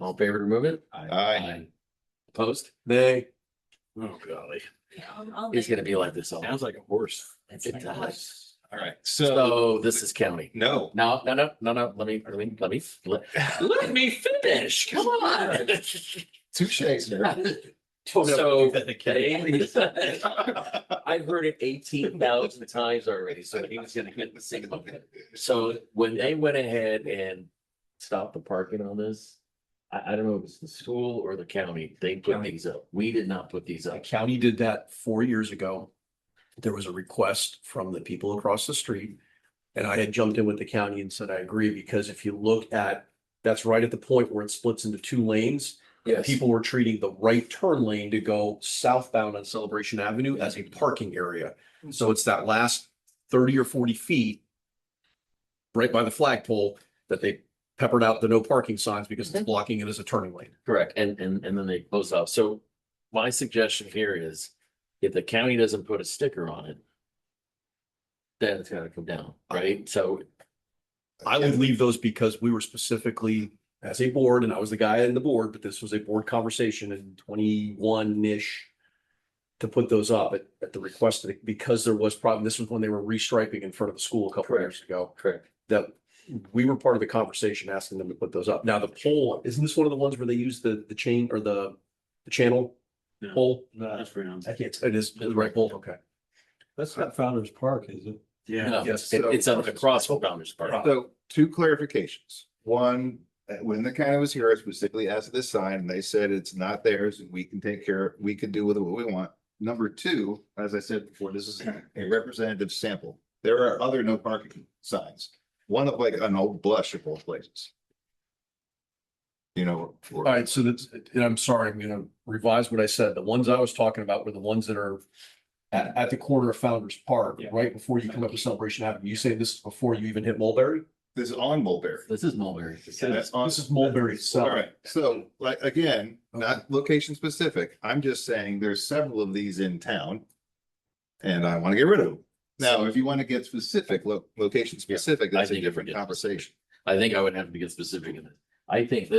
All in favor to remove it? Aye. Opposed? Nay. Oh, golly. Yeah, I'll He's make- gonna be like this all. Sounds like a horse. It's It like- does. All right. So this is county. No. No. Let me let me finish. Come on. Touche, sir. So I've heard it 18,000 times already, so he was gonna get the same one. So when they went ahead and stopped the parking on this, I don't know if it's the school or the county, they put these up. We did not put these The up. county did that 4 years ago. There was a request from the people across the street. And I had jumped in with the county and said, I agree, because if you look at That's right at the point where it splits into two lanes. Yes. People were treating the right turn lane to go southbound on Celebration Avenue as a parking area. So it's that last 30 or 40 feet right by the flagpole that they peppered out the no parking signs because it's blocking it as a turning lane. Correct. And then they close off. So my suggestion here is if the county doesn't put a sticker on it, then it's gotta come down, right? So I would leave those because we were specifically as a board, and I was the guy in the board, but this was a board conversation in 21-ish to put those up at the request of because there was problem. This was when they were restriping in front of the school a couple of years ago. correct. That we were part of the conversation asking them to put those up. Now the pole, isn't this one of the ones where they use the chain or the channel No. pole? That's round. I can't, it is the right pole, okay. That's not Founder's Park, is it? Yeah. No, Yes. it's on across from Founder's Park. So two clarifications. One, when the county was here, I specifically asked this sign and they said it's not theirs and we can take care, we can do with it what we want. Number two, as I said before, this is a representative sample. There are other no parking signs. One of like an old blush of both places. You know. All right, so that's, and I'm sorry, I'm gonna revise what I said. The ones I was talking about were the ones that are at the corner of Founder's Park, Yeah. right before you come up to Celebration Avenue. You say this is before you even hit Mulberry? This is on Mulberry. This is Mulberry. That's on. This is Mulberry itself. All right, so like, again, not location specific, I'm just saying there's several of these in town. And I want to get rid of them. Now, if you want to get specific, location specific, I that's a think if we different get conversation. I think I would have to get specific in it. I think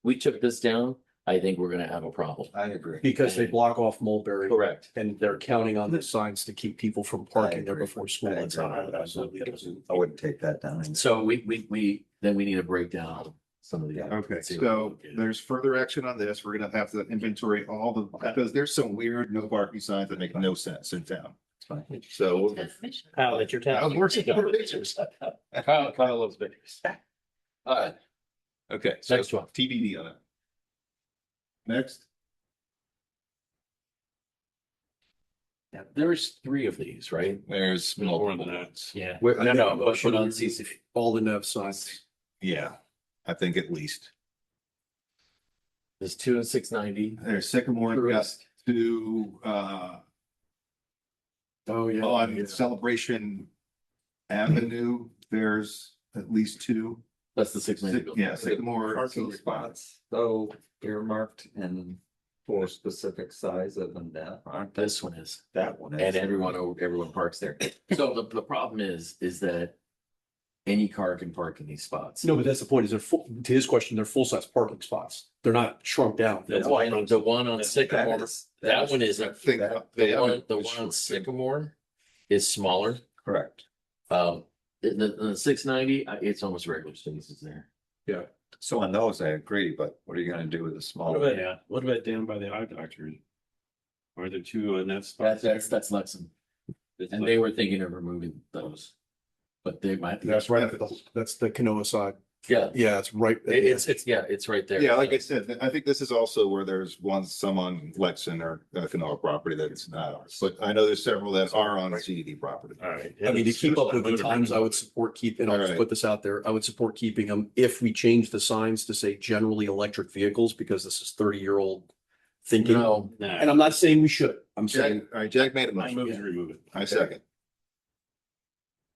we took this down, I think we're gonna have a problem. I agree. Because they block off Mulberry. Correct. And they're counting on the signs to keep people from parking there agree. before school. I That's agree. not absolutely. I wouldn't take that down. So we then we need a breakdown of some of the. Okay, see what so we can do. there's further action on this. We're gonna have to inventory all the, because there's some weird no parking signs that make no sense in town. So. Kyle, that's your I town. was working. Kyle loves videos. All right, Okay, so next one. TBD on it. Next, Yeah, there's 3 of these, right? there's More than multiple that. ones. Yeah. No, but on CC. All the Nev signs. Yeah, I think at least. There's 2 and 690. There's Sycamore, got Correct. two, Oh, yeah. on Celebration Avenue, there's at least two. That's the 690. Yeah, Sycamore. Parking spots, though, earmarked and for specific size of them now, aren't they? This one is. That one And is. everyone parks there. So the problem is that any car can park in these spots. No, but that's the point, is they're full, to his question, they're full-size parking spots. They're not shrunk down. That's why the one on Sycamore, that one is, I think the they one haven't- on Sycamore is smaller. Correct. The 690, it's almost regular spaces there. So on those, I agree, but what are you gonna do with the What small? about, what about down by the eye doctor? Are there 2 in that spot? That's Lexington. And they were thinking of removing those. But they might. That's right, that's the Canoa side. Yeah, Yeah, it's right. it's right there. Yeah, like I said, I think this is also where there's some on Lexington or Canal property that's not ours, but I know there's several that are on CDD property. All right. I mean, to keep up with the times, I would support and I'll just Alright. put this out there, I would support keeping them if we change the signs to say generally electric vehicles, because this is 30-year-old thinking. No, And I'm not saying we should, I'm Jack, saying, all right, Jack made a I motion. move to remove it. I second.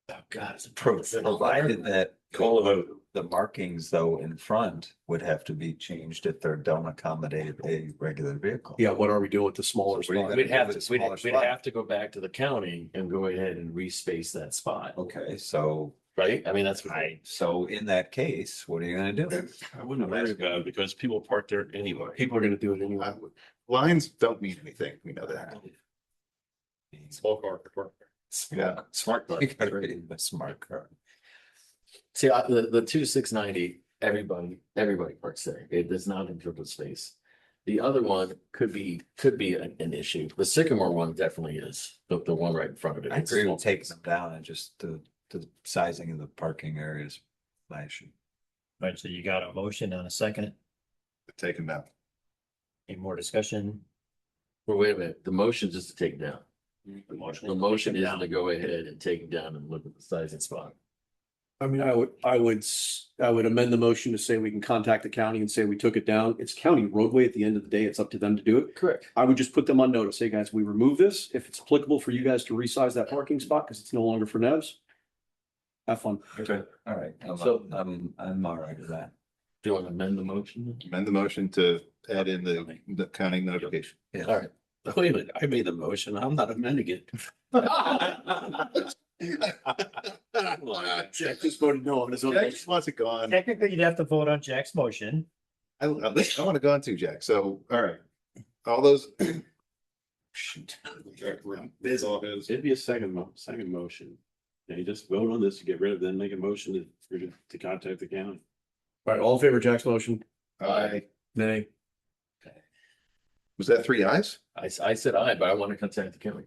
oh God, it's a pro. Provided that Call a vote. the markings though in front would have to be changed if they don't accommodate a regular vehicle. yeah, what are we doing with the smaller So what are you spot? gonna We'd have with to, the smaller we'd spot? have to go back to the county and go ahead and respace that spot, Okay, so right? I mean, that's what so in that case, what are you gonna do? I wouldn't worry about it because people park there anyway. People are gonna do it anyway. Lines don't mean anything, we know that. Small car. Park. Yeah. Smart car. The smart car. See, the 2690, everybody parks there. It does not interpret space. The other one could be an issue. The Sycamore one definitely is, the one right in front of it. I It's agree small. with taking them down and just the sizing of the parking areas. My issue. Right, so you got a motion and a second. Take them down. Any more discussion? Well, wait a minute, the motion is to take it down. The motion. The motion is to go ahead and take it down and look at the sizing spot. I mean, I would amend the motion to say we can contact the county and say we took it down. It's county roadway at the end of the day. It's up to them to do it. Correct. I would just put them on notice. Hey, guys, we remove this. If it's applicable for you guys to resize that parking spot because it's no longer for Nevs. Have fun. Okay, all right. So- I'm all right with that. Do you want to amend the motion? Amend the motion to add in the county notification. All right. Wait a minute, I made the motion. I'm not amending it. Jack just voted no on his own. Jack just wants it gone. Technically, you'd have to vote on Jack's motion. I want to go on too, Jack. So, all right. All those. Shoot. It'd be a second motion. Yeah, you just vote on this to get rid of, then make a motion to contact the county. All right, all in favor of Jack's motion? Aye. Nay. Was that 3 ayes? I said aye, but I want to contact the county.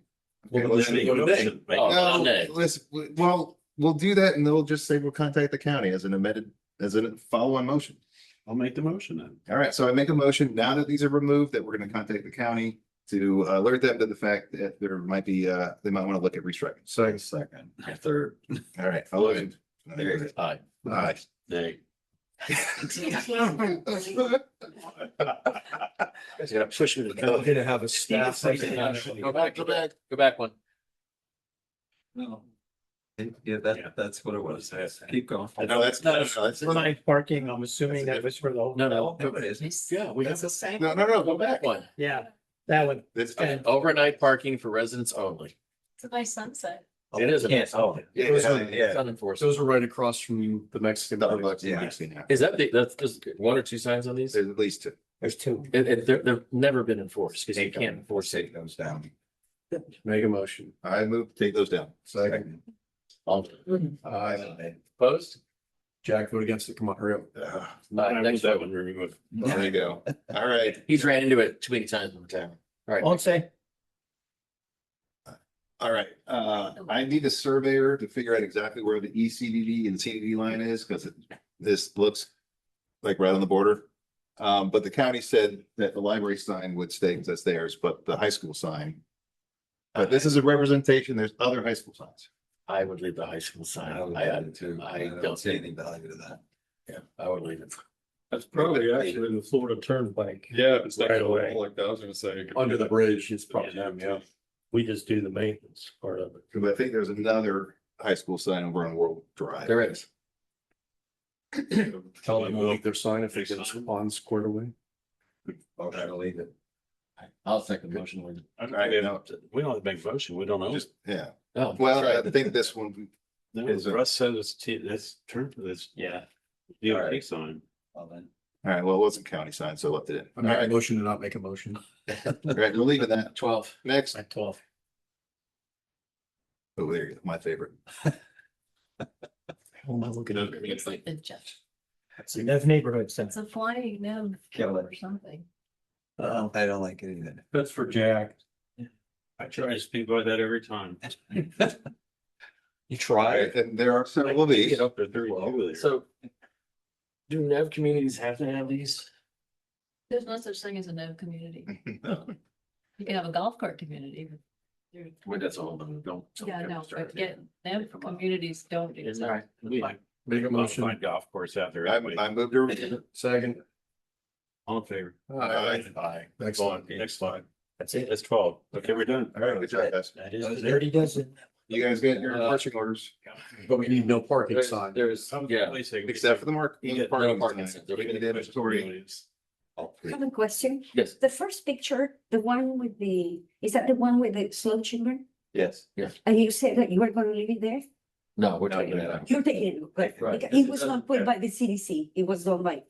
Okay, Well, let's then see. go to nay. Oh, No, nay. listen, well, we'll do that and they'll just say we'll contact the county as an amended, as a follow-on motion. I'll make the motion then. All right, so I make a motion now that these are removed, that we're gonna contact the county to alert them to the fact that there might be, they might want to look at restriping. Second, third. All right, all those in- There you go. Aye. Aye. Nay. Guys gotta push me to We're gonna have a staff. Go back one. No. Yeah, that's what it was. Keep going. No, that's, no, that's, no, Night parking, I'm assuming that was for the whole. No. Yeah, we That's have the same. no, Go back one. Yeah, that one. that's, Overnight parking for residents only. It's a nice sunset. It is. yeah. Unenforceable. Those are right across from the Mexican. Starbucks, place. yeah. Is that there's 1 or 2 signs on these? There's at least 2. There's 2. They've never been enforced because you can't enforce it. Take those down. Make a motion. I move to take those down. Second. All Aye. opposed? Jack, vote against it. Come on, hurry up. Next that one. one removed. There you go. All right. He's ran into it too many times in the town. All right. All say, All right, I need a surveyor to figure out exactly where the ECDD and CDD line is, because this looks like right on the border. But the county said that the library sign would stay because that's theirs, but the high school sign. But this is a representation, there's other high school signs. I would leave the high school sign. I don't see any value to that. Yeah, I would leave it. That's probably actually the Florida Turnpike. Yeah, it's like, Right away. like I was gonna say. Under the bridge, it's probably them, yeah. We just do the maintenance part of it. Because I think there's another high school sign over on World Drive. There is. Tell them we'll leave their sign if they get us on squared away. I'll try to leave it. I'll second the motion. With Right, no, We don't have to make a motion. We don't know. just, yeah. Oh, Well, that's right. I think this one, No, is a- Russ said it's turn for this. Yeah. DOT sign. Well, then. all right, well, it wasn't county sign, so I left it in. I All make a right, motion to not make a motion. all right, we're leaving that. 12. Next, at 12. oh, there you go, my favorite. What am I looking at? It's like the Jeff. It's enough neighborhood It's center. a flying no Kill it. or something. I don't like it either. That's for Jack. I try to speak by that every time. You All try. right, and there are several of these. Get up to 32 there. So do Nev communities have to have these? There's no such thing as a no community. You can have a golf cart community. But there- Well, that's all, but don't. Yeah, no, but get, no communities don't exist. All right. Make a motion. Find golf course out there. I moved to. Second. All in favor? Aye. Next one. Next slide. That's it. That's 12. Okay, we're done. All right, good job, guys. That is dirty dozen. You guys get your marching orders, But we need no parking sign. There's, yeah. except for the mark. You get parking no parking sign. signs. Even the inventory. I have a question. Yes. The first picture, the one with is that the one with the slow children? Yes. And you said that you were going to leave it there? No, we're taking it out. You're taking it, but Right. it was not put by the CDC. It was done by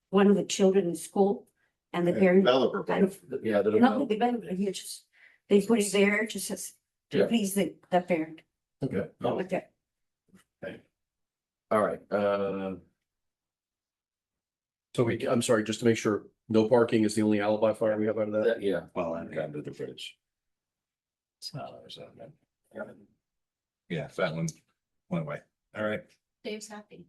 one of the children in school and the parent. Developer. Kind of, Yeah. not the developer, he just, they put it there just as to Yeah. please the parent. Okay. Like that. All right. So I'm sorry, just to make sure, no parking is the only alibi fire we have out of that? Yeah. Well, I'm under the bridge. Yeah, that one went away. All right. Dave's happy.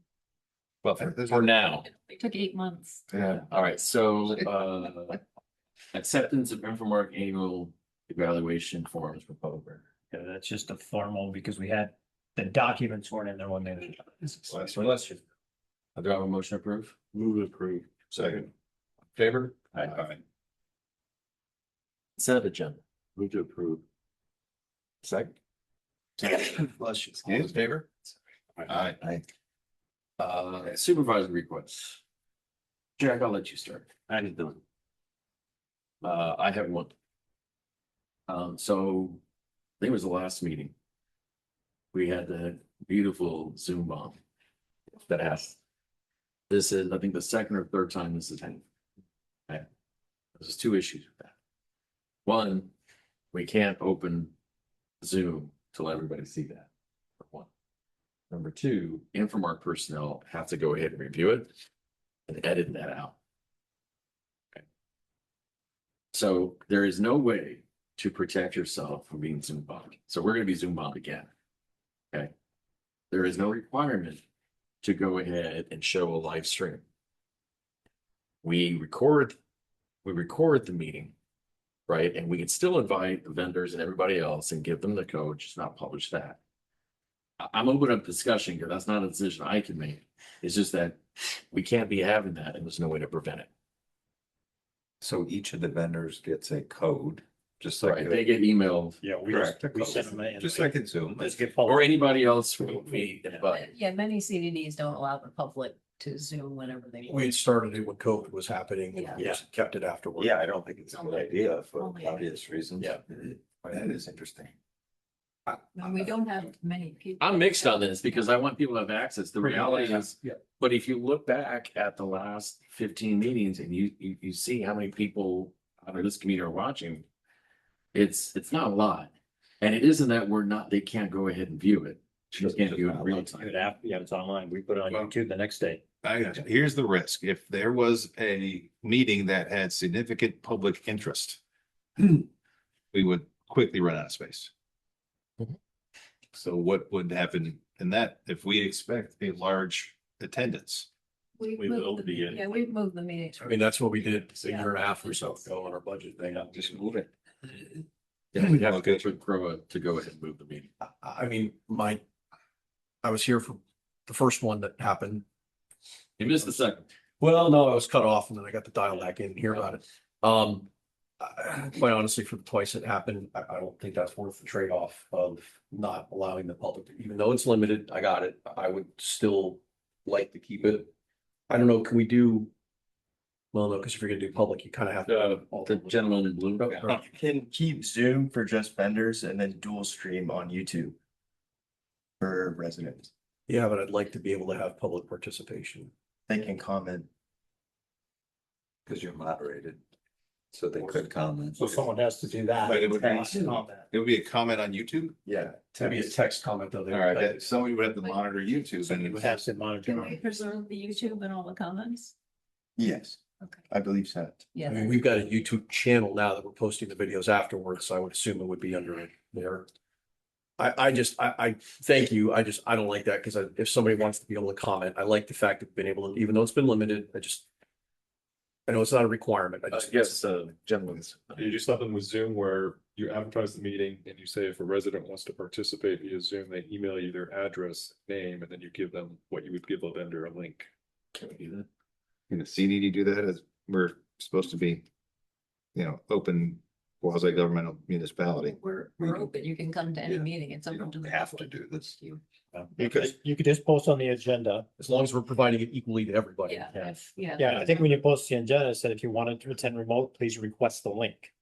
Well, for now. It took 8 months. Yeah. All right. So, acceptance of Infomark annual evaluation forms for public record. Yeah, that's just a formal because we had the documents weren't in there when they. Bless you. Do I have a motion to approve? Move to approve. Second. Favor? Aye. Consent agenda. Move to approve. Second. Bless you. All in favor? Aye. Supervisor requests. Jack, I'll let you start. I did done. I have one. So I think it was the last meeting. We had the beautiful Zoom bomb that asked. This is, I think, the second or third time this has happened. Okay. There's two issues with that. One, we can't open Zoom to let everybody see that. For one. Number two, Infomark personnel have to go ahead and review it and edit that out. Okay. So there is no way to protect yourself from being Zoom bombed. So we're going to be Zoom bombed again. Okay. There is no requirement to go ahead and show a live stream. We record the meeting, right? And we can still invite the vendors and everybody else and give them the code, just not publish that. I'm open up discussion because that's not a decision I can make. It's just that we can't be having that and there's no way to prevent it. So each of the vendors gets a code, just like. Right, they get emailed. Yeah, we Correct. we sent them in. Just like in Zoom. Let's get Or public. anybody else from me, but Yeah, many CDDs don't allow the public to Zoom whenever they We want. had started it when COVID was happening and Yeah. just kept it afterward. Yeah, I don't think it's a good idea for Only- obvious reasons. Yeah. That is interesting. And we don't have many people. I'm mixed on this because I want people to have access. The reality is, Yeah. but if you look back at the last 15 meetings and you see how many people out of this community are watching, it's not a lot. And it isn't that they can't go ahead and view it. They just can't view it in real time. Yeah, it's online. We put it on Well- YouTube the next day. Here's the risk. If there was a meeting that had significant public interest, we would quickly run out of space. So what would happen in that if we expect a large attendance? We've We moved will the- be in. Yeah, we've moved the meetings. I mean, that's what we did a year and a half or so ago on our budget thing. Just move it. Yeah, we'd have to go to go ahead and move the meeting. I mean, I was here for the first one that happened. You missed the second. Well, no, I was cut off and then I got the dial back in and hear about it. Quite honestly, for the twice it happened, I don't think that's worth the trade-off of not allowing the public, even though it's limited, I got it. I would still like to keep it. I don't know, can we do? Well, no, because if you're gonna do public, you kind of have to. The gentleman in blue. Yeah. You can keep Zoom for just vendors and then dual stream on YouTube for residents. Yeah, but I'd like to be able to have public participation. They can comment. Because you're moderated. So they could comment. So someone has to do that. But it would be- Text and all that. It would be a comment on YouTube? Yeah. It'd be a text comment though. All right, that somebody would have to monitor YouTube Somebody and would have to Can monitor. we preserve the YouTube and all the comments? Yes, Okay. I believe so. I Yeah. mean, we've got a YouTube channel now that we're posting the videos afterwards, so I would assume it would be under there. I thank you. I don't like that because if somebody wants to be able to comment, I like the fact that we've been able to, even though it's been limited, I know it's not a requirement. I just. Yes, gentlemen's. You do something with Zoom where you advertise the meeting and you say if a resident wants to participate via Zoom, they email you their address, name, and then you give them what you would give a vendor a link. Can we do that? Can the CDD do that as we're supposed to be, open quasi-governmental municipality? We're open. You can come to any meeting. It's open to the. Have to public. do this. You- You could just post on the agenda. As long as we're providing it equally to everybody. Yeah, Yeah. yeah. Yeah, I think when you post the agenda, it said if you wanted to attend remote, please request the link.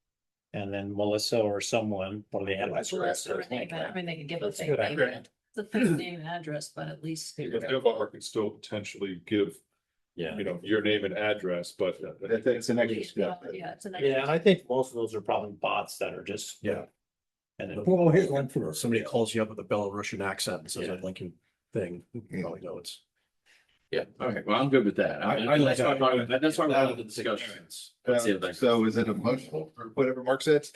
And then Melissa or someone, or the advice. Melissa or name, I mean, they can give us That's a a good name. idea. It's a fake name and address, but at least. Infomark can still potentially give, Yeah. your name and address, but It's an extra step. Yeah, it's an. Yeah, and I think most of those are probably bots that are just. Yeah. And then. Well, here's one for somebody calls you up with a Belarusian accent and says, I'd like your thing. You probably know it's. Yeah, okay, well, I'm good with that. That's why I wanted the discussions. Let's see if that- So is it emotional or whatever Mark said?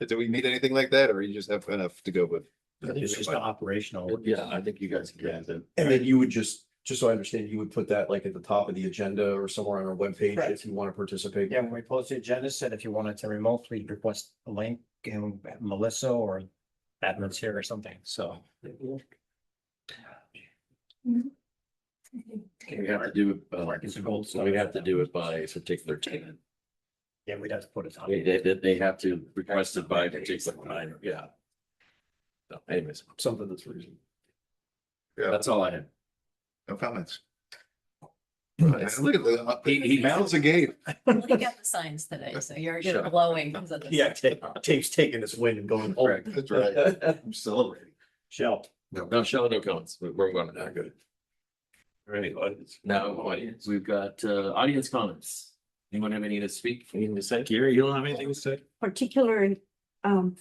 Do we need anything like that or you just have enough to go with? It's just operational. Yeah, I think you guys can get it. And then you would just so I understand, you would put that like at the top of the agenda or somewhere on our webpage Correct. if you want to participate. Yeah, when we post the agenda, said if you wanted to remote, please request a link and Melissa or admins here or something, so. We have to do, we have to do it by a particular tenant. Yeah, we'd have to put it on. They have to request it by a particular time, yeah. So anyways, Something that's reasonable. that's all I have. No comments. Look at the, he mounts a gate. We got the signs today, so you're glowing. because of the Yeah, signs. Tape's taking his wind and going home. That's right. I'm celebrating. Shell. No, Shelley, no comments. We're going to Not good. All right, audience. now, audience, we've got audience comments. Anyone have anything to speak, anything to say? Gary, you don't have anything to say? Particular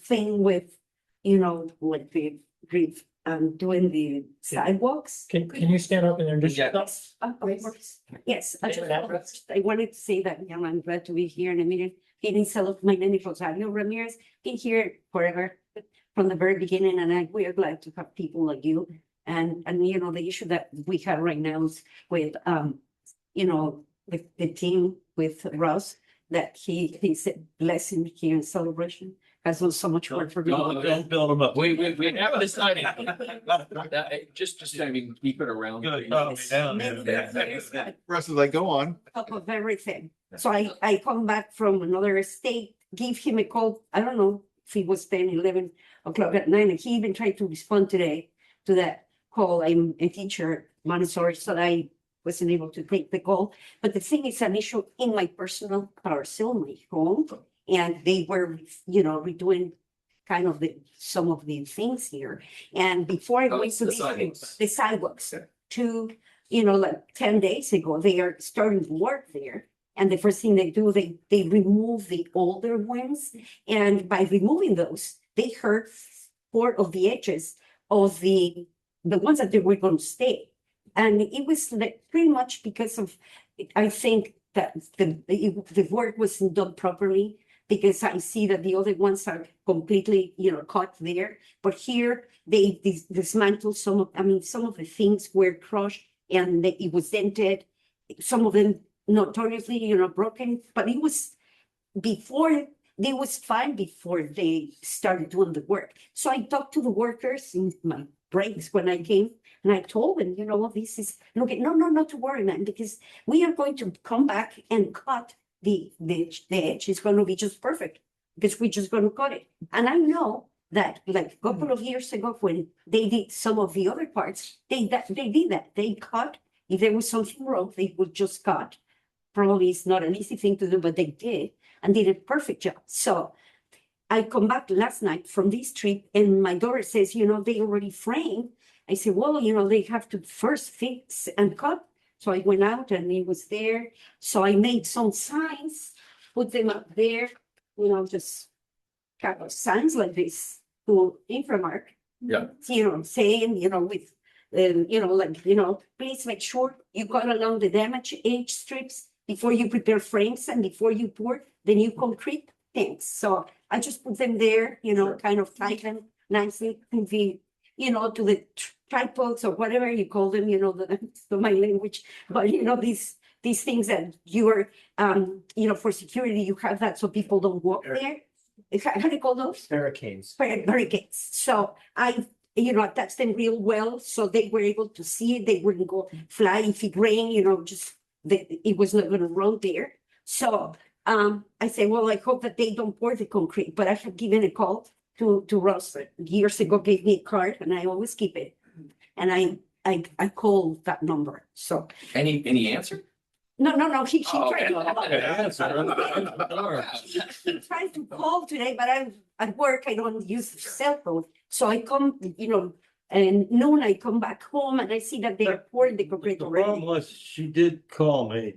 thing with, you know, like the doing the sidewalks. Can you stand up and introduce Yeah. yourself? Of course. Yes, I Name and address. just, I wanted to say that, you know, I'm glad to be here in a meeting. Getting settled, my name is Rosario Ramirez, been here forever from the very beginning, and we are glad to have people like you. And you know, the issue that we have right now is with, you know, the team with Russ, that he's a blessing here in Celebration, has done so much work for me. Don't build them up. We haven't decided. Just, I mean, keep it around. Good. Oh, down. Russ is like, go on. Top of everything. So I come back from another state, give him a call. I don't know if he was 10, 11 o'clock at night, and he even tried to respond today to that call. I'm a teacher, Montessori, so I wasn't able to take the call. But the thing is an issue in my personal parcel, my home, and they were, you know, redoing kind of some of the things here. And before I went to the sidewalks to, you know, like 10 days ago, they are starting to work there. And the first thing they do, they remove the older ones. And by removing those, they hurt 4 of the edges of the ones that they were going to stay. And it was like pretty much because of, I think that the work wasn't done properly, because I see that the other ones are completely, you know, caught there. But here they dismantled some of the things were crushed and it was dented. Some of them notoriously, you know, broken, but it was fine before they started doing the work. So I talked to the workers in my breaks when I came, and I told them, you know, this is, look, no, not to worry, man, because we are going to come back and cut the edge is going to be just perfect, because we're just going to cut it. And I know that like a couple of years ago, when they did some of the other parts, they did that. They cut. If there was something wrong, they would just cut. Probably it's not an easy thing to do, but they did, and did a perfect job. So I come back last night from this trip, and my daughter says, you know, they already framed. I said, well, you know, they have to first fix and cut. So I went out and it was there. So I made some signs, put them up there, you know, just kind of signs like this to Inframark. Yeah. You know, saying, you know, with, you know, like, you know, please make sure you cut along the damaged edge strips before you prepare frames and before you pour the new concrete things. So I just put them there, you know, kind of tie them nicely to the, you know, to the tripods or whatever you call them, you know, that's my language, but you know, these things that you are, you know, for security, you have that so people don't walk there. How do you call those? Barricades. Barricades. So I, you know, attached them real well, so they were able to see it. They wouldn't go fly if it rained, you know, just it was not going to run there. So I say, well, I hope that they don't pour the concrete, but I have given a call to Ross years ago, gave me a card, and I always keep it. And I call that number. So Any answer? no, he Oh, tried he tried to call today, but I'm at work. I don't use the cell phone. So I come, you know, and noon I come back home and I see that they are pouring the concrete The problem already. was, she did call me.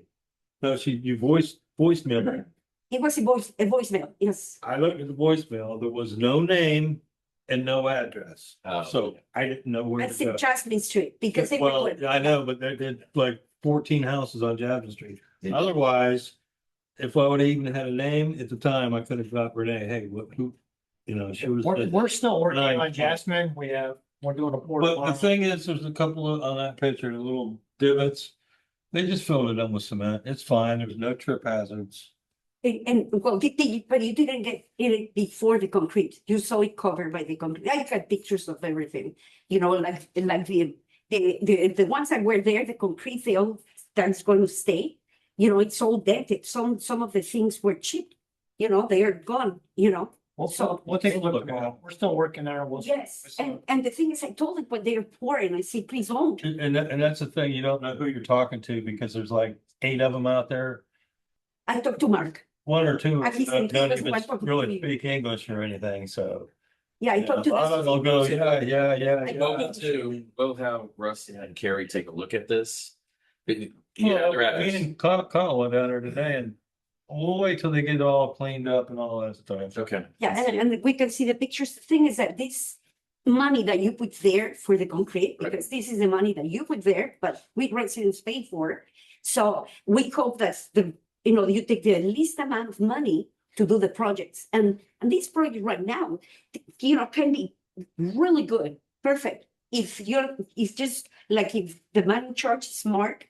No, you voicemail. It was a voicemail, yes. I looked at the voicemail, there was no name and no address. Oh. So I didn't know where That's to in go. Jasmine Street, because they Well, were. I know, but they did like 14 houses on Jasmine Street. Yeah. Otherwise, if I would have even had a name at the time, I could have dropped Renee, hey, who, you know, she was. We're still working Nine. on Jasmine. We're doing a port. But the thing is, there's a couple of, on that picture, little divots. They just filled it in with cement. It's fine. There's no trip hazards. And well, but you didn't get it before the concrete. You saw it covered by the concrete. I got pictures of everything, like the ones that were there, the concrete, that's going to stay. It's all dented. Some of the things were chipped, they are gone, We'll take a look at it. We're still working there. Yes, and the thing is, I told it when they're pouring, I said, please don't. And that's the thing, you don't know who you're talking to because there's like 8 of them out there. I talked to Mark. 1 or 2 And he said he don't was even one of the really three. speak English or anything, so. Yeah, I talked to They'll go, yeah. Both to both have Russ and Carrie take a look at this. Yeah, Well, they're at me this. and Connell went down there today and we'll wait till they get it all cleaned up and all that stuff. Okay. Yeah, and we can see the pictures. The thing is that this money that you put there for the concrete, because this is the money that you put there, but we residents pay for. So we hope that you take the least amount of money to do the projects. And this project right now, can be really good, perfect. It's just like if the man in charge is smart,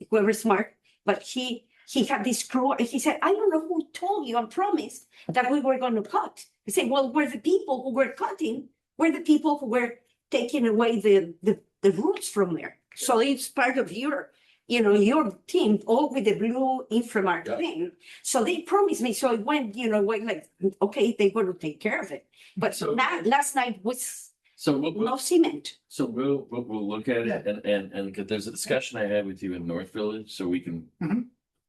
whoever's smart, but he had this crew, and he said, I don't know who told you and promised that we were going to cut. He said, well, we're the people who were cutting, we're the people who were taking away the roots from there. So it's part of your team, all with the blue inframark thing. So they promised me, so it went, like, okay, they want to take care of it. But last night was no cement. So we'll look at it and 'cause there's a discussion I had with you in North Village, so we can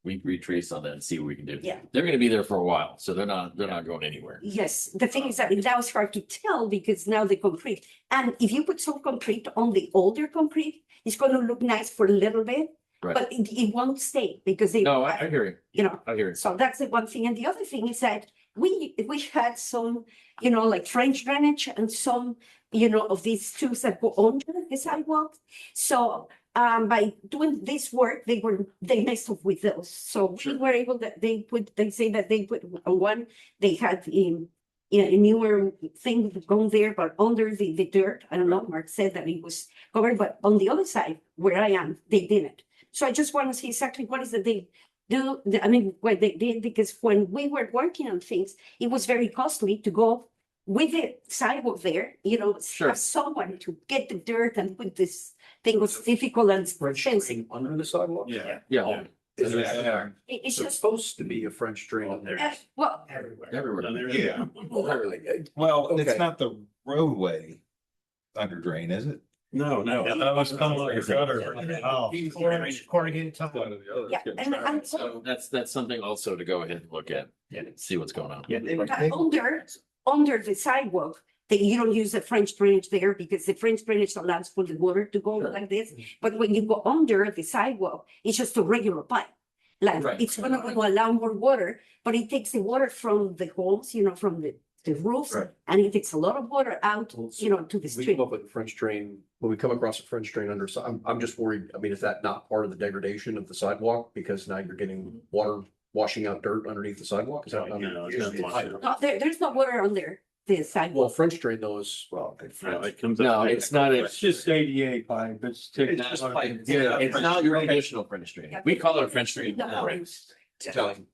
we retrace on that and see what we can do. Yeah. They're gonna be there for a while, so they're not going anywhere. Yes, the thing is that now it's hard to tell because now the concrete, and if you put some concrete on the older concrete, it's going to look nice for a little bit, Right. but it won't stay because No, I hear you. I hear you. So that's the one thing. And the other thing is that we had some, like French drainage and some, of these tubes that go under the sidewalk. So by doing this work, they messed up with those. So we were able that they say that they put one, they had a newer thing going there, but under the dirt. I don't know, Mark said that it was covered, but on the other side where I am, they didn't. So I just want to see exactly what is it they do. What they did, because when we were working on things, it was very costly to go with the sidewalk there, have someone to get the dirt and put this thing was difficult and expensive. Under the sidewalk? Yeah. Yeah. It's It's just, supposed to be a French drain in there. well, Everywhere. Yeah. Literally. Well, Okay. it's not the roadway under drain, is it? No. That was kind of like a gutter. Oh. Corrugated tile. yeah, and So that's something also to go ahead and look at and see what's going on. under the sidewalk, that you don't use the French drainage there because the French drainage allows for the water to go like this. But when you go under the sidewalk, it's just a regular pipe. Like Right. it's gonna allow more water, but it takes the water from the homes, from the roofs, Right. and it takes a lot of water out, to the We street. come up with a French drain, when we come across a French drain under, I'm just worried, is that not part of the degradation of the sidewalk? Because now you're getting water washing out dirt underneath the sidewalk? Is that? No, it's not. No, there's no water under the Well, sidewalk. French drain though is, No, it comes. No, it's not. It's just ADA pipe. It's It's not your traditional French drain. We call it a French drain. No.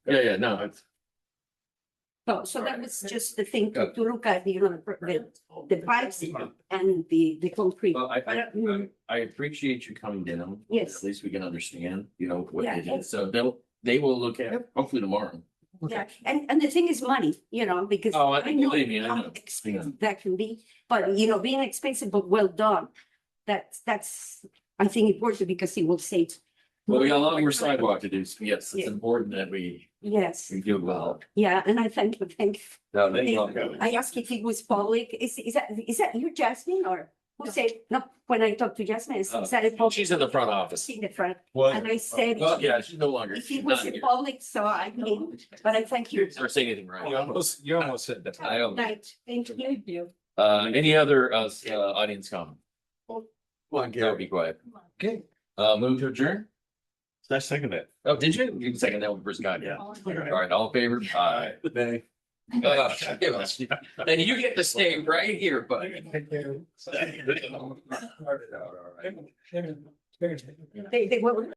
Yeah, no, it's. So that was just the thing to look at, the pipes and the concrete. Well, I appreciate you coming down. Yes. At least we can understand, what Yeah, it is. So they will look at it hopefully tomorrow. Yeah, and the thing is money, because. Oh, believe me, I how know. expensive that can be, but being expensive but well done, that's, I think important because it will save. Well, we got a lot more sidewalk to do. So yes, it's Yeah. important that we Yes, do well. yeah, and I thank you. No, I asked if it was public, is that you, Jasmine, or who said, no, when I talked to Jasmine, is that a public? She's in the front office. In the front, What? and I said. Well, yeah, she's no longer. If she's it was not in here. public, so I came, but I thank you. Or say anything right. You almost said that. I don't. Night, thank you. Any other audience comment? Come on, Gary, be quiet. Okay. Move to adjourn? I second it. Oh, did you? You can second that one first, God, yeah. All right, all in favor? Aye. Nay. And you get to stay right here, buddy. They will.